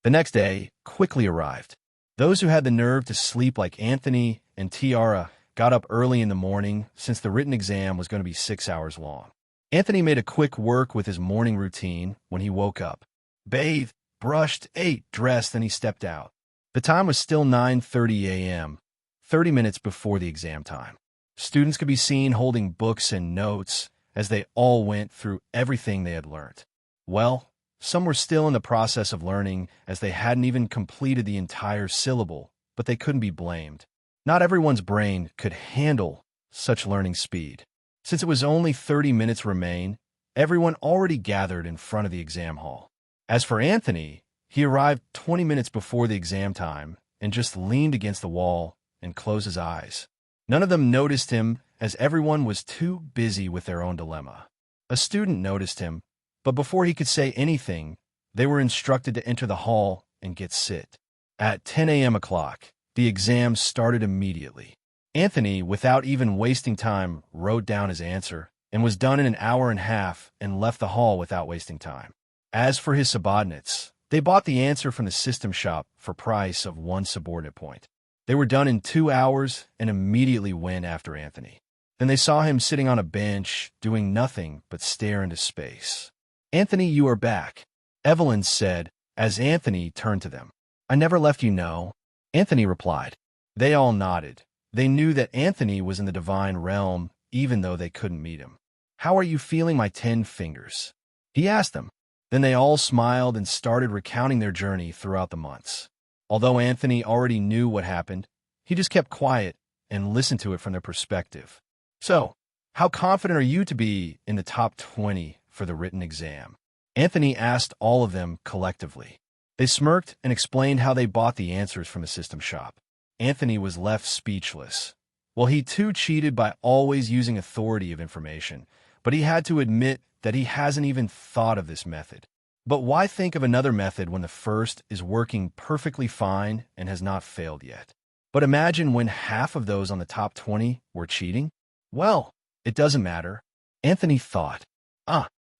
The next day quickly arrived. Those who had the nerve to sleep like Anthony and Tiara got up early in the morning since the written exam was going to be 6 hours long. Anthony made a quick work with his morning routine when he woke up. Bathed, brushed, ate, dressed, and he stepped out. The time was still 9:30 a.m., 30 minutes before the exam time. Students could be seen holding books and notes as they all went through everything they had learned. Well, some were still in the process of learning as they hadn't even completed the entire syllable, but they couldn't be blamed. Not everyone's brain could handle such learning speed. Since it was only 30 minutes remain, everyone already gathered in front of the exam hall. As for Anthony, he arrived 20 minutes before the exam time and just leaned against the wall and closed his eyes. None of them noticed him as everyone was too busy with their own dilemma. A student noticed him, but before he could say anything, they were instructed to enter the hall and get sit. At 10 a.m. o'clock, the exam started immediately. Anthony, without even wasting time, wrote down his answer and was done in an hour and a half and left the hall without wasting time. As for his subordinates, they bought the answer from the system shop for price of 1 subordinate point. They were done in 2 hours and immediately went after Anthony. Then they saw him sitting on a bench, doing nothing but stare into space. "Anthony, you are back," Evelyn said as Anthony turned to them. "I never left you, no." Anthony replied. They all nodded. They knew that Anthony was in the divine realm, even though they couldn't meet him. "How are you feeling, my 10 fingers?" he asked them. Then they all smiled and started recounting their journey throughout the months. Although Anthony already knew what happened, he just kept quiet and listened to it from their perspective. "So, how confident are you to be in the top 20 for the written exam?" Anthony asked all of them collectively. They smirked and explained how they bought the answers from the system shop. Anthony was left speechless. Well, he too cheated by always using authority of information, but he had to admit that he hasn't even thought of this method. But why think of another method when the first is working perfectly fine and has not failed yet? But imagine when half of those on the top 20 were cheating? Well, it doesn't matter. Anthony thought,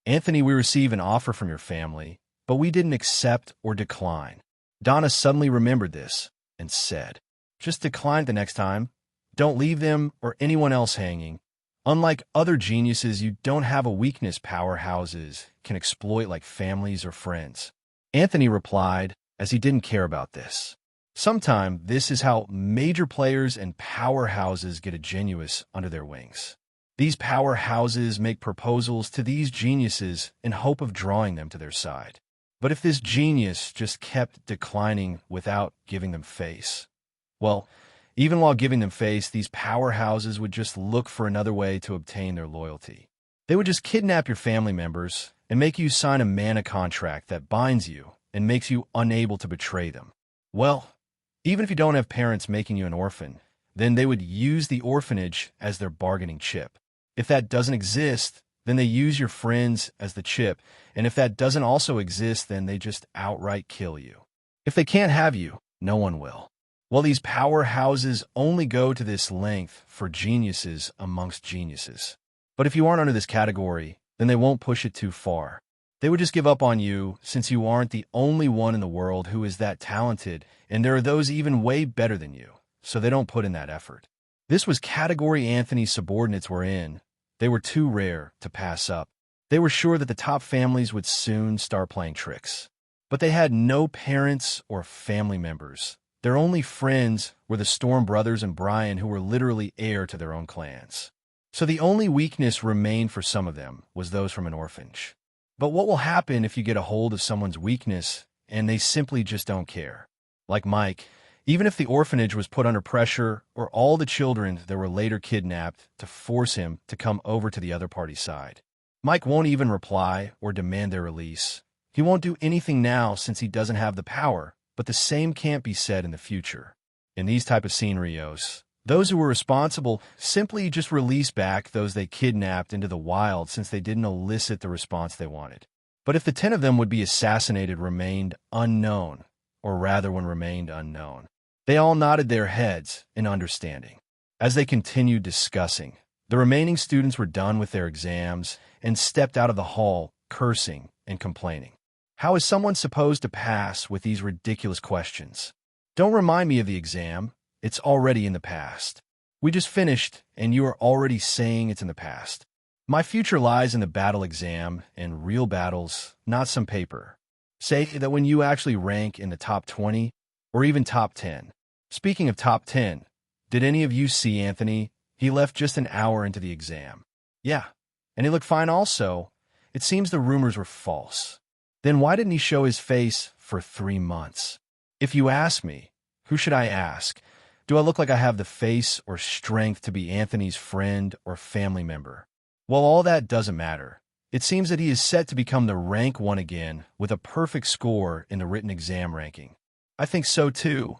Anthony, we receive an offer from your family, but we didn't accept or decline. Donna suddenly remembered this and said, "Just decline the next time. Don't leave them or anyone else hanging. Unlike other geniuses, you don't have a weakness powerhouses can exploit like families or friends." Anthony replied, as he didn't care about this. Sometime this is how major players and powerhouses get a genius under their wings. These powerhouses make proposals to these geniuses in hope of drawing them to their side. But if this genius just kept declining without giving them face, well, even while giving them face, these powerhouses would just look for another way to obtain their loyalty. They would just kidnap your family members and make you sign a mana contract that binds you and makes you unable to betray them. Well, even if you don't have parents making you an orphan, then they would use the orphanage as their bargaining chip. If that doesn't exist, then they use your friends as the chip, and if that doesn't also exist, then they just outright kill you. If they can't have you, no one will. Well, these powerhouses only go to this length for geniuses amongst geniuses. But if you aren't under this category, then they won't push it too far. They would just give up on you since you aren't the only one in the world who is that talented, and there are those even way better than you, so they don't put in that effort. This was category Anthony's subordinates were in. They were too rare to pass up. They were sure that the top families would soon start playing tricks. But they had no parents or family members. Their only friends were the Storm brothers and Brian, who were literally heir to their own clans. So the only weakness remained for some of them was those from an orphanage. But what will happen if you get a hold of someone's weakness and they simply just don't care? Like Mike, even if the orphanage was put under pressure or all the children that were later kidnapped to force him to come over to the other party's side, Mike won't even reply or demand their release. He won't do anything now since he doesn't have the power. But the same can't be said in the future. In these type of scenarios, those who were responsible simply just release back those they kidnapped into the wild since they didn't elicit the response they wanted. But if the 10 of them would be assassinated remained unknown, or rather when remained unknown. They all nodded their heads in understanding. As they continued discussing, the remaining students were done with their exams and stepped out of the hall, cursing and complaining. How is someone supposed to pass with these ridiculous questions? Don't remind me of the exam. It's already in the past. We just finished, and you are already saying it's in the past. My future lies in the battle exam and real battles, not some paper. Say that when you actually rank in the top 20 or even top 10. Speaking of top 10, did any of you see Anthony? He left just an hour into the exam. Yeah, and he looked fine also. It seems the rumors were false. Then why didn't he show his face for 3 months? If you ask me, who should I ask? Do I look like I have the face or strength to be Anthony's friend or family member? Well, all that doesn't matter. It seems that he is set to become the rank 1 again with a perfect score in the written exam ranking. I think so too.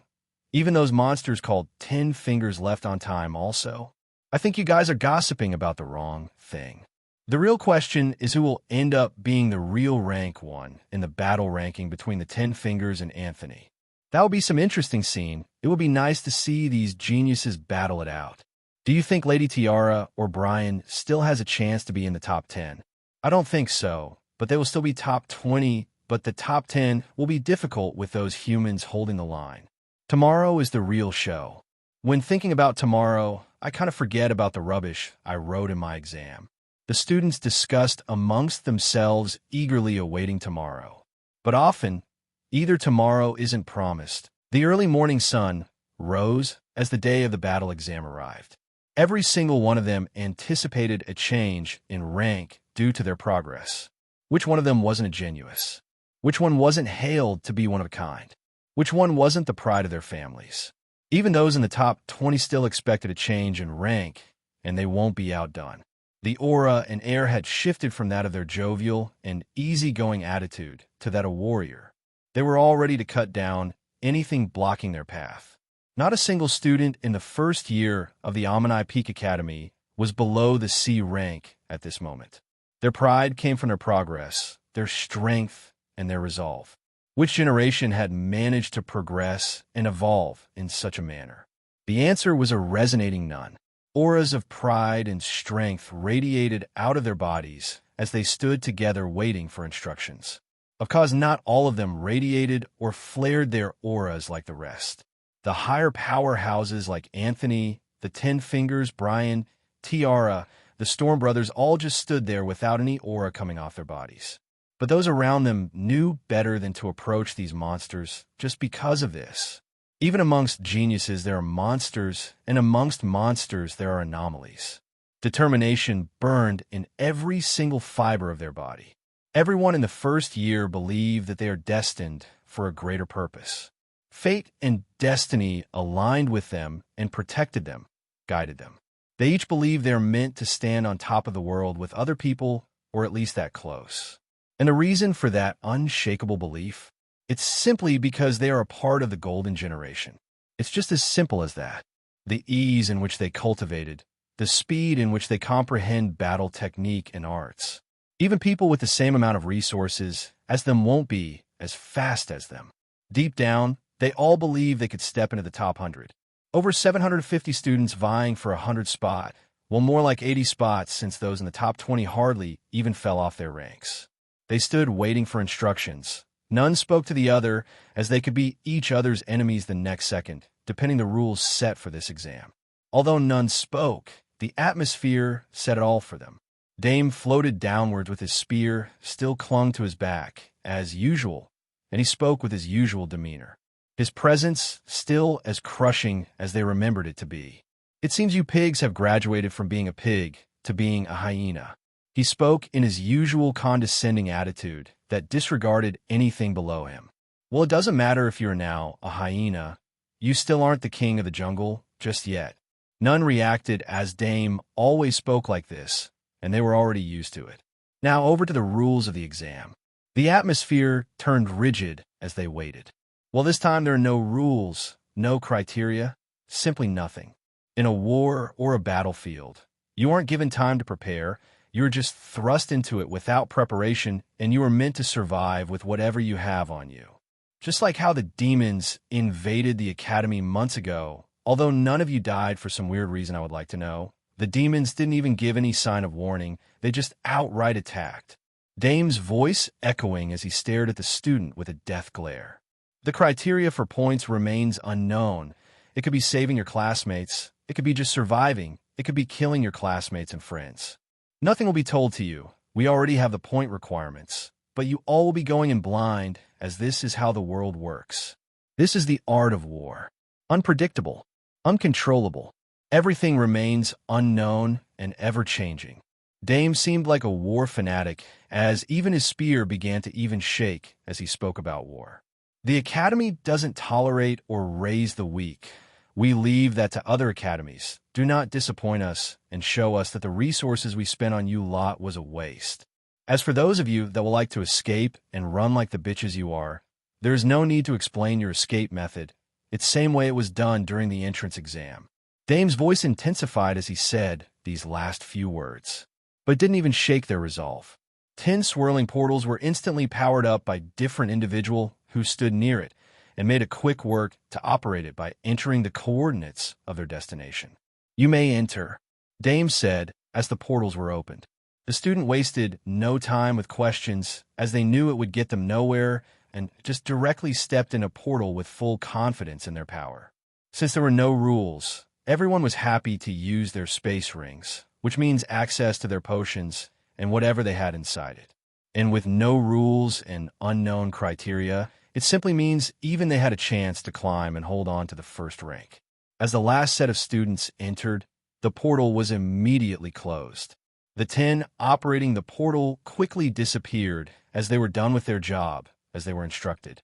Even those monsters called 10 Fingers Left on Time also. I think you guys are gossiping about the wrong thing. The real question is who will end up being the real rank 1 in the battle ranking between the 10 Fingers and Anthony. That would be some interesting scene. It would be nice to see these geniuses battle it out. Do you think Lady Tiara or Brian still has a chance to be in the top 10? I don't think so, but they will still be top 20, but the top 10 will be difficult with those humans holding the line. Tomorrow is the real show. When thinking about tomorrow, I kind of forget about the rubbish I wrote in my exam. The students discussed amongst themselves, eagerly awaiting tomorrow. But often, either tomorrow isn't promised. The early morning sun rose as the day of the battle exam arrived. Every single one of them anticipated a change in rank due to their progress. Which one of them wasn't a genius? Which one wasn't hailed to be one of a kind? Which one wasn't the pride of their families? Even those in the top 20 still expected a change in rank, and they won't be outdone. The aura and air had shifted from that of their jovial and easygoing attitude to that of warrior. They were all ready to cut down anything blocking their path. Not a single student in the first year of the Ammonite Peak Academy was below the C rank at this moment. Their pride came from their progress, their strength, and their resolve. Which generation had managed to progress and evolve in such a manner? The answer was a resonating none. Auras of pride and strength radiated out of their bodies as they stood together waiting for instructions. Of course, not all of them radiated or flared their auras like the rest. The higher powerhouses like Anthony, the 10 Fingers, Brian, Tiara, the Storm Brothers all just stood there without any aura coming off their bodies. But those around them knew better than to approach these monsters just because of this. Even amongst geniuses there are monsters, and amongst monsters there are anomalies. Determination burned in every single fiber of their body. Everyone in the first year believed that they are destined for a greater purpose. Fate and destiny aligned with them and protected them, guided them. They each believe they are meant to stand on top of the world with other people, or at least that close. And the reason for that unshakable belief? It's simply because they are a part of the golden generation. It's just as simple as that. The ease in which they cultivated, the speed in which they comprehend battle technique and arts. Even people with the same amount of resources as them won't be as fast as them. Deep down, they all believe they could step into the top 100. Over 750 students vying for a 100 spot, well, more like 80 spots since those in the top 20 hardly even fell off their ranks. They stood waiting for instructions. None spoke to the other, as they could be each other's enemies the next second, depending the rules set for this exam. Although none spoke, the atmosphere said it all for them. Dame floated downwards with his spear, still clung to his back, as usual, and he spoke with his usual demeanor. His presence still as crushing as they remembered it to be. It seems you pigs have graduated from being a pig to being a hyena. He spoke in his usual condescending attitude that disregarded anything below him. Well, it doesn't matter if you're now a hyena. You still aren't the king of the jungle just yet. None reacted, as Dame always spoke like this, and they were already used to it. Now over to the rules of the exam. The atmosphere turned rigid as they waited. Well, this time there are no rules, no criteria, simply nothing. In a war or a battlefield, you aren't given time to prepare, You were just thrust into it without preparation, and you were meant to survive with whatever you have on you. Just like how the demons invaded the academy months ago, although none of you died for some weird reason I would like to know, the demons didn't even give any sign of warning. They just outright attacked. Dame's voice echoing as he stared at the student with a death glare. The criteria for points remains unknown. It could be saving your classmates. It could be just surviving. It could be killing your classmates and friends. Nothing will be told to you. We already have the point requirements. But you all will be going in blind, as this is how the world works. This is the art of war. Unpredictable. Uncontrollable. Everything remains unknown and ever-changing. Dame seemed like a war fanatic, as even his spear began to even shake as he spoke about war. The academy doesn't tolerate or raise the weak. We leave that to other academies. Do not disappoint us and show us that the resources we spent on you lot was a waste. As for those of you that will like to escape and run like the bitches you are, there is no need to explain your escape method. It's the same way it was done during the entrance exam. Dame's voice intensified as he said these last few words, but it didn't even shake their resolve. 10 swirling portals were instantly powered up by different individuals who stood near it and made a quick work to operate it by entering the coordinates of their destination. You may enter, Dame said as the portals were opened. The student wasted no time with questions, as they knew it would get them nowhere, and just directly stepped in a portal with full confidence in their power. Since there were no rules, everyone was happy to use their space rings, which means access to their potions and whatever they had inside it. And with no rules and unknown criteria, it simply means even they had a chance to climb and hold on to the first rank. As the last set of students entered, the portal was immediately closed. The 10 operating the portal quickly disappeared as they were done with their job, as they were instructed.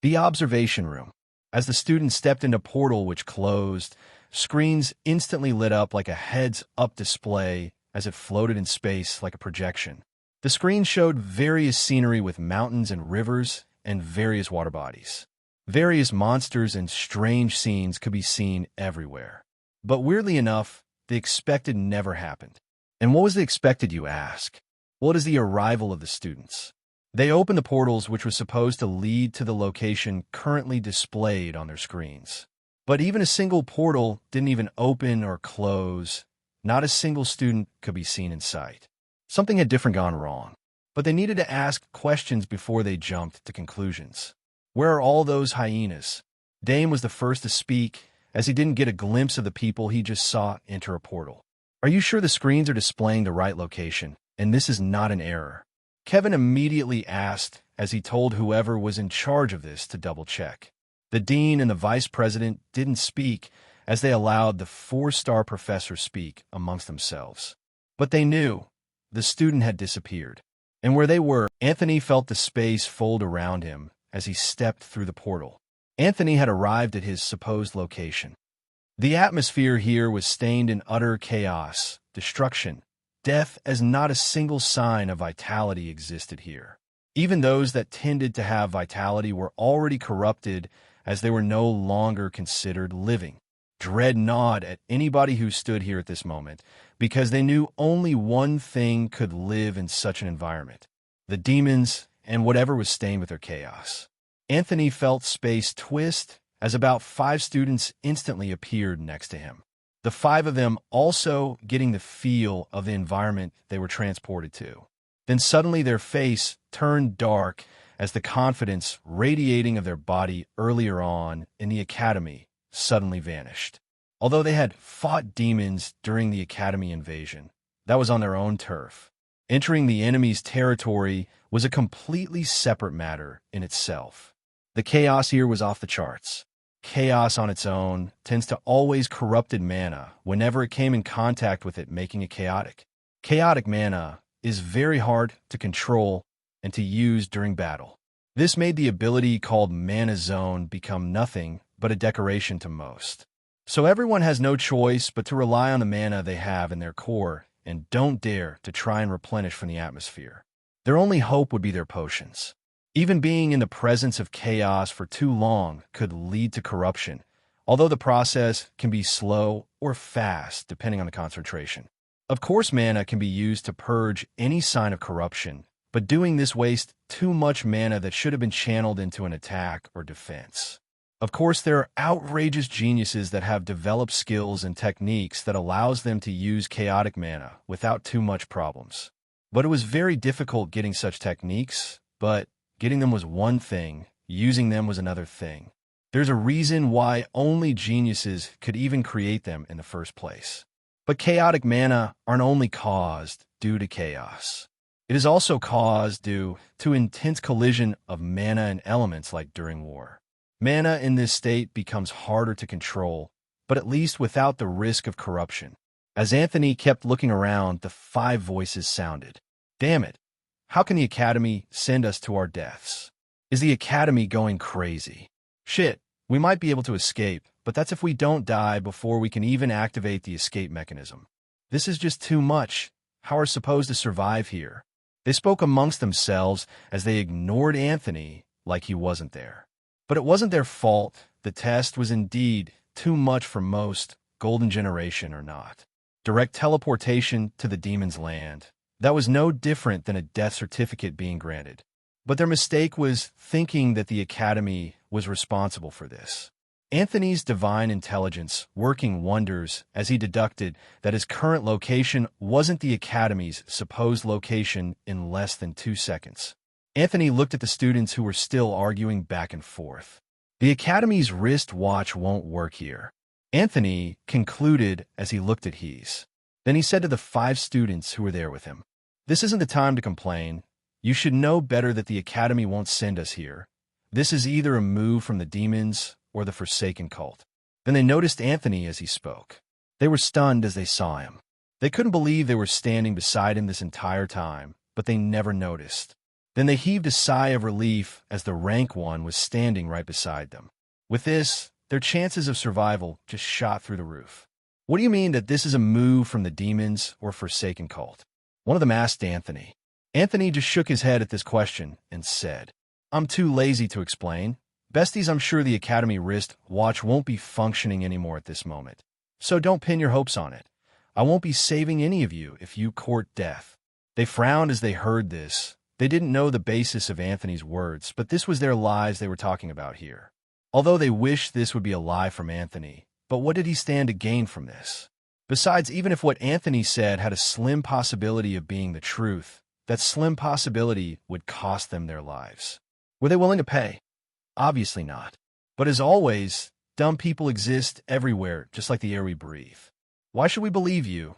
The observation room. As the students stepped into portal which closed, screens instantly lit up like a heads-up display as it floated in space like a projection. The screen showed various scenery with mountains and rivers and various water bodies. Various monsters and strange scenes could be seen everywhere. But weirdly enough, the expected never happened. And what was the expected, you ask? Well, it is the arrival of the students. They opened the portals which was supposed to lead to the location currently displayed on their screens. But even a single portal didn't even open or close. Not a single student could be seen in sight. Something had gone wrong. But they needed to ask questions before they jumped to conclusions. Where are all those hyenas? Dame was the first to speak, as he didn't get a glimpse of the people he just saw enter a portal. Are you sure the screens are displaying the right location, and this is not an error? Kevin immediately asked, as he told whoever was in charge of this to double-check. The dean and the vice president didn't speak, as they allowed the 4-star professor speak amongst themselves. But they knew the student had disappeared. And where they were, Anthony felt the space fold around him as he stepped through the portal. Anthony had arrived at his supposed location. The atmosphere here was stained in utter chaos, destruction, death, as not a single sign of vitality existed here. Even those that tended to have vitality were already corrupted, as they were no longer considered living. Dread gnawed at anybody who stood here at this moment, because they knew only one thing could live in such an environment: the demons and whatever was stained with their chaos. Anthony felt space twist as about 5 students instantly appeared next to him. The 5 of them also getting the feel of the environment they were transported to. Then suddenly their face turned dark as the confidence radiating of their body earlier on in the academy suddenly vanished. Although they had fought demons during the academy invasion, that was on their own turf. Entering the enemy's territory was a completely separate matter in itself. The chaos here was off the charts. Chaos on its own tends to always corrupted mana whenever it came in contact with it, making it chaotic. Chaotic mana is very hard to control and to use during battle. This made the ability called Mana Zone become nothing but a decoration to most. So everyone has no choice but to rely on the mana they have in their core and don't dare to try and replenish from the atmosphere. Their only hope would be their potions. Even being in the presence of chaos for too long could lead to corruption, although the process can be slow or fast depending on the concentration. Of course, mana can be used to purge any sign of corruption, but doing this wastes too much mana that should have been channeled into an attack or defense. Of course, there are outrageous geniuses that have developed skills and techniques that allows them to use chaotic mana without too much problems. But it was very difficult getting such techniques, but getting them was one thing, using them was another thing. There's a reason why only geniuses could even create them in the first place. But chaotic mana aren't only caused due to chaos. It is also caused due to intense collision of mana and elements like during war. Mana in this state becomes harder to control, but at least without the risk of corruption. As Anthony kept looking around, the 5 voices sounded. Damn it! How can the Academy send us to our deaths? Is the Academy going crazy? Shit, we might be able to escape, but that's if we don't die before we can even activate the escape mechanism. This is just too much. How are we supposed to survive here? They spoke amongst themselves as they ignored Anthony like he wasn't there. But it wasn't their fault. The test was indeed too much for most, Golden Generation or not. Direct teleportation to the demon's land. That was no different than a death certificate being granted. But their mistake was thinking that the Academy was responsible for this. Anthony's divine intelligence working wonders as he deducted that his current location wasn't the Academy's supposed location in less than 2 seconds. Anthony looked at the students who were still arguing back and forth. The Academy's wristwatch won't work here, Anthony concluded as he looked at Hees. Then he said to the 5 students who were there with him, "This isn't the time to complain. You should know better that the Academy won't send us here. This is either a move from the demons or the Forsaken cult." Then they noticed Anthony as he spoke. They were stunned as they saw him. They couldn't believe they were standing beside him this entire time, but they never noticed. Then they heaved a sigh of relief as the rank 1 was standing right beside them. With this, their chances of survival just shot through the roof. "What do you mean that this is a move from the demons or Forsaken cult?" one of them asked Anthony. Anthony just shook his head at this question and said, "I'm too lazy to explain. Besties, I'm sure the Academy wrist watch won't be functioning anymore at this moment. So don't pin your hopes on it. I won't be saving any of you if you court death." They frowned as they heard this. They didn't know the basis of Anthony's words, but this was their lives they were talking about here. Although they wished this would be a lie from Anthony, but what did he stand to gain from this? Besides, even if what Anthony said had a slim possibility of being the truth, that slim possibility would cost them their lives. Were they willing to pay? Obviously not. But as always, dumb people exist everywhere, just like the air we breathe. Why should we believe you?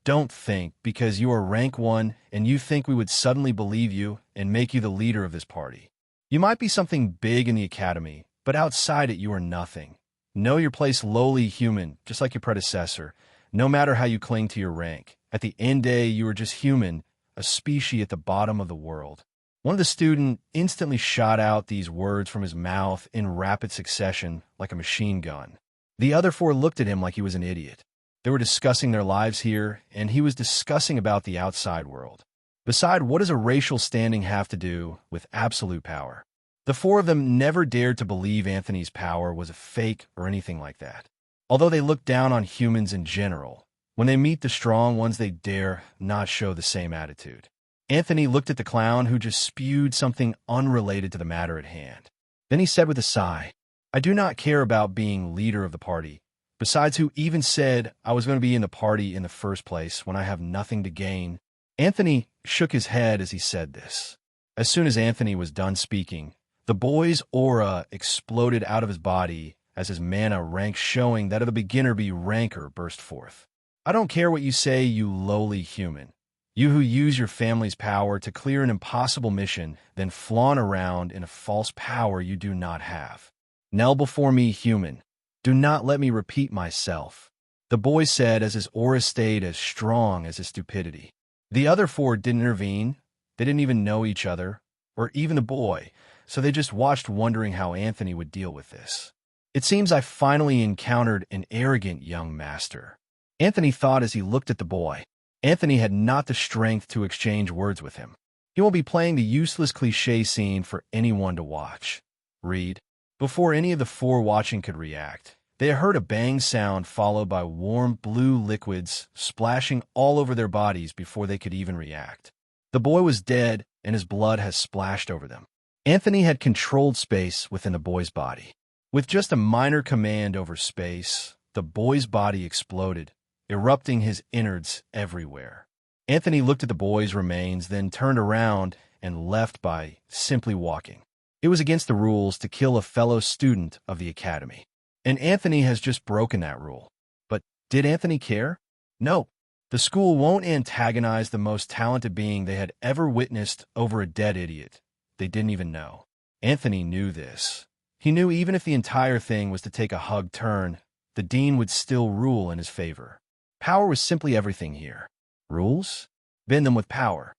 Don't think because you are rank 1 and you think we would suddenly believe you and make you the leader of this party. You might be something big in the Academy, but outside it you are nothing. Know your place, lowly human, just like your predecessor. No matter how you cling to your rank, at the end day you are just human, a species at the bottom of the world. One of the students instantly shot out these words from his mouth in rapid succession like a machine gun. The other 4 looked at him like he was an idiot. They were discussing their lives here, and he was discussing about the outside world. Besides, what does a racial standing have to do with absolute power? The 4 of them never dared to believe Anthony's power was a fake or anything like that. Although they look down on humans in general, when they meet the strong ones they dare not show the same attitude. Anthony looked at the clown who just spewed something unrelated to the matter at hand. Then he said with a sigh, "I do not care about being leader of the party. Besides, who even said I was going to be in the party in the first place when I have nothing to gain?" Anthony shook his head as he said this. As soon as Anthony was done speaking, the boy's aura exploded out of his body as his mana rank showing that of the beginner be rancor burst forth. "I don't care what you say, you lowly human. You who use your family's power to clear an impossible mission, then flaunt around in a false power you do not have. Kneel before me, human. Do not let me repeat myself," the boy said as his aura stayed as strong as his stupidity. The other 4 didn't intervene. They didn't even know each other, or even the boy, so they just watched wondering how Anthony would deal with this. "It seems I finally encountered an arrogant young master," Anthony thought as he looked at the boy. Anthony had not the strength to exchange words with him. He won't be playing the useless cliché scene for anyone to watch. Read. Before any of the 4 watching could react, They heard a bang sound followed by warm blue liquids splashing all over their bodies before they could even react. The boy was dead, and his blood has splashed over them. Anthony had controlled space within the boy's body. With just a minor command over space, the boy's body exploded, erupting his innards everywhere. Anthony looked at the boy's remains, then turned around and left by simply walking. It was against the rules to kill a fellow student of the academy. And Anthony has just broken that rule. But did Anthony care? No. The school won't antagonize the most talented being they had ever witnessed over a dead idiot they didn't even know. Anthony knew this. He knew even if the entire thing was to take a hug turn, the dean would still rule in his favor. Power was simply everything here. Rules? Bend them with power.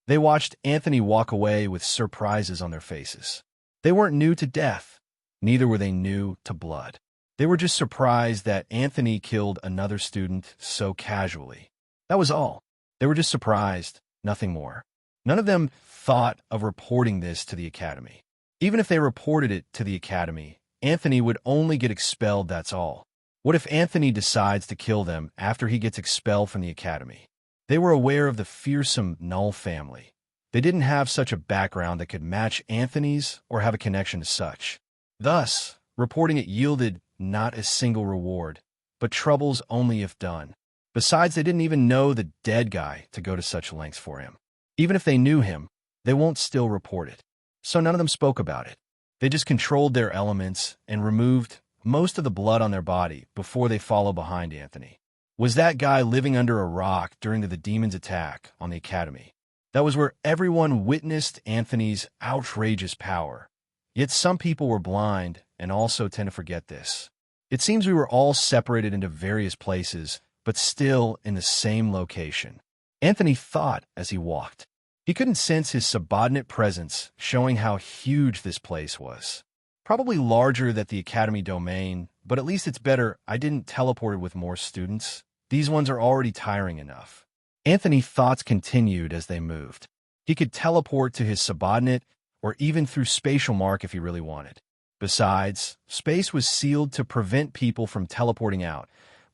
They watched Anthony walk away with surprises on their faces. They weren't new to death. Neither were they new to blood. They were just surprised that Anthony killed another student so casually. That was all. They were just surprised, nothing more. None of them thought of reporting this to the academy. Even if they reported it to the academy, Anthony would only get expelled, that's all. What if Anthony decides to kill them after he gets expelled from the academy? They were aware of the fearsome Null family. They didn't have such a background that could match Anthony's or have a connection to such. Thus, reporting it yielded not a single reward, but troubles only if done. Besides, they didn't even know the dead guy to go to such lengths for him. Even if they knew him, they won't still report it. So none of them spoke about it. They just controlled their elements and removed most of the blood on their body before they follow behind Anthony. Was that guy living under a rock during the demon's attack on the academy? That was where everyone witnessed Anthony's outrageous power. Yet some people were blind and also tend to forget this. It seems we were all separated into various places, but still in the same location. Anthony thought as he walked. He couldn't sense his subordinate presence, showing how huge this place was. Probably larger than the academy domain, but at least it's better I didn't teleport with more students. These ones are already tiring enough. Anthony's thoughts continued as they moved. He could teleport to his subordinate or even through spatial mark if he really wanted. Besides, space was sealed to prevent people from teleporting out,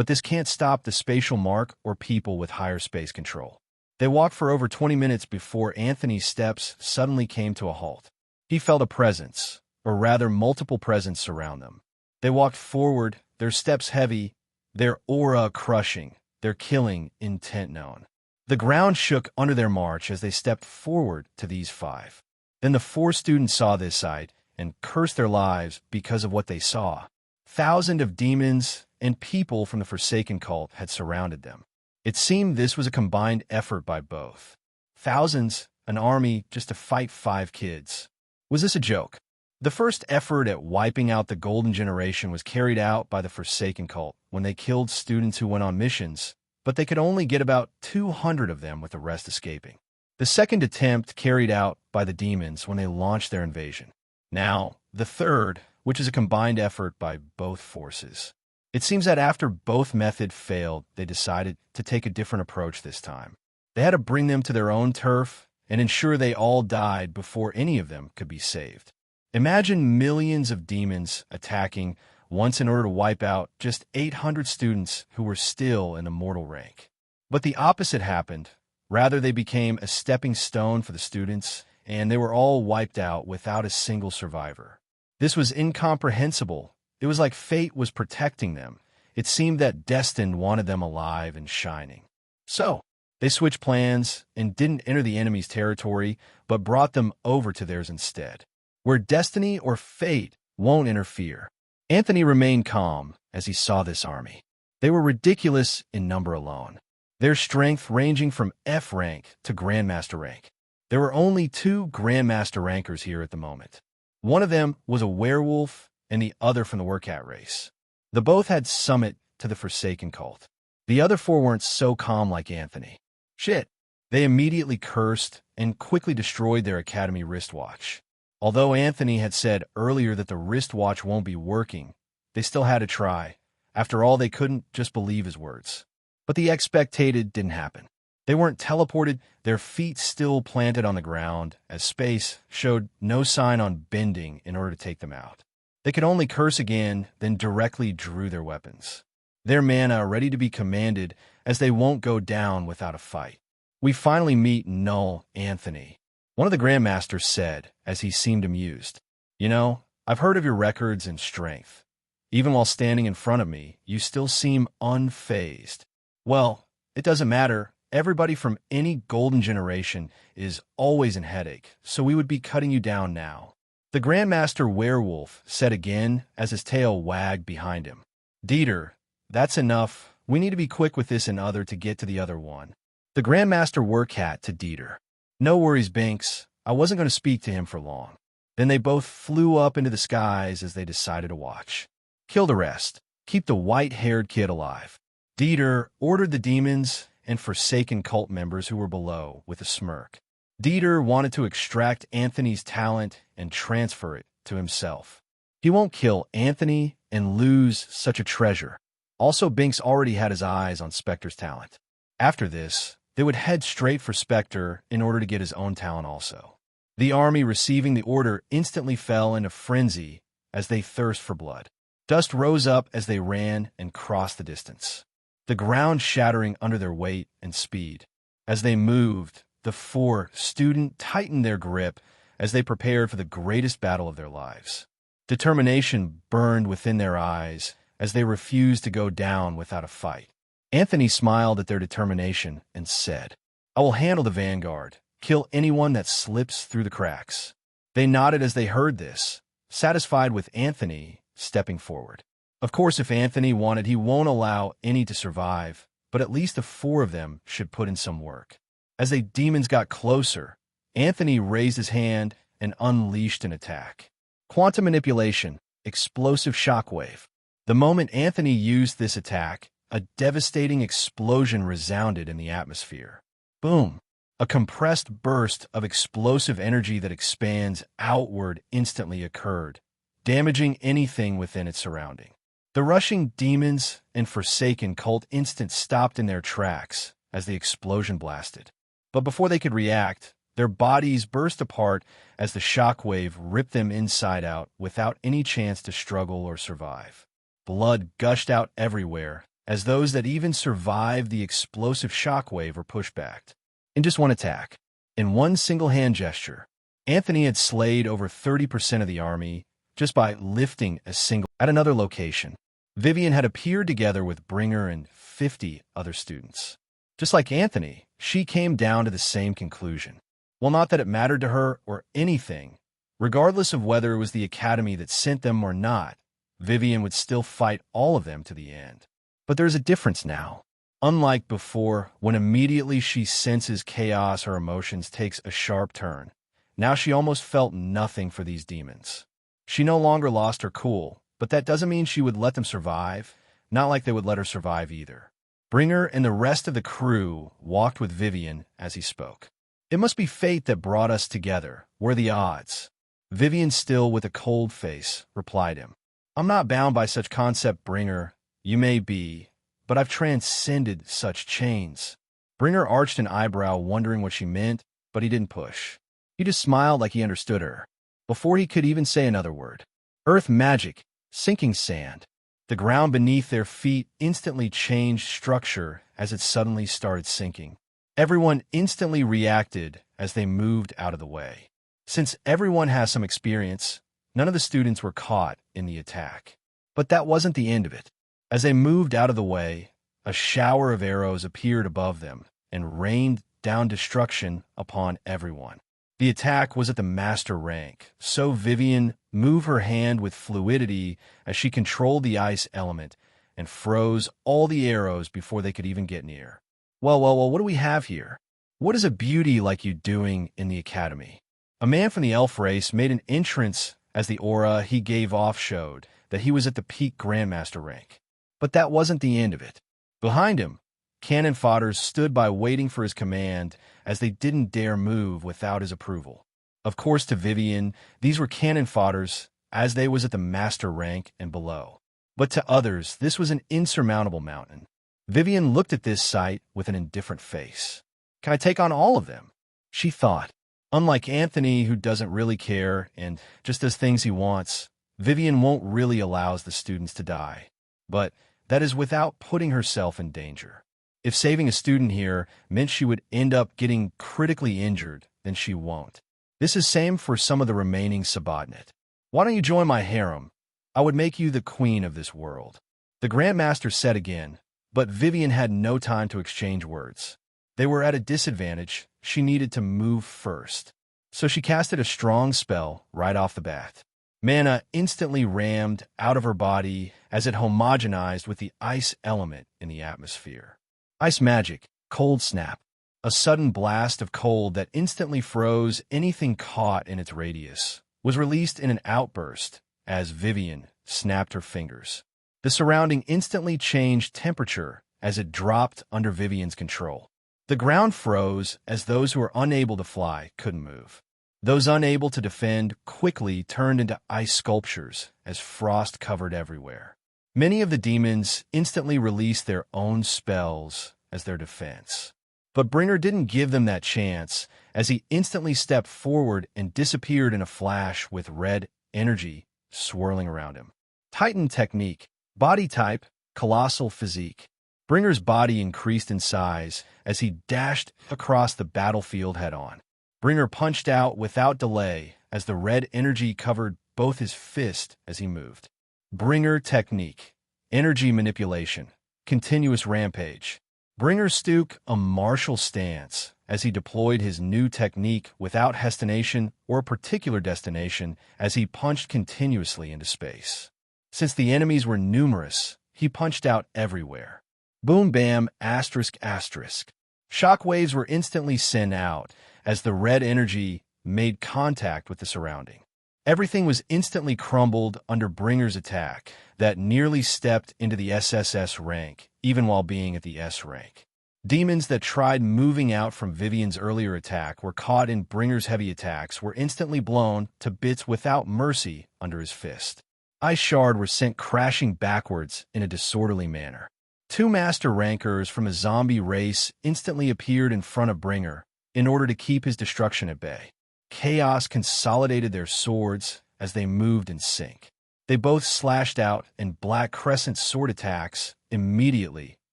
but this can't stop the spatial mark or people with higher space control. They walked for over 20 minutes before Anthony's steps suddenly came to a halt. He felt a presence, or rather multiple presence surround them. They walked forward, their steps heavy, their aura crushing, their killing intent known. The ground shook under their march as they stepped forward to these five. Then the four students saw this sight and cursed their lives because of what they saw. Thousands of demons and people from the Forsaken cult had surrounded them. It seemed this was a combined effort by both. Thousands, an army just to fight 5 kids. Was this a joke? The first effort at wiping out the Golden Generation was carried out by the Forsaken cult when they killed students who went on missions, but they could only get about 200 of them with the rest escaping. The second attempt carried out by the demons when they launched their invasion. Now, the third, which is a combined effort by both forces. It seems that after both methods failed, they decided to take a different approach this time. They had to bring them to their own turf and ensure they all died before any of them could be saved. Imagine millions of demons attacking once in order to wipe out just 800 students who were still in the mortal rank. But the opposite happened. Rather, they became a stepping stone for the students, and they were all wiped out without a single survivor. This was incomprehensible. It was like fate was protecting them. It seemed that Destined wanted them alive and shining. So, they switched plans and didn't enter the enemy's territory, but brought them over to theirs instead, where destiny or fate won't interfere. Anthony remained calm as he saw this army. They were ridiculous in number alone, their strength ranging from F rank to Grandmaster rank. There were only 2 Grandmaster rankers here at the moment. One of them was a werewolf and the other from the Wercat race. The both had summit to the Forsaken cult. The other 4 weren't so calm like Anthony. Shit. They immediately cursed and quickly destroyed their academy wristwatch. Although Anthony had said earlier that the wristwatch won't be working, they still had to try. After all, they couldn't just believe his words. But the expected didn't happen. They weren't teleported, their feet still planted on the ground, as space showed no sign on bending in order to take them out. They could only curse again, then directly drew their weapons. Their mana ready to be commanded, as they won't go down without a fight. We finally meet Null Anthony. One of the Grandmasters said, as he seemed amused. You know, I've heard of your records and strength. Even while standing in front of me, you still seem unfazed. Well, it doesn't matter. Everybody from any golden generation is always in headache, so we would be cutting you down now. The Grandmaster Werewolf said again as his tail wagged behind him. Dieter, that's enough. We need to be quick with this and other to get to the other one. The Grandmaster Wercat to Dieter. No worries, Binks. I wasn't going to speak to him for long. Then they both flew up into the skies as they decided to watch. Kill the rest. Keep the white-haired kid alive. Dieter ordered the demons and forsaken cult members who were below with a smirk. Dieter wanted to extract Anthony's talent and transfer it to himself. He won't kill Anthony and lose such a treasure. Also, Binks already had his eyes on Spectre's talent. After this, they would head straight for Spectre in order to get his own talent also. The army receiving the order instantly fell into frenzy as they thirst for blood. Dust rose up as they ran and crossed the distance, the ground shattering under their weight and speed. As they moved, the four students tightened their grip as they prepared for the greatest battle of their lives. Determination burned within their eyes as they refused to go down without a fight. Anthony smiled at their determination and said, I will handle the vanguard, kill anyone that slips through the cracks. They nodded as they heard this, satisfied with Anthony stepping forward. Of course, if Anthony wanted, he won't allow any to survive, but at least the four of them should put in some work. As the demons got closer, Anthony raised his hand and unleashed an attack. Quantum manipulation, explosive shockwave. The moment Anthony used this attack, a devastating explosion resounded in the atmosphere. Boom! A compressed burst of explosive energy that expands outward instantly occurred, damaging anything within its surrounding. The rushing demons and forsaken cult instant stopped in their tracks as the explosion blasted. But before they could react, their bodies burst apart as the shockwave ripped them inside out without any chance to struggle or survive. Blood gushed out everywhere, as those that even survived the explosive shockwave were pushed back. In just one attack, in one single hand gesture, Anthony had slayed over 30% of the army just by lifting a single. At another location, Vivian had appeared together with Bringer and 50 other students. Just like Anthony, she came down to the same conclusion. Well, not that it mattered to her or anything. Regardless of whether it was the academy that sent them or not, Vivian would still fight all of them to the end. But there's a difference now. Unlike before, when immediately she senses chaos, her emotions takes a sharp turn. Now she almost felt nothing for these demons. She no longer lost her cool, but that doesn't mean she would let them survive, not like they would let her survive either. Bringer and the rest of the crew walked with Vivian as he spoke. It must be fate that brought us together. What are the odds? Vivian, still with a cold face, replied him. I'm not bound by such concept, Bringer. You may be, but I've transcended such chains. Bringer arched an eyebrow, wondering what she meant, but he didn't push. He just smiled like he understood her. Before he could even say another word. Earth magic, sinking sand. The ground beneath their feet instantly changed structure as it suddenly started sinking. Everyone instantly reacted as they moved out of the way. Since everyone has some experience, none of the students were caught in the attack. But that wasn't the end of it. As they moved out of the way, a shower of arrows appeared above them and rained down destruction upon everyone. The attack was at the master rank, so Vivian moved her hand with fluidity as she controlled the ice element and froze all the arrows before they could even get near. Well, what do we have here? What is a beauty like you doing in the academy? A man from the elf race made an entrance as the aura he gave off showed that he was at the peak Grandmaster rank. But that wasn't the end of it. Behind him, cannon fodders stood by waiting for his command as they didn't dare move without his approval. Of course, to Vivian, these were cannon fodders as they was at the master rank and below. But to others, this was an insurmountable mountain. Vivian looked at this sight with an indifferent face. Can I take on all of them? She thought. Unlike Anthony, who doesn't really care and just does things he wants, Vivian won't really allow the students to die. But that is without putting herself in danger. If saving a student here meant she would end up getting critically injured, then she won't. This is same for some of the remaining subordinate. Why don't you join my harem? I would make you the queen of this world. The Grandmaster said again, but Vivian had no time to exchange words. They were at a disadvantage. She needed to move first. So she casted a strong spell right off the bat. Mana instantly rammed out of her body as it homogenized with the ice element in the atmosphere. Ice magic, cold snap. A sudden blast of cold that instantly froze anything caught in its radius was released in an outburst as Vivian snapped her fingers. The surrounding instantly changed temperature as it dropped under Vivian's control. The ground froze as those who were unable to fly couldn't move. Those unable to defend quickly turned into ice sculptures as frost covered everywhere. Many of the demons instantly released their own spells as their defense. But Bringer didn't give them that chance as he instantly stepped forward and disappeared in a flash with red energy swirling around him. Titan technique, body type, colossal physique. Bringer's body increased in size as he dashed across the battlefield head-on. Bringer punched out without delay as the red energy covered both his fists as he moved. Bringer technique, energy manipulation, continuous rampage. Bringer took a martial stance as he deployed his new technique without hesitation or particular destination as he punched continuously into space. Since the enemies were numerous, he punched out everywhere. Boom bam asterisk asterisk. Shockwaves were instantly sent out as the red energy made contact with the surrounding. Everything was instantly crumbled under Bringer's attack that nearly stepped into the SSS rank, even while being at the S rank. Demons that tried moving out from Vivian's earlier attack were caught in Bringer's heavy attacks were instantly blown to bits without mercy under his fist. Ice Shard were sent crashing backwards in a disorderly manner. Two master rankers from a zombie race instantly appeared in front of Bringer in order to keep his destruction at bay. Chaos consolidated their swords as they moved in sync. They both slashed out, and Black Crescent sword attacks immediately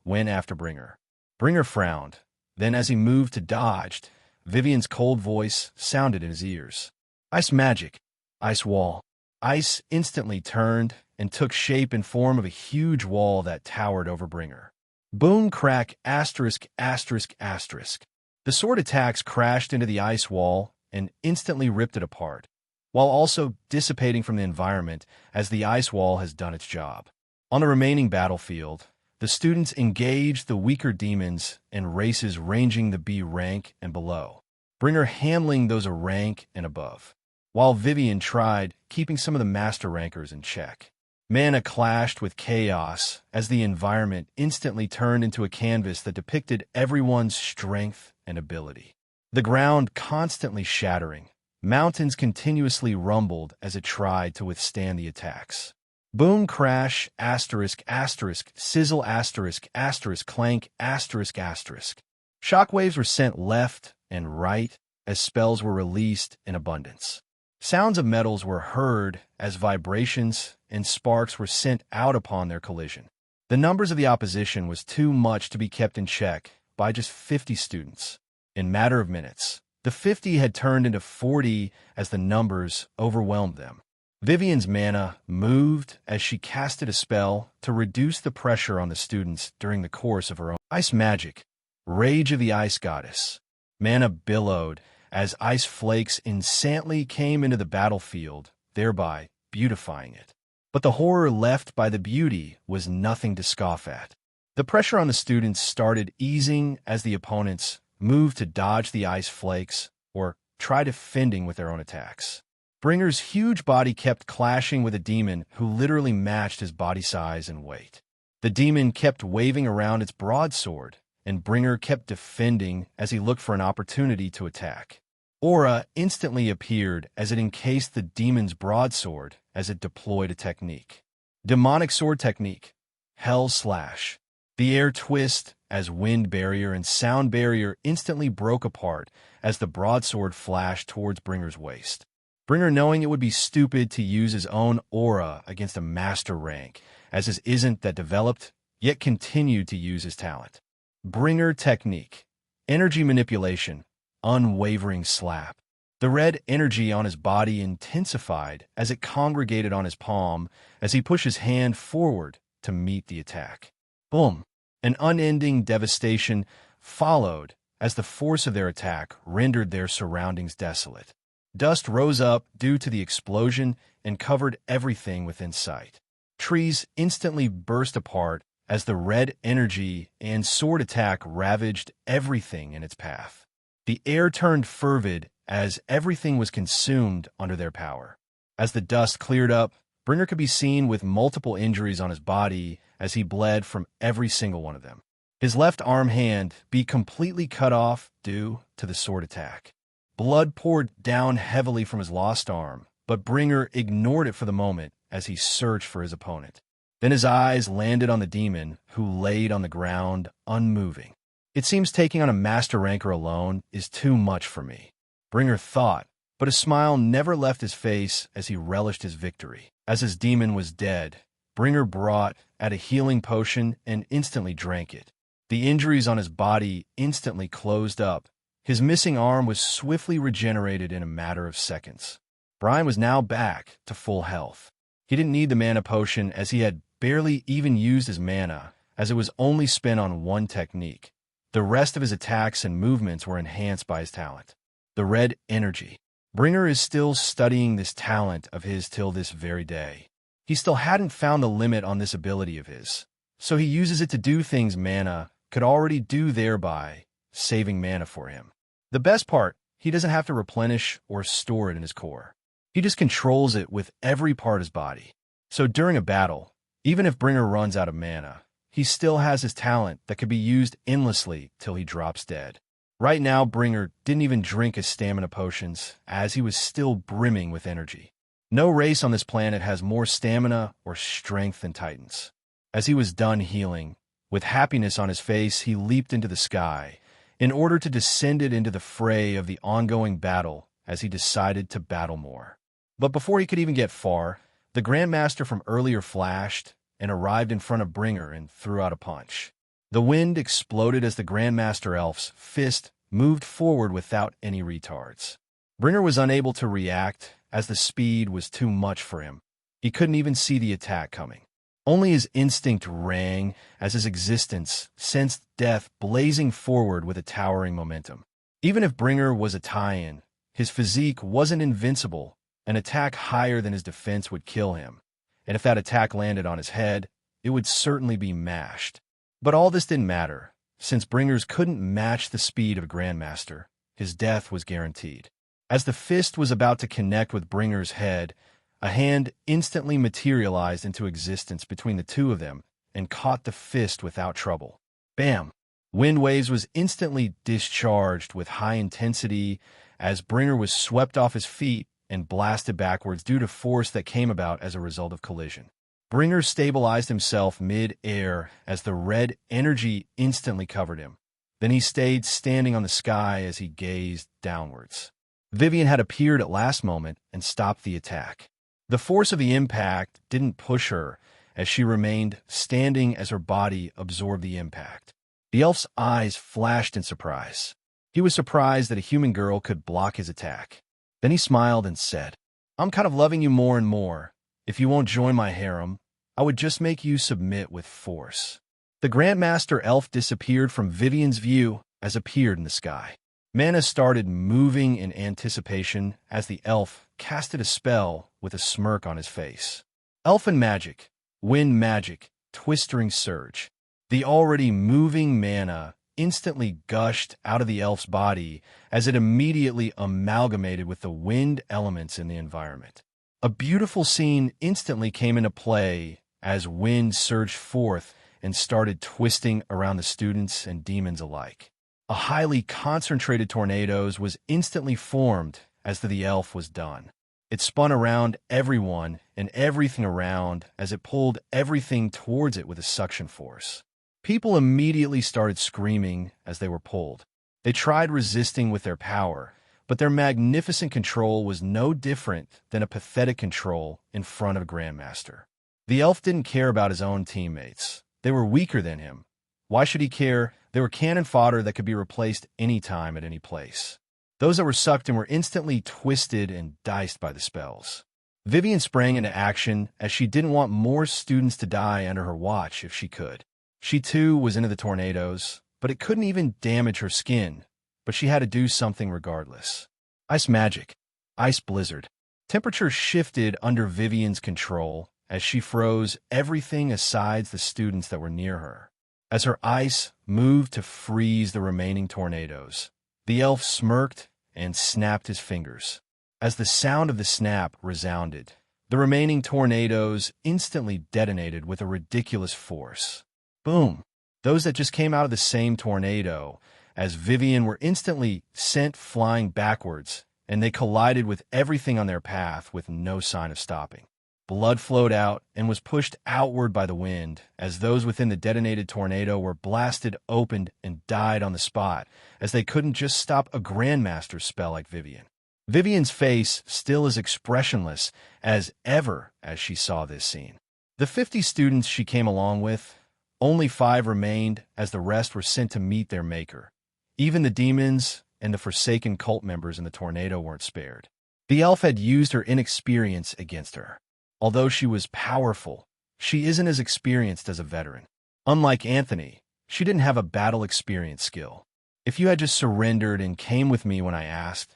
went after Bringer. Bringer frowned. Then as he moved to dodge, Vivian's cold voice sounded in his ears. Ice magic, ice wall. Ice instantly turned and took shape in form of a huge wall that towered over Bringer. Boom crack asterisk asterisk asterisk. The sword attacks crashed into the ice wall and instantly ripped it apart, while also dissipating from the environment as the ice wall has done its job. On the remaining battlefield, the students engaged the weaker demons and races ranging the B rank and below, Bringer handling those a rank and above, while Vivian tried keeping some of the master rankers in check. Mana clashed with chaos as the environment instantly turned into a canvas that depicted everyone's strength and ability. The ground constantly shattering, mountains continuously rumbled as it tried to withstand the attacks. Boom crash asterisk asterisk sizzle asterisk asterisk clank asterisk asterisk. Shockwaves were sent left and right as spells were released in abundance. Sounds of metals were heard as vibrations and sparks were sent out upon their collision. The numbers of the opposition was too much to be kept in check by just 50 students. In a matter of minutes, the 50 had turned into 40 as the numbers overwhelmed them. Vivian's mana moved as she casted a spell to reduce the pressure on the students during the course of her own ice magic. Rage of the Ice Goddess. Mana billowed as ice flakes instantly came into the battlefield, thereby beautifying it. But the horror left by the beauty was nothing to scoff at. The pressure on the students started easing as the opponents moved to dodge the ice flakes or try defending with their own attacks. Bringer's huge body kept clashing with a demon who literally matched his body size and weight. The demon kept waving around its broadsword, and Bringer kept defending as he looked for an opportunity to attack. Aura instantly appeared as it encased the demon's broadsword as it deployed a technique. Demonic sword technique, Hell Slash. The air twist as wind barrier and sound barrier instantly broke apart as the broadsword flashed towards Bringer's waist. Bringer, knowing it would be stupid to use his own aura against a master rank, as his isn't that developed, yet continued to use his talent. Bringer technique. Energy manipulation. Unwavering slap. The red energy on his body intensified as it congregated on his palm as he pushed his hand forward to meet the attack. Boom! An unending devastation followed as the force of their attack rendered their surroundings desolate. Dust rose up due to the explosion and covered everything within sight. Trees instantly burst apart as the red energy and sword attack ravaged everything in its path. The air turned fervid as everything was consumed under their power. As the dust cleared up, Bringer could be seen with multiple injuries on his body as he bled from every single one of them. His left arm hand be completely cut off due to the sword attack. Blood poured down heavily from his lost arm, but Bringer ignored it for the moment as he searched for his opponent. Then his eyes landed on the demon, who laid on the ground, unmoving. It seems taking on a master ranker alone is too much for me, Bringer thought, but a smile never left his face as he relished his victory. As his demon was dead, Bringer brought out a healing potion and instantly drank it. The injuries on his body instantly closed up. His missing arm was swiftly regenerated in a matter of seconds. Brian was now back to full health. He didn't need the mana potion as he had barely even used his mana, as it was only spent on one technique. The rest of his attacks and movements were enhanced by his talent. The red energy. Bringer is still studying this talent of his till this very day. He still hadn't found the limit on this ability of his, so he uses it to do things mana could already do, thereby saving mana for him. The best part, he doesn't have to replenish or store it in his core. He just controls it with every part of his body. So during a battle, even if Bringer runs out of mana, he still has his talent that could be used endlessly till he drops dead. Right now, Bringer didn't even drink his stamina potions, as he was still brimming with energy. No race on this planet has more stamina or strength than Titans. As he was done healing, with happiness on his face, he leaped into the sky, in order to descend it into the fray of the ongoing battle as he decided to battle more. But before he could even get far, the Grandmaster from earlier flashed and arrived in front of Bringer and threw out a punch. The wind exploded as the Grandmaster Elf's fist moved forward without any retards. Bringer was unable to react as the speed was too much for him. He couldn't even see the attack coming. Only his instinct rang as his existence sensed death blazing forward with a towering momentum. Even if Bringer was a tie-in, his physique wasn't invincible. An attack higher than his defense would kill him, and if that attack landed on his head, it would certainly be mashed. But all this didn't matter, since Bringer's couldn't match the speed of a Grandmaster. His death was guaranteed. As the fist was about to connect with Bringer's head, a hand instantly materialized into existence between the two of them and caught the fist without trouble. Bam! Wind waves was instantly discharged with high intensity as Bringer was swept off his feet and blasted backwards due to force that came about as a result of collision. Bringer stabilized himself mid-air as the red energy instantly covered him. Then he stayed standing on the sky as he gazed downwards. Vivian had appeared at last moment and stopped the attack. The force of the impact didn't push her, as she remained standing as her body absorbed the impact. The elf's eyes flashed in surprise. He was surprised that a human girl could block his attack. Then he smiled and said, "I'm kind of loving you more and more. If you won't join my harem, I would just make you submit with force." The Grandmaster Elf disappeared from Vivian's view as appeared in the sky. Mana started moving in anticipation as the elf casted a spell with a smirk on his face. Elfin magic, wind magic, twistering surge. The already moving mana instantly gushed out of the elf's body as it immediately amalgamated with the wind elements in the environment. A beautiful scene instantly came into play as wind surged forth and started twisting around the students and demons alike. A highly concentrated tornadoes was instantly formed as the elf was done. It spun around everyone and everything around as it pulled everything towards it with a suction force. People immediately started screaming as they were pulled. They tried resisting with their power, but their magnificent control was no different than a pathetic control in front of a grandmaster. The elf didn't care about his own teammates. They were weaker than him. Why should he care? They were cannon fodder that could be replaced anytime at any place. Those that were sucked in were instantly twisted and diced by the spells. Vivian sprang into action as she didn't want more students to die under her watch if she could. She too was into the tornadoes, but it couldn't even damage her skin. But she had to do something regardless. Ice magic. Ice blizzard. Temperature shifted under Vivian's control as she froze everything aside the students that were near her. As her ice moved to freeze the remaining tornadoes, the elf smirked and snapped his fingers. As the sound of the snap resounded, the remaining tornadoes instantly detonated with a ridiculous force. Boom! Those that just came out of the same tornado as Vivian were instantly sent flying backwards, and they collided with everything on their path with no sign of stopping. Blood flowed out and was pushed outward by the wind as those within the detonated tornado were blasted open and died on the spot, as they couldn't just stop a Grandmaster's spell like Vivian. Vivian's face still as expressionless as ever as she saw this scene. The 50 students she came along with, only 5 remained as the rest were sent to meet their maker. Even the demons and the forsaken cult members in the tornado weren't spared. The elf had used her inexperience against her. Although she was powerful, she isn't as experienced as a veteran. Unlike Anthony, she didn't have a battle experience skill. If you had just surrendered and came with me when I asked,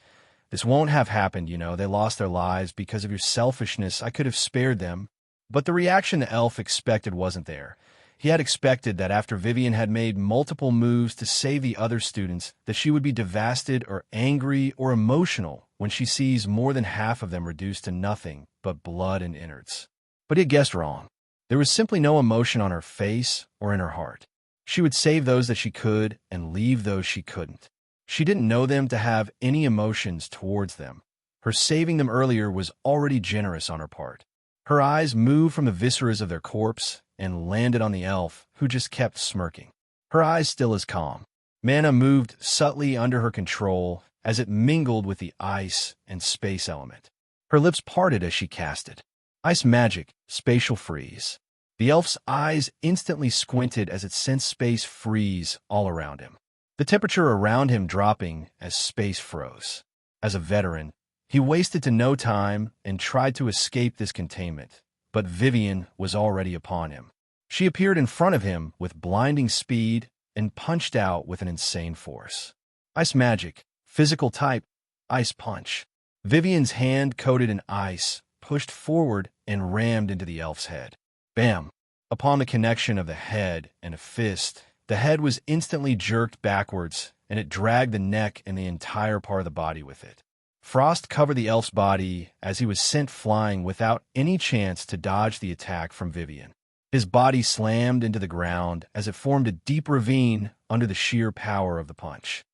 this won't have happened, they lost their lives because of your selfishness. I could have spared them. But the reaction the elf expected wasn't there. He had expected that after Vivian had made multiple moves to save the other students, that she would be devastated or angry or emotional when she sees more than half of them reduced to nothing but blood and innards. But he had guessed wrong. There was simply no emotion on her face or in her heart. She would save those that she could and leave those she couldn't. She didn't know them to have any emotions towards them. Her saving them earlier was already generous on her part. Her eyes moved from the visceras of their corpse and landed on the elf, who just kept smirking. Her eyes still as calm. Mana moved subtly under her control as it mingled with the ice and space element. Her lips parted as she cast it. Ice magic, spatial freeze. The elf's eyes instantly squinted as it sensed space freeze all around him. The temperature around him dropping as space froze. As a veteran, he wasted to no time and tried to escape this containment, but Vivian was already upon him. She appeared in front of him with blinding speed and punched out with an insane force. Ice magic, physical type, ice punch. Vivian's hand coated in ice pushed forward and rammed into the elf's head. Bam! Upon the connection of the head and a fist, the head was instantly jerked backwards, and it dragged the neck and the entire part of the body with it. Frost covered the elf's body as he was sent flying without any chance to dodge the attack from Vivian. His body slammed into the ground as it formed a deep ravine under the sheer power of the punch.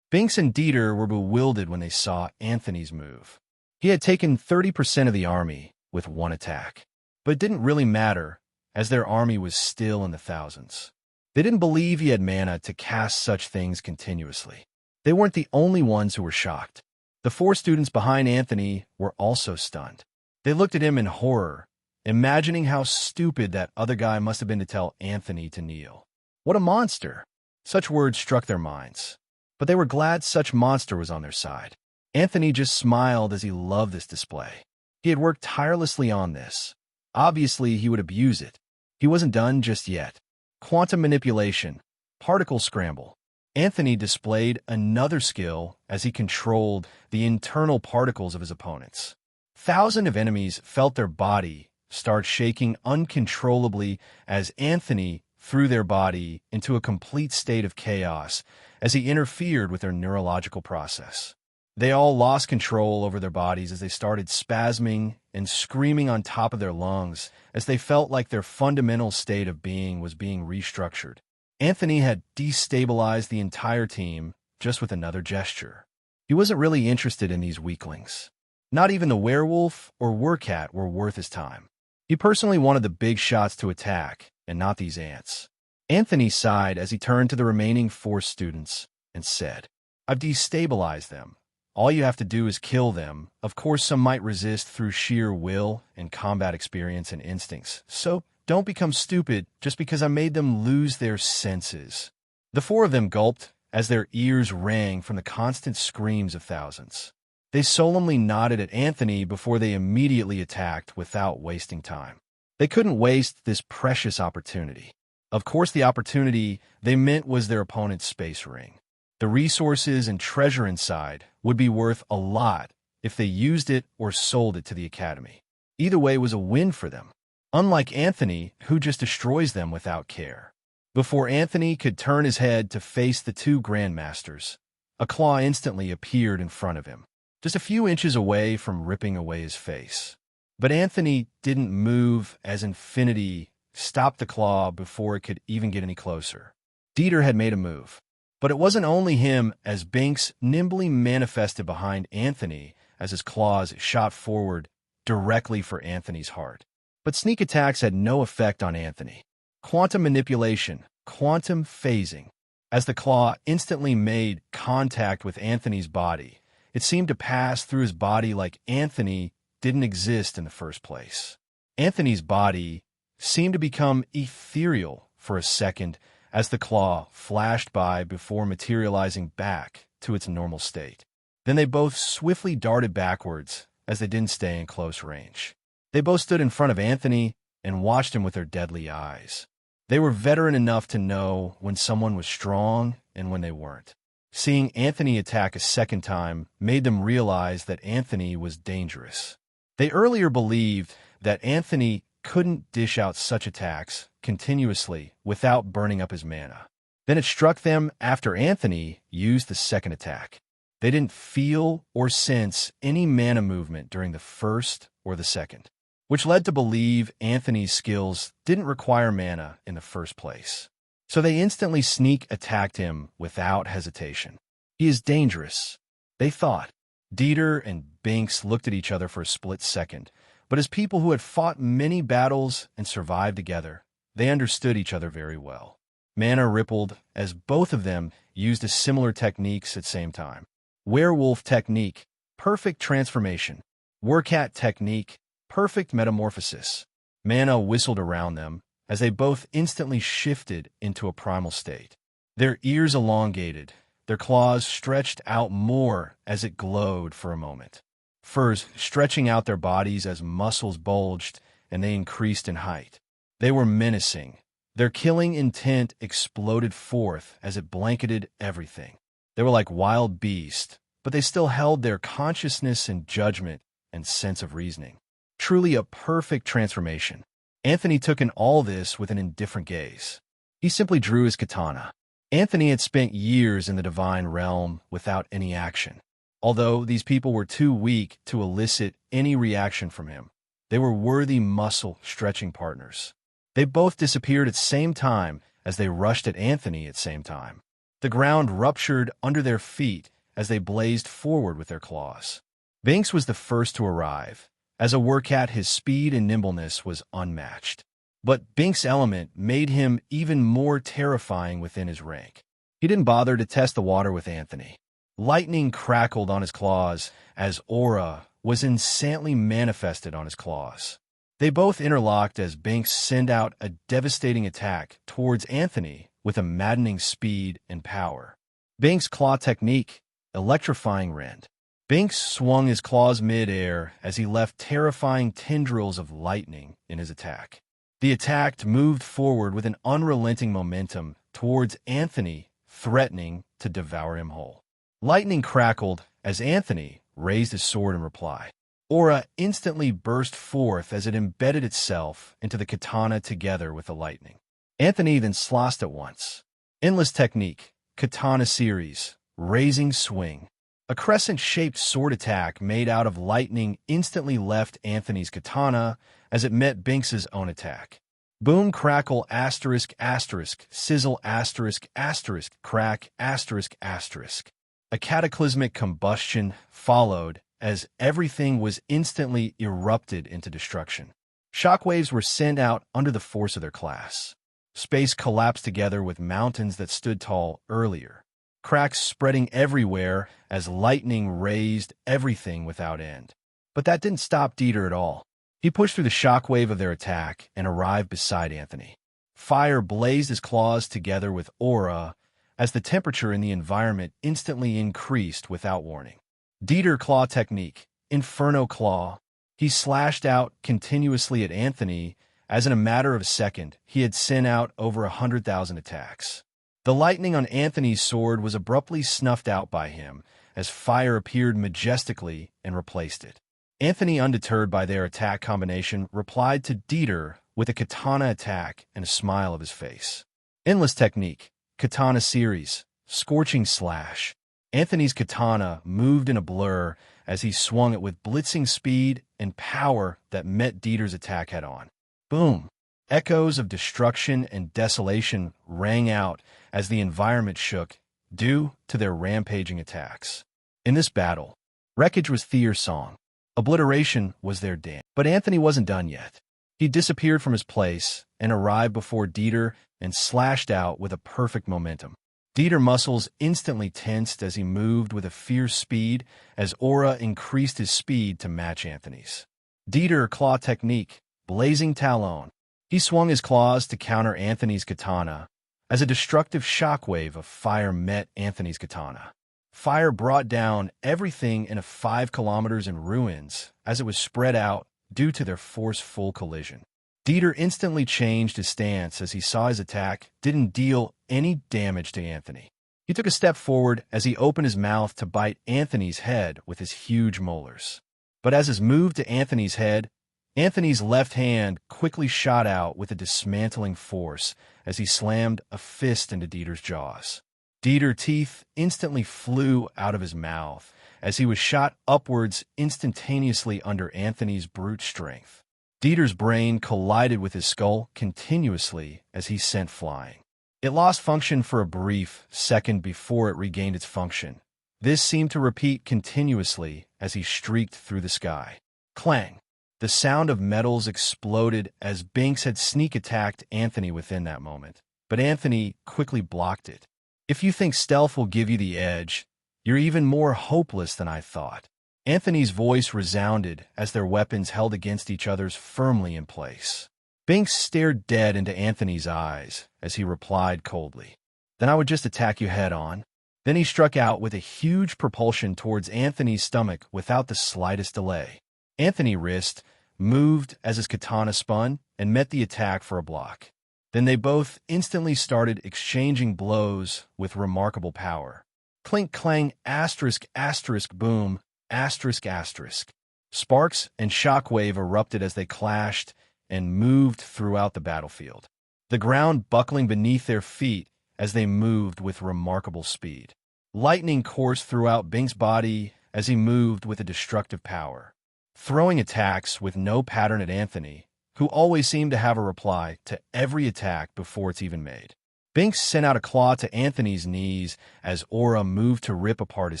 Binks and Dieter were bewildered when they saw Anthony's move. He had taken 30% of the army with one attack, but it didn't really matter as their army was still in the thousands. They didn't believe he had mana to cast such things continuously. They weren't the only ones who were shocked. The 4 students behind Anthony were also stunned. They looked at him in horror, imagining how stupid that other guy must have been to tell Anthony to kneel. What a monster! Such words struck their minds. But they were glad such monster was on their side. Anthony just smiled as he loved this display. He had worked tirelessly on this. Obviously, he would abuse it. He wasn't done just yet. Quantum manipulation, particle scramble. Anthony displayed another skill as he controlled the internal particles of his opponents. Thousands of enemies felt their body start shaking uncontrollably as Anthony threw their body into a complete state of chaos as he interfered with their neurological process. They all lost control over their bodies as they started spasming and screaming on top of their lungs as they felt like their fundamental state of being was being restructured. Anthony had destabilized the entire team just with another gesture. He wasn't really interested in these weaklings. Not even the werewolf or werewolf were worth his time. He personally wanted the big shots to attack, and not these ants. Anthony sighed as he turned to the remaining 4 students and said, I've destabilized them. All you have to do is kill them. Of course, some might resist through sheer will and combat experience and instincts. So don't become stupid just because I made them lose their senses. The 4 of them gulped as their ears rang from the constant screams of thousands. They solemnly nodded at Anthony before they immediately attacked without wasting time. They couldn't waste this precious opportunity. Of course, the opportunity they meant was their opponent's space ring. The resources and treasure inside would be worth a lot if they used it or sold it to the Academy. Either way was a win for them, unlike Anthony, who just destroys them without care. Before Anthony could turn his head to face the 2 Grandmasters, a claw instantly appeared in front of him, just a few inches away from ripping away his face. But Anthony didn't move as Infinity stopped the claw before it could even get any closer. Dieter had made a move. But it wasn't only him, as Binks nimbly manifested behind Anthony as his claws shot forward directly for Anthony's heart. But sneak attacks had no effect on Anthony. Quantum manipulation, quantum phasing. As the claw instantly made contact with Anthony's body, it seemed to pass through his body like Anthony didn't exist in the first place. Anthony's body seemed to become ethereal for a second as the claw flashed by before materializing back to its normal state. Then they both swiftly darted backwards as they didn't stay in close range. They both stood in front of Anthony and watched him with their deadly eyes. They were veteran enough to know when someone was strong and when they weren't. Seeing Anthony attack a second time made them realize that Anthony was dangerous. They earlier believed that Anthony couldn't dish out such attacks continuously without burning up his mana. Then it struck them after Anthony used the second attack. They didn't feel or sense any mana movement during the first or the second, which led to believe Anthony's skills didn't require mana in the first place. So they instantly sneak attacked him without hesitation. He is dangerous, they thought. Dieter and Binks looked at each other for a split second, but as people who had fought many battles and survived together, they understood each other very well. Mana rippled as both of them used a similar techniques at the same time. Werewolf technique, perfect transformation. Wercat technique, perfect metamorphosis. Mana whistled around them as they both instantly shifted into a primal state. Their ears elongated, their claws stretched out more as it glowed for a moment. Furs stretching out their bodies as muscles bulged and they increased in height. They were menacing. Their killing intent exploded forth as it blanketed everything. They were like wild beasts, but they still held their consciousness and judgment and sense of reasoning. Truly a perfect transformation. Anthony took in all this with an indifferent gaze. He simply drew his katana. Anthony had spent years in the divine realm without any action. Although these people were too weak to elicit any reaction from him, they were worthy muscle-stretching partners. They both disappeared at the same time as they rushed at Anthony at the same time. The ground ruptured under their feet as they blazed forward with their claws. Binks was the first to arrive. As a Wercat, his speed and nimbleness was unmatched. But Binks' element made him even more terrifying within his rank. He didn't bother to test the water with Anthony. Lightning crackled on his claws as aura was insanely manifested on his claws. They both interlocked as Binks sent out a devastating attack towards Anthony with a maddening speed and power. Binks' claw technique, electrifying rend. Binks swung his claws mid-air as he left terrifying tendrils of lightning in his attack. The attack moved forward with an unrelenting momentum towards Anthony, threatening to devour him whole. Lightning crackled as Anthony raised his sword in reply. Aura instantly burst forth as it embedded itself into the katana together with the lightning. Anthony then sloshed at once. Endless technique, katana series, raising swing. A crescent-shaped sword attack made out of lightning instantly left Anthony's katana as it met Binks's own attack. Boom, crackle, asterisk, asterisk, sizzle, asterisk, asterisk, crack, asterisk, asterisk. A cataclysmic combustion followed as everything was instantly erupted into destruction. Shockwaves were sent out under the force of their class. Space collapsed together with mountains that stood tall earlier, cracks spreading everywhere as lightning razed everything without end. But that didn't stop Dieter at all. He pushed through the shockwave of their attack and arrived beside Anthony. Fire blazed his claws together with aura as the temperature in the environment instantly increased without warning. Dieter claw technique, Inferno Claw. He slashed out continuously at Anthony as in a matter of a second he had sent out over 100,000 attacks. The lightning on Anthony's sword was abruptly snuffed out by him as fire appeared majestically and replaced it. Anthony, undeterred by their attack combination, replied to Dieter with a katana attack and a smile of his face. Endless technique, Katana series, Scorching Slash. Anthony's katana moved in a blur as he swung it with blitzing speed and power that met Dieter's attack head-on. Boom! Echoes of destruction and desolation rang out as the environment shook due to their rampaging attacks. In this battle, wreckage was Thier's song. Obliteration was their dance. But Anthony wasn't done yet. He disappeared from his place and arrived before Dieter and slashed out with a perfect momentum. Dieter's muscles instantly tensed as he moved with a fierce speed as aura increased his speed to match Anthony's. Dieter claw technique, Blazing Talon. He swung his claws to counter Anthony's katana as a destructive shockwave of fire met Anthony's katana. Fire brought down everything in a 5 kilometers in ruins as it was spread out due to their forceful collision. Dieter instantly changed his stance as he saw his attack didn't deal any damage to Anthony. He took a step forward as he opened his mouth to bite Anthony's head with his huge molars. But as his move to Anthony's head, Anthony's left hand quickly shot out with a dismantling force as he slammed a fist into Dieter's jaws. Dieter's teeth instantly flew out of his mouth as he was shot upwards instantaneously under Anthony's brute strength. Dieter's brain collided with his skull continuously as he sent flying. It lost function for a brief second before it regained its function. This seemed to repeat continuously as he streaked through the sky. Clang! The sound of metals exploded as Binks had sneak attacked Anthony within that moment, but Anthony quickly blocked it. If you think stealth will give you the edge, you're even more hopeless than I thought. Anthony's voice resounded as their weapons held against each other's firmly in place. Binks stared dead into Anthony's eyes as he replied coldly, "Then I would just attack you head-on." Then he struck out with a huge propulsion towards Anthony's stomach without the slightest delay. Anthony's wrist moved as his katana spun and met the attack for a block. Then they both instantly started exchanging blows with remarkable power. Clink clang asterisk asterisk boom asterisk asterisk. Sparks and shockwave erupted as they clashed and moved throughout the battlefield, the ground buckling beneath their feet as they moved with remarkable speed. Lightning coursed throughout Bink's body as he moved with a destructive power, throwing attacks with no pattern at Anthony, who always seemed to have a reply to every attack before it's even made. Binks sent out a claw to Anthony's knees as aura moved to rip apart his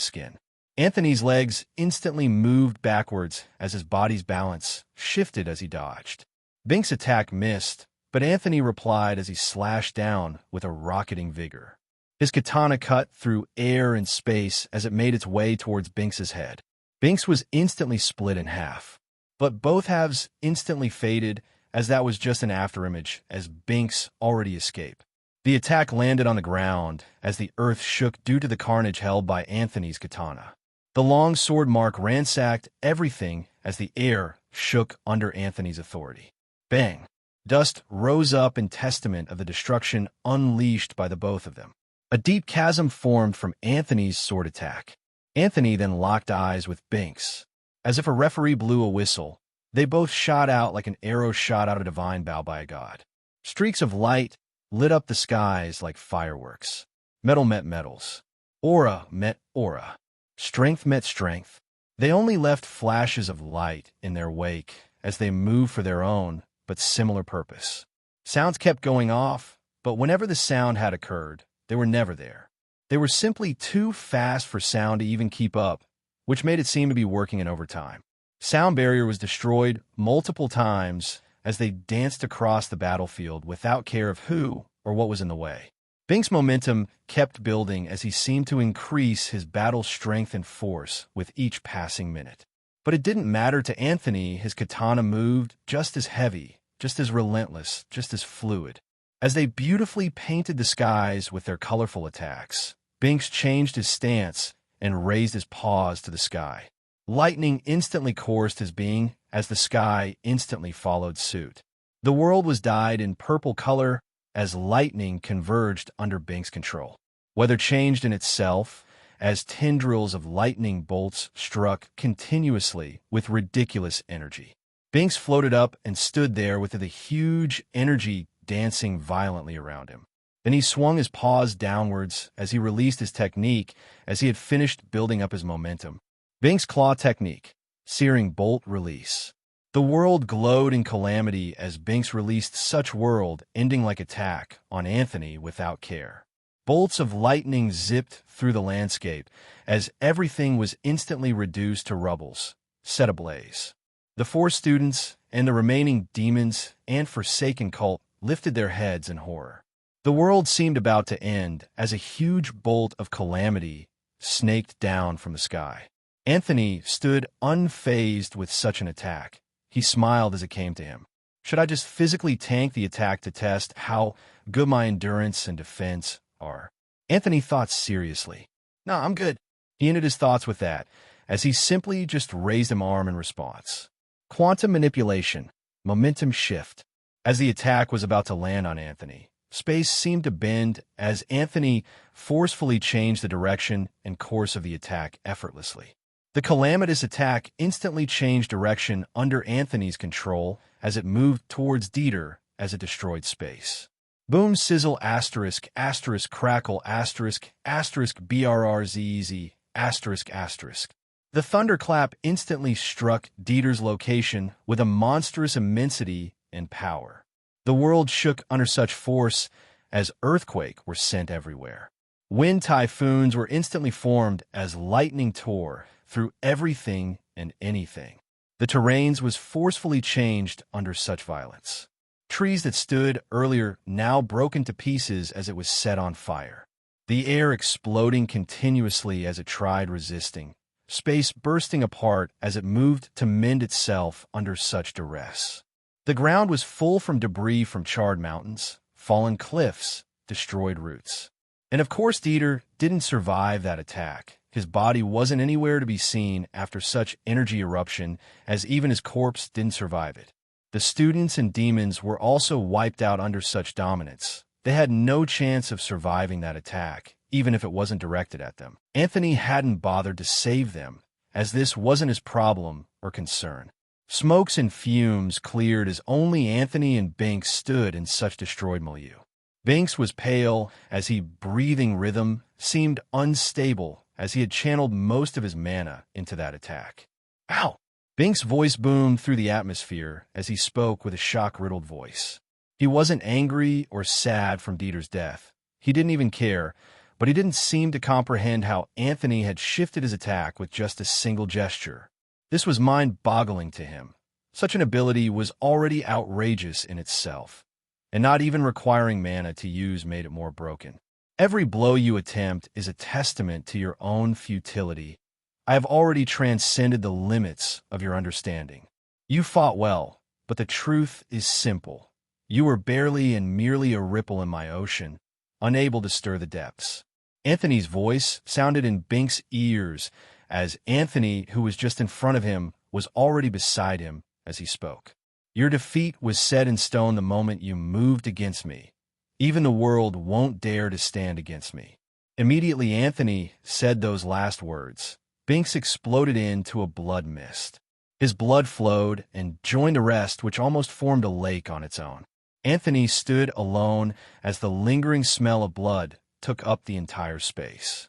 skin. Anthony's legs instantly moved backwards as his body's balance shifted as he dodged. Binks' attack missed, but Anthony replied as he slashed down with a rocketing vigor. His katana cut through air and space as it made its way towards Binks' head. Binks was instantly split in half, but both halves instantly faded as that was just an afterimage as Binks already escaped. The attack landed on the ground as the earth shook due to the carnage held by Anthony's katana. The long sword mark ransacked everything as the air shook under Anthony's authority. Bang! Dust rose up in testament of the destruction unleashed by the both of them. A deep chasm formed from Anthony's sword attack. Anthony then locked eyes with Binks. As if a referee blew a whistle, they both shot out like an arrow shot out of a divine bow by a god. Streaks of light lit up the skies like fireworks. Metal met metals. Aura met aura. Strength met strength. They only left flashes of light in their wake as they moved for their own, but similar purpose. Sounds kept going off, but whenever the sound had occurred, they were never there. They were simply too fast for sound to even keep up, which made it seem to be working in overtime. Sound barrier was destroyed multiple times as they danced across the battlefield without care of who or what was in the way. Binks' momentum kept building as he seemed to increase his battle strength and force with each passing minute. But it didn't matter to Anthony. His katana moved just as heavy, just as relentless, just as fluid. As they beautifully painted the skies with their colorful attacks, Binks changed his stance and raised his paws to the sky. Lightning instantly coursed his being as the sky instantly followed suit. The world was dyed in purple color as lightning converged under Binks' control. Weather changed in itself as tendrils of lightning bolts struck continuously with ridiculous energy. Binks floated up and stood there with the huge energy dancing violently around him. Then he swung his paws downwards as he released his technique as he had finished building up his momentum. Binks' claw technique, searing bolt release. The world glowed in calamity as Binks released such world-ending like attack on Anthony without care. Bolts of lightning zipped through the landscape as everything was instantly reduced to rubbles, set ablaze. The 4 students and the remaining demons and Forsaken cult lifted their heads in horror. The world seemed about to end as a huge bolt of calamity snaked down from the sky. Anthony stood unfazed with such an attack. He smiled as it came to him. Should I just physically tank the attack to test how good my endurance and defense are? Anthony thought seriously. No, I'm good. He ended his thoughts with that, as he simply just raised an arm in response. Quantum manipulation, momentum shift. As the attack was about to land on Anthony, space seemed to bend as Anthony forcefully changed the direction and course of the attack effortlessly. The calamitous attack instantly changed direction under Anthony's control as it moved towards Dieter as it destroyed space. Boom, sizzle, asterisk, asterisk, crackle, asterisk, asterisk, brrzzz, asterisk, asterisk. The thunderclap instantly struck Dieter's location with a monstrous immensity and power. The world shook under such force as earthquakes were sent everywhere. Wind typhoons were instantly formed as lightning tore through everything and anything. The terrains was forcefully changed under such violence. Trees that stood earlier now broke into pieces as it was set on fire. The air exploding continuously as it tried resisting. Space bursting apart as it moved to mend itself under such duress. The ground was full from debris from charred mountains, fallen cliffs, destroyed roots. And of course Dieter didn't survive that attack. His body wasn't anywhere to be seen after such energy eruption, as even his corpse didn't survive it. The students and demons were also wiped out under such dominance. They had no chance of surviving that attack, even if it wasn't directed at them. Anthony hadn't bothered to save them, as this wasn't his problem or concern. Smokes and fumes cleared as only Anthony and Binks stood in such destroyed milieu. Binks was pale as his breathing rhythm seemed unstable as he had channeled most of his mana into that attack. Ow! Binks' voice boomed through the atmosphere as he spoke with a shock-riddled voice. He wasn't angry or sad from Dieter's death. He didn't even care, but he didn't seem to comprehend how Anthony had shifted his attack with just a single gesture. This was mind-boggling to him. Such an ability was already outrageous in itself, and not even requiring mana to use made it more broken. Every blow you attempt is a testament to your own futility. I have already transcended the limits of your understanding. You fought well, but the truth is simple. You were barely and merely a ripple in my ocean, unable to stir the depths. Anthony's voice sounded in Binks' ears as Anthony, who was just in front of him, was already beside him as he spoke. Your defeat was set in stone the moment you moved against me. Even the world won't dare to stand against me. Immediately Anthony said those last words. Binks exploded into a blood mist. His blood flowed and joined the rest, which almost formed a lake on its own. Anthony stood alone as the lingering smell of blood took up the entire space.